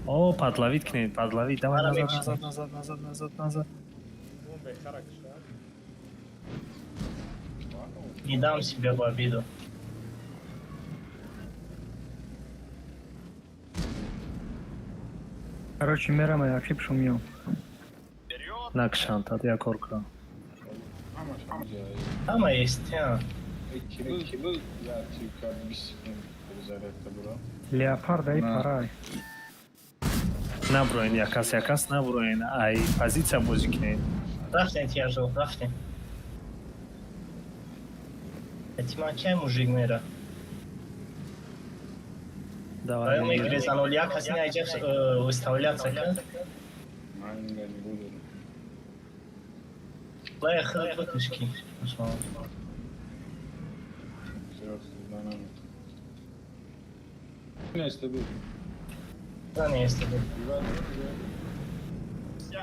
О, подловить к ней, подловить. Давай назад.
Не дам себе в обиду.
Короче, мерам я ошиб шумел.
Накшант, а я корка.
Ама есть, а.
Ekibel ya Türkler bisiklin wizarete bro.
Leopard ай
На.
парай.
Наброен якас наброен ай позиция бозӣ кунед.
Рафтем тяжу, рафтем. Этима чай мужик мера.
Давай.
Даем игры за ноль, я кас не айдет выставляться.
Aynen budur.
Лая храд вытышки.
Sırasızlanan. Ne istedi?
Да, не есть.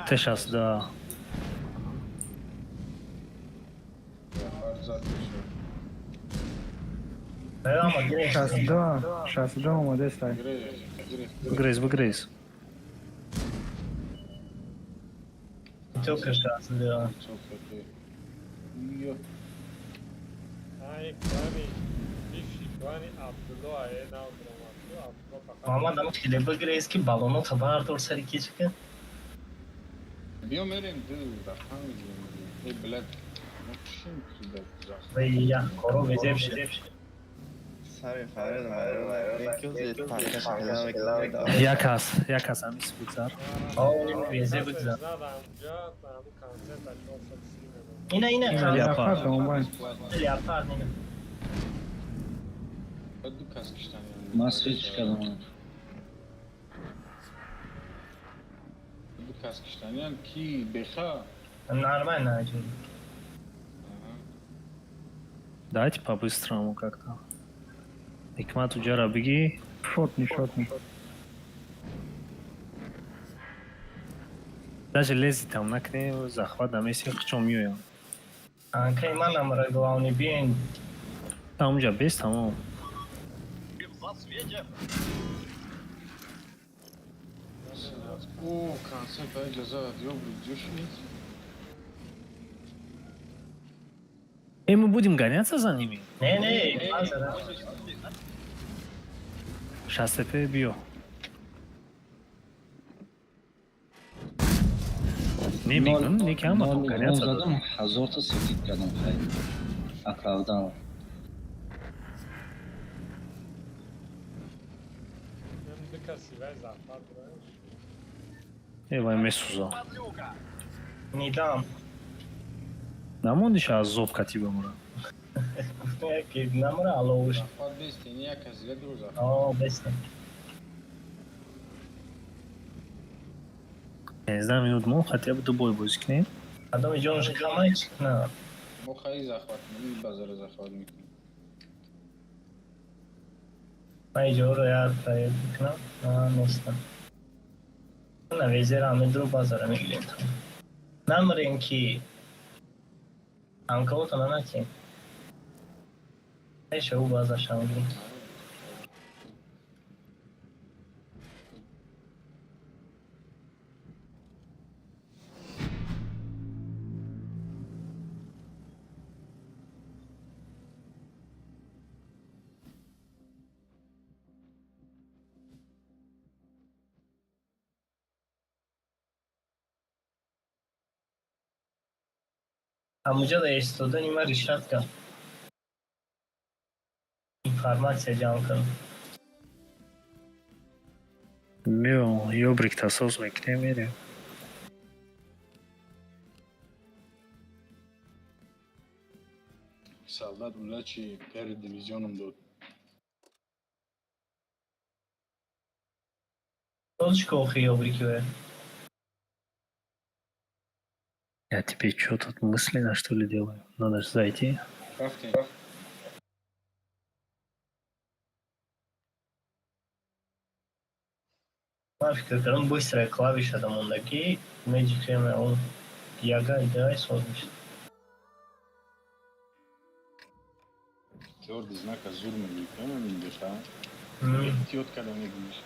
Тешас да.
Ама греш.
Сейчас да, омаде стай.
Выгрыз.
Только сейчас, да.
Çok kötü. Yok.
Ay, Kwani, bivši Kwani Abdullah je na automatu, Abdullah
Мама дам хлеба грейски балону табар дор сари кечка.
Biomerin değil, rakam izlemiyor. Bilek. Mutşin kıda kızak.
Вея, коро везевши.
Sorry, Farid, thank you за подкаст, я
Якас амис бузар.
О, везе буза.
zna da amca, da bu koncerta çok çok sinirli.
Ина
Leopard.
Leopard онлайн.
Leopard ина.
Ödü kaskıştan yani.
Maske çıkardım onu.
Ödü kaskıştan yani ki beha.
Нормально один.
Давайте по-быстрому как-то. Икмат уджара беги.
Шотни.
Даже лези там накне захват да меси хчом миёям.
Анка има намра главный бин.
Там уджа без тамом.
О, концерт бence zaten yok düşün.
И мы будем гоняться за ними.
Не, мазара.
Сейчас теперь бью. Не бегом, не кем, а там гоняться.
زدم 1000 تا سکیت کردم خیلی اطرافدان
Hem de kasiver zafat bırak.
Эй, месуза.
Не дам.
Намонди сейчас зов катиба мура.
Ки намра алоуш.
Zafat beste niye kazıya dur zafat.
О, бесне.
Я не знаю, минут мол, хотя бы дубой бузикнем.
Адам идём же камайч. На.
Bu hayı zafat mı? Bir bazara zafat mı?
Айдёр я проедем. Место. На везера мы друг базара мигрем. Намренки. Анкаут на нати. Еще у база шаули. А मुझे तो इस तो नहीं मैं रिश्वत का информация जानकर
Бю, ёбрик тасоз мекнем мере.
Saldat ulači per divizionom do.
точку хиобрикиве.
Я тебе что тут мысленно что ли делаю? Надо же зайти.
Kaftin.
Нафиг, он быстрая клавиша там он такие, Magic он яга и давай сложность.
Tvrdi znaka zurme yıkama mı indeša? Ti od kada ne gniš?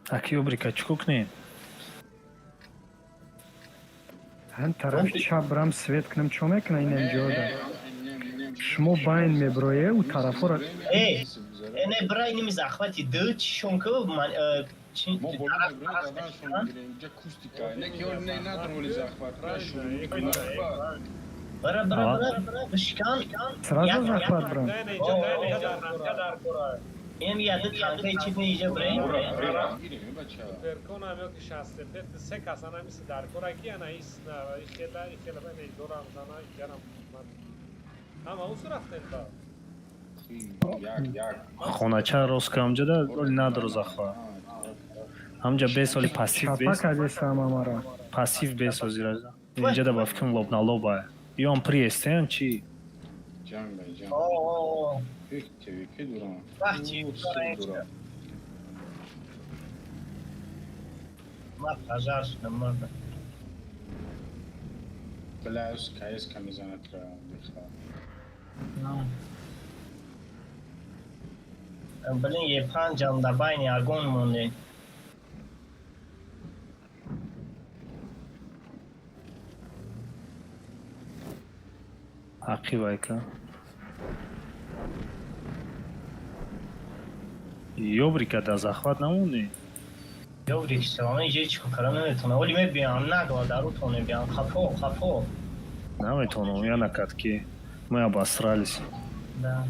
Так, ёбрика чукни.
Хан тарaf чабрам свет к нам чомек на инем ҷода. Шумо байн меброе у тарафора
Эй, не брай ними захвати дыч, шонка چی؟
ما بالا نمیبریم زدن شما میگیریم اینجا کوستیکا نه که اون نه ندرولی زخمت را شروع میکنه
برا بشکان
Сразу захват брам.
дай اینجا در کره
این یاد تانکای چی نیجا برین
میگیریم بچه ها
پرکون هم یک شسته پت سه کسان هم ایست در کره کی انا ایست نه خیلی به نیدور هم زنه گرم هم اون رفتن تا
یک
Xonacha Roskamjada nadro zaxva. Hamja besoli passiv bes.
Чапак адесам амара.
Passiv besozi raza. Inja da ba fikrim lobna loba. Yon priestean chi?
جان بای جان
اوه
یک توی که دوران
وقتی
دوران
ما پجار شدم مرد
بلاوس کایس کمیزانت را بخواه
بلین یه پنجم در بین اگون مونده
Haqi bayka. Yobrika da zaxvat namuni.
یو ریکشترانه یه چی کارا نمیتونه ولی می بیان نگاه درو تونه بیان خفو
Nametonu ya nakatki. Мы обосрались.
да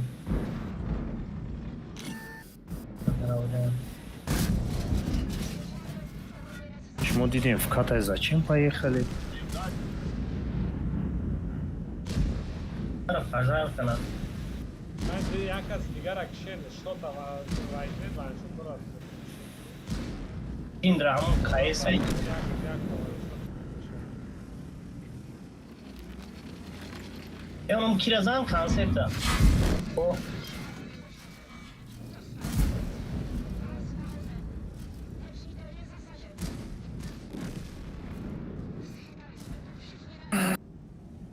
Почему дидим в Катай зачем поехали?
پجار کنم
من یک از دیگر اکشن شد و وایده و انشون برد
این را همون کایس های اونم kirazam konsepta. O.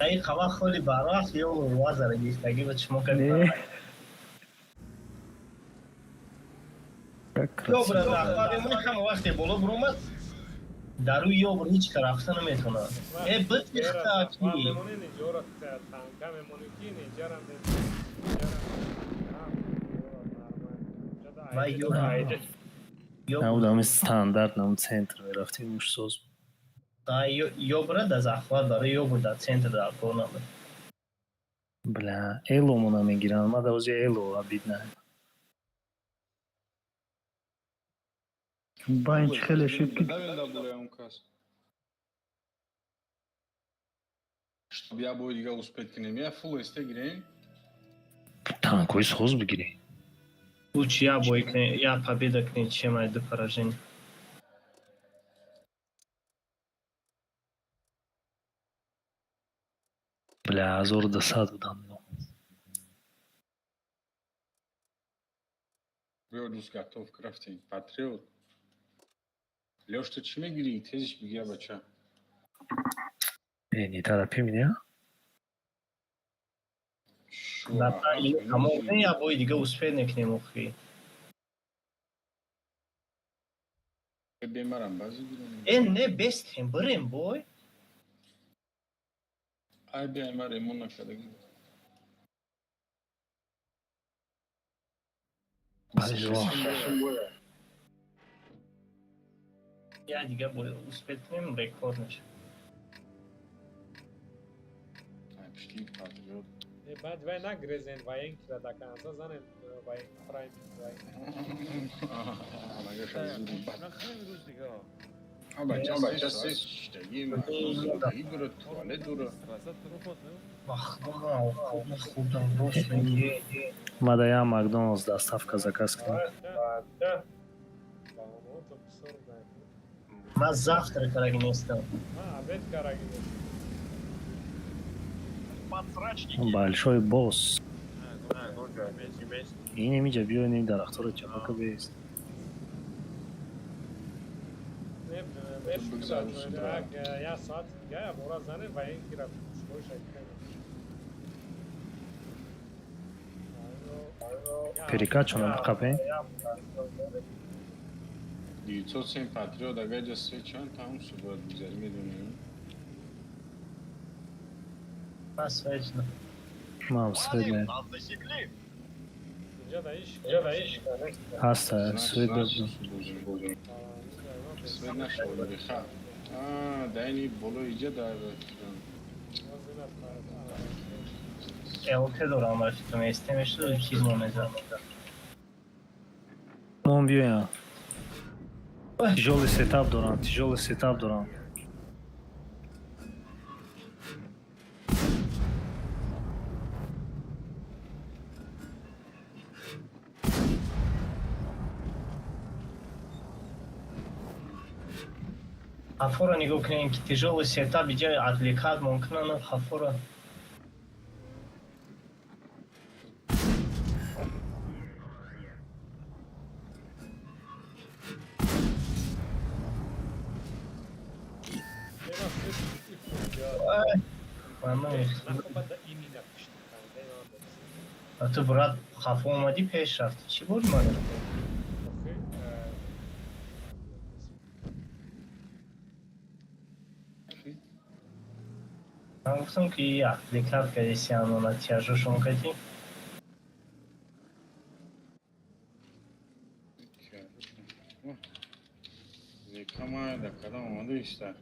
Ай хава холи барах ё вазара гистаги ба чмо кали.
Как
Добра,
красиво.
да, хавемуни ҳама вақте боло буромад. Дару ё бур ҳеч ка рафта наметавонад. Битихта ки.
мемонини ҷора танка мемони ки не ҷарам не.
Ва ё айде.
Наудами стандарт нам центр рафтим уж соз.
Да, ё бура да захват дара, ё бур да центр да корна.
Бля, эло мона мегиран, ма да узи эло обидна.
Банч хеле шитки.
Чтобы я будет я успеть к ним, я фул эстегрей.
Танкой соз бигири.
Лучше я бойкне, я победа к ней, чем это поражение.
Бля, азор да саду дам.
Биодус готов крафтинг, патриот. Лёш, ты чем игри? Ты здесь беги, бача.
Не торопи меня.
Да, а можно я бой дига успею к нему хи.
Бемарам базы гирем.
Не бест хим, брем бой.
Ай бемар эмона кадаги.
Я дига бой успею к нему рекорднич.
Ай, пошли, патриот.
بعد وای نگریزن وای این که دکان از زنه وای پرایم وای
Ага, шазуди. А бача сес штаги, игра, туалет дура.
Бах, худа, просто не.
Мадая Макдоналдс доставка заказ к нам.
Ма завтра карагинестам.
обед карагинестам.
Большой босс. И не миджа био не дарахтора чапака бест.
Я саат я бора зане ва ин кира школа шайкай.
Перекачано на капе.
907 патриот, агаҷа се чанд тамом шуд бояд гузарӣ медонем.
Бас вечно.
Мам, средне. Хаста, свет.
سوید نشد بخواه دینی بولو ایجا در
ELT دارم رفتم استمش رو چیز مونده
Мон биёям. Тяжёлый сетап дорам, тяжёлый сетап дорам.
Хафора нигоҳ кунем ки тяжелый сетап иҷои отвлекать мумкина хафора تو брат хафо омадӣ пеш рафти чӣ буд ман ман гуфтам ки отвлекать кади сианона тяжошон кади
Камай да кадам омаду иста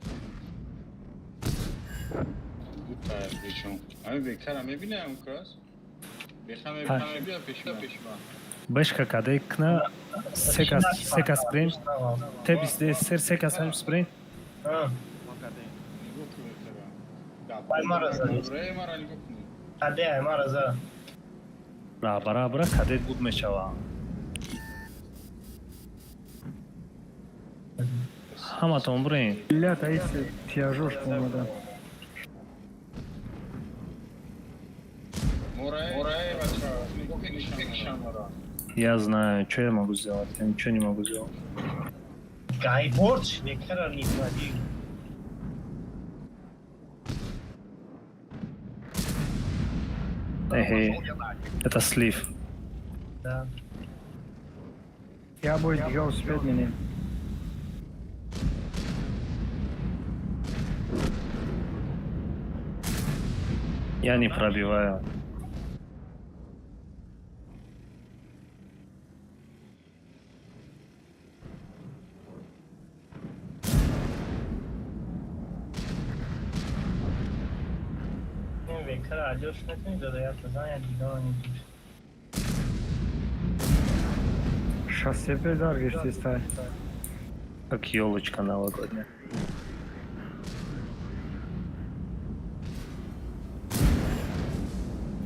Бутар причем ами бекара мебинам кас беха мебинам пешма
Бешка кадекна сека спринт. Тебис де сер сека сам спринт.
Ай мараза каде ай мараза
Барабара кадет буд мешава. Ҳаматон бурен.
Ля таиси тяжош помада.
Мурай бача нишан мара
Я знаю, что я могу сделать. Я ничего не могу сделать.
гай борч бекара нимади
Эхе. Это слив.
да
Я бой дига успеет меня.
Я не пробиваю.
бекара аҷош метони додаят базан я дигани
Шоссе педаргишти стай.
Как елочка новогодняя.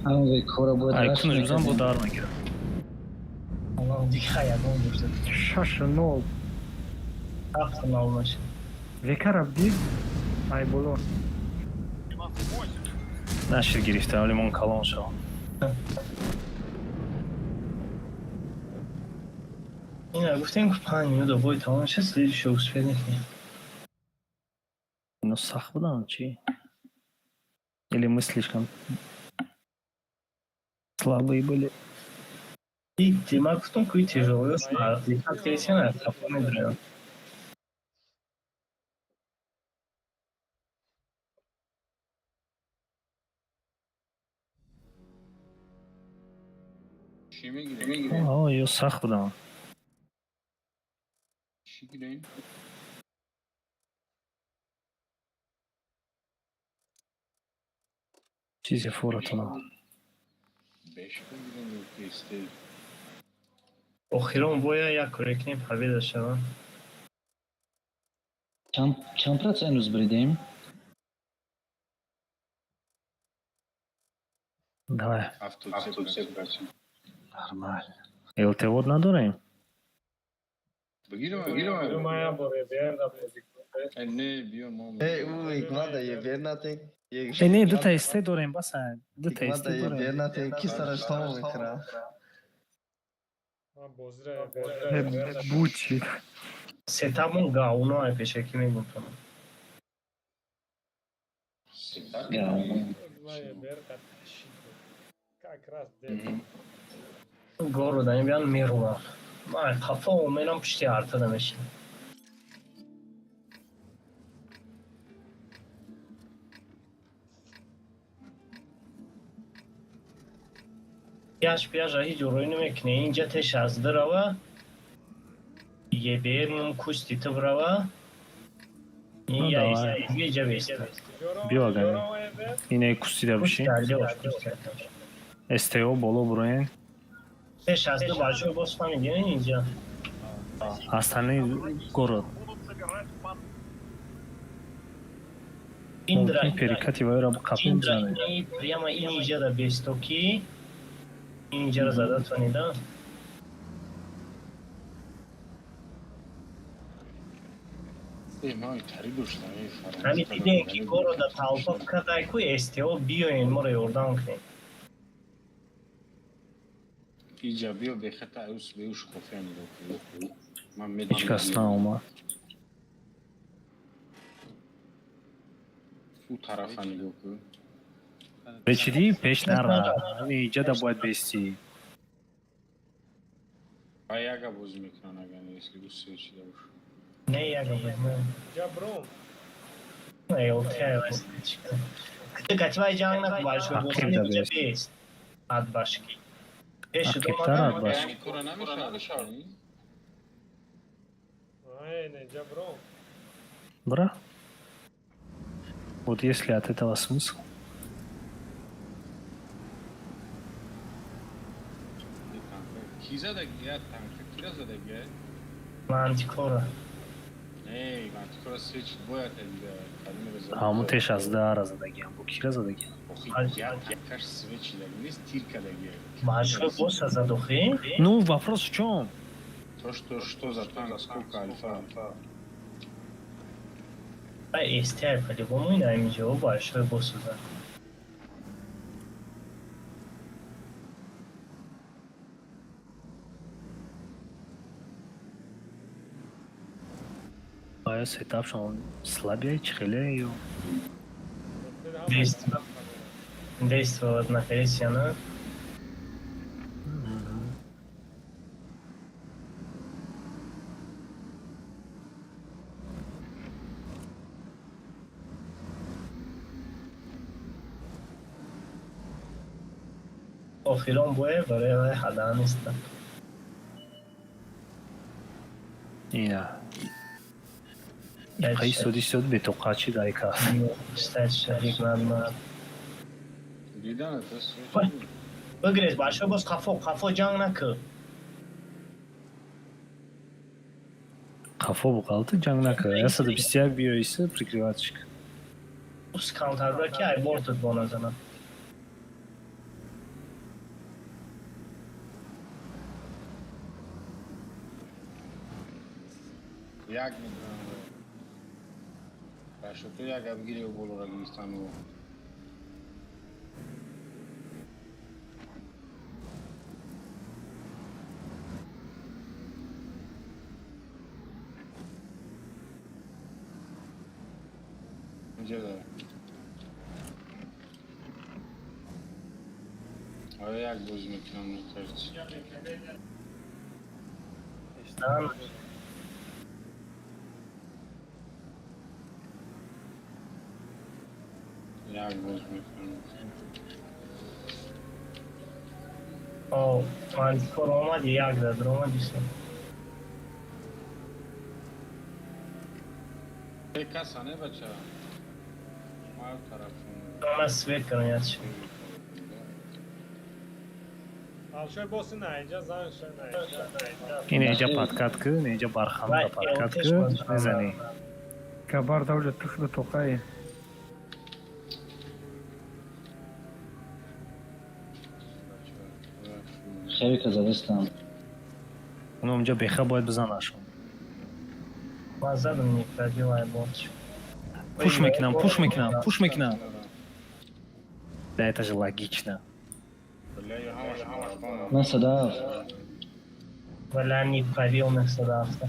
ҳамаи кора бояд
Ай,
рашт
кунуш бизан
мекардем.
будар мегирам.
алло дига ягон дошта
Шаша нол.
ҳафта нол маша
Векара бир. Ай боло.
Нашир гирифтам, лимон калон шо.
ина гуфтем ки 5 минута бой тамом шуд следующий успеет мекунем
Ну, сах будам, чи? Или мы слишком слабые были?
и димак гуфтам ки тяжелый аст отвлекать кади сиана хафо медурем
چی میگیریم؟
О, я сах будам.
چی گیریم؟
Чизи фуратона.
بهش بگیریم کیستی
охирон боя як курекнем победа шава
Чанд процент узбридем?
Давай,
73%.
нормально. ЛТ-вод надорем?
بگیریم
Мая боре берда позикунте.
نه بیا ما
او حکمت یه بیر نتی
Не, дута исте дорем, баса. Дута
حکمت
исте
یه بیر
дорем.
نتی کی سرش تمام میکره
Ма бозре берда.
Бучи.
сетамон гауно ай пешакӣ мегуфтам
Мая берда. Как раз де.
горо дан биан меруа май хафо менам пишти артада мешин пияш ҳеҷ ҷорои намекунӣ инҷа те 16 рава یه برنم کشتی تو بروا این
давай.
یا یه جا بیست
Био агани. Ине кустида биши. STO боло буроен.
Beş hasta başlıyor boss familya ninja.
Остальные город.
Indra.
Мумкин перекати вайра капин
Indra
бизане.
прямо и ninja да bestoki. Ninja зада тони да.
Май таридушта ай фарам.
Ами тиден ки города талпа кадай ку STO биоен море ордан кне.
Иҷабиё бехата ус беуш кофе нигоҳ кунед. Ман
Ҳеҷ кас наомад.
у тарафа нигоҳ кун.
Речиди пеш нара. Иҷа да бояд бести.
Ба яга бозӣ мекунан агар если ус речида бош.
Ne yaga bezme.
Jabron.
Ne o teres. Kıtı kaçmay canına başlıyor boss
Hakkı da
ninja
best.
best. Ad başki. Eşi
Hakkılar ad baş.
Яъни кора намешавад.
Aynen Jabron.
Бра. Вот если от этого смысл.
Ки задагия танка кира задагия?
Mantikora.
Эй, мантикора свеч бояд дига. Калиме зада.
Ҳамун теш аз дара задагиам. Бо кира задагиам.
Якаш свечи даг нест тирка дагия.
Başlıyor boss azadokhi.
Ну, вопрос в чем?
То что за танк, сколько альфа?
Ay STR по-любому иначе о большой босс да.
Ая сетап шон слабее чихеле ё.
Действовать на Христиана. Охирон бое баре хадан иста.
Ина. Қай суд бетоқачи дайка.
Стать шарик надо.
Дидан это свеч.
Выгрыз большой босс хафо джанг накы.
Қафо буқалты ҷанг нака. Ясада 21 биё иса прикрывачка.
Ус каунтер ки ай бортед боназана.
Як мидонам. Башо то як абгири болора гистану. Инҷада. Ая як бозӣ мекунам мухтарчи.
Там
Як бозӣ мекунам.
о мантикор омад як да дрома диса.
Каса не бача. Мал тарафун.
Ona свет канач.
Alşoy boss'un ayınca zanşoy ayınca.
Ин эҷа падкаткы, неҷа барханда падкаткы. Мезани.
Кабар давле тухда тоқай.
خیلی که زدستم
Он اونجا беха бояд бизанашон.
Мазадам не пробивай борч.
Пуш мекунам. Да это же логично.
Бля, ҳамаш бона.
من صدف
Валя не пробил на садавта.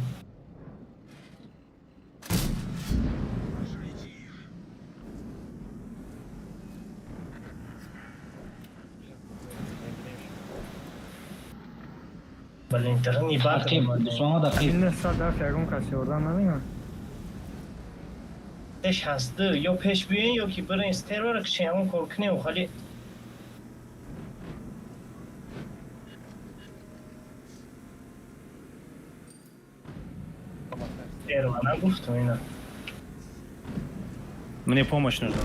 Блин, даже не
دقیق
бахнул.
شما دقیق
این صدف یکم کسی اردن نمیگن.
Эш хасты, ё пеш биен, ё ки бирин стервар кшемон коркне у хали. نگفتم اینا.
Мне помощь нужна.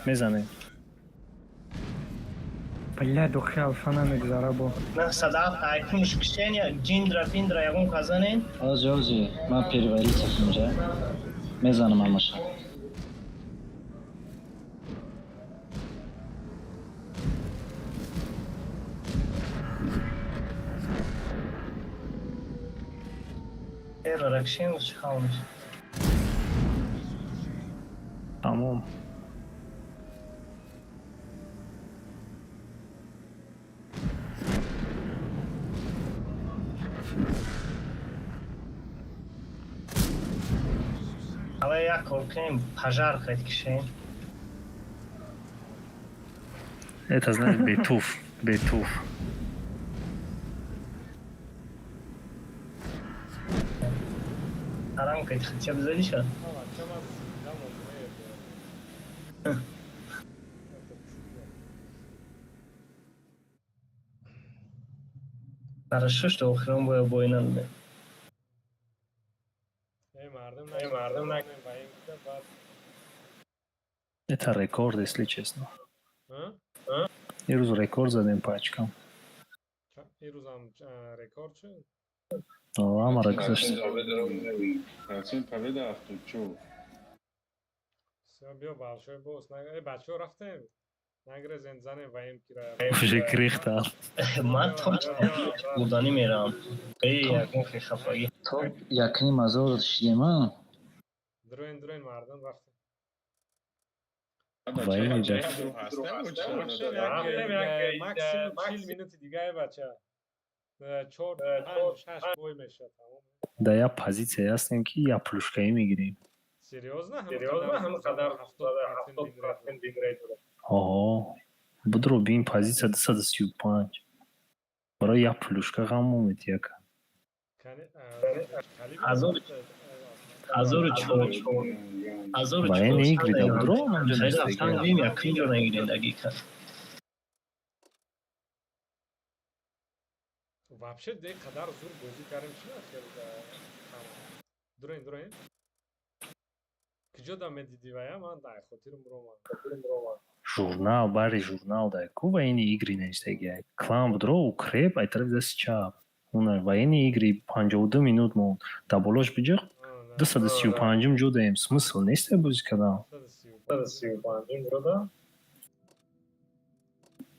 میزنه.
بله دو خیالفانه میگذاره با
نه صدا تایکنش کشین یا جیندرا پیندرا یکون کازانین.
آزی من پیروری اینجا میزنم همشون.
رکشین و چه خواهمش.
تمام.
حالا یک کار کنیم پجار خواهد کشین.
Это знаешь, бетуф.
حالا که خطیه بزدی شد. Хорошо, что охром боя бойнан да.
مردم نکنیم و این که بعد
Это рекорд, если честно. یه روز رکورد زدیم پاچکم.
این روز هم رکورد شد.
Ama گذاشتیم.
Працин победа авточу.
بیا بالشوی بوس بچه ها رفتیم نگره زنزنه و این کیره
Уже крихтал.
من تو بودانی میرم. یکون که خفایی.
تو یکنی مزار شدیم ها؟
دروین مردم رفتیم
Военный да.
مکسیموم 40 минут دیگه بچه 4 5 6 بوی میشه تمام
Да я позиция هستیم که یا پلوشکایی میگیریم.
سریوزنه همه قدر 70% بین ریت بوده.
آها بدرو بین позиция 235. برای یا پلوشکا غم اومد یک. Военный игры да بدرو اونجا
خیلی
نیست
رفتن
دیگه.
بیم یکی جو نگیرین دقیقا.
вообще де قدر زور بازی کردیم چی خیلی دروین کجا دام دیدی و یا من در خاطرم رو
Журнал, бари журнал да. Ку военные игры نیست دیگه. Клан بدرو укреп ай طرف دست چپ. اون военные игры 52 минут мон. Даболош бижа 235 جا داریم. смысл نیست بازی کردن.
35 رو دا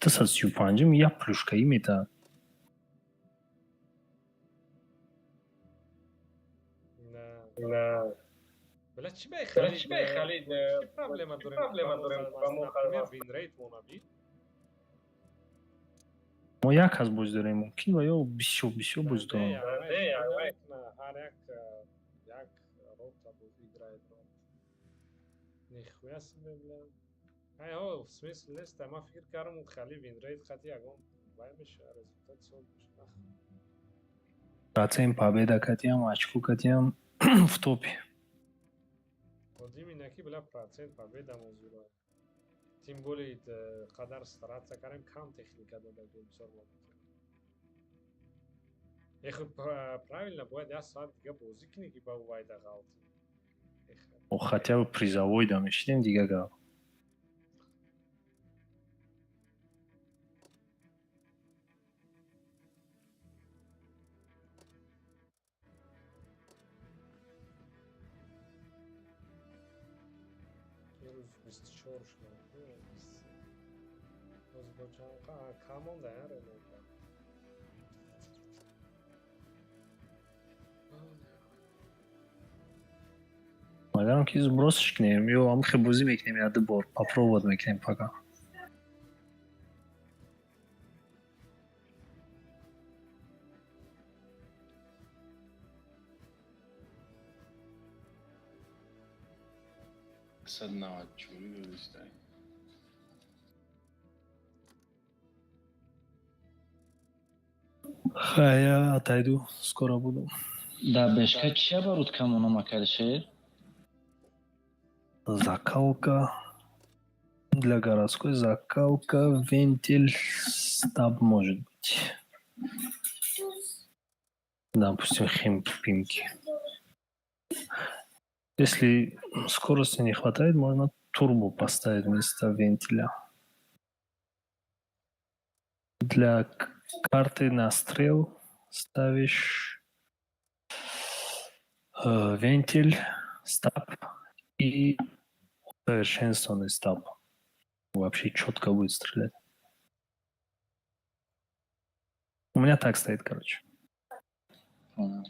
235 یا پلوشکایی میده.
نه بلا چی بخرید چی پرابلم داریم با ما بین ریت مونابی
ما یک از بوز داریم ممکن و یا بیشو بوز داریم.
هر یک روتا بوزی گراید رو نخویست ببینم های ها смысл نیست ما فکر کردم اون خالی بین ریت خطی اگم باید میشه результат سول میشه
Процент победа катям, очку катям в топе.
Вадим инаки била процент победа мозура. Тем более قدر стараться карем кам техника додадим сорвот. Эх правильно будет я сад дига бозик книги ба увайда галт.
О хотя бы призовой да мечтем дига гал.
Чорш Озбочанка камон да ренета.
Наверное, ки сбросишь к ним, ё ам хебузи мекнем я дебор, попробовать мекнем пока.
С одного чую листай.
Я отойду, скоро буду.
Да бешка чия барут камона макаршер?
Закалка для городской, закалка, вентиль, стаб может быть. Допустим, химпинки. Если скорости не хватает, можно турбо поставить вместо вентиля. Для карты настрел ставишь вентиль, стаб и усовершенствованный стаб. Вообще четко будет стрелять. У меня так стоит, короче.
Понял.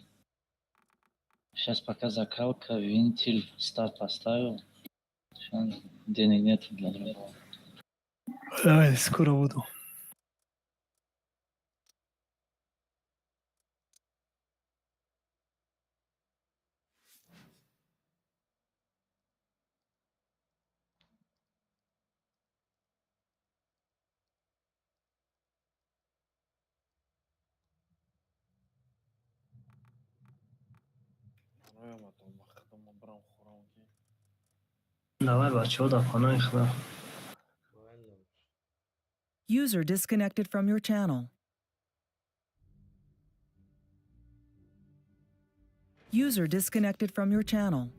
Сейчас пока закалка, вентиль, став поставил. Сейчас денег нет для другого.
Давай, скоро буду.
Давай, бачо, да, пана ихла.
User disconnected from your channel. User disconnected from your channel.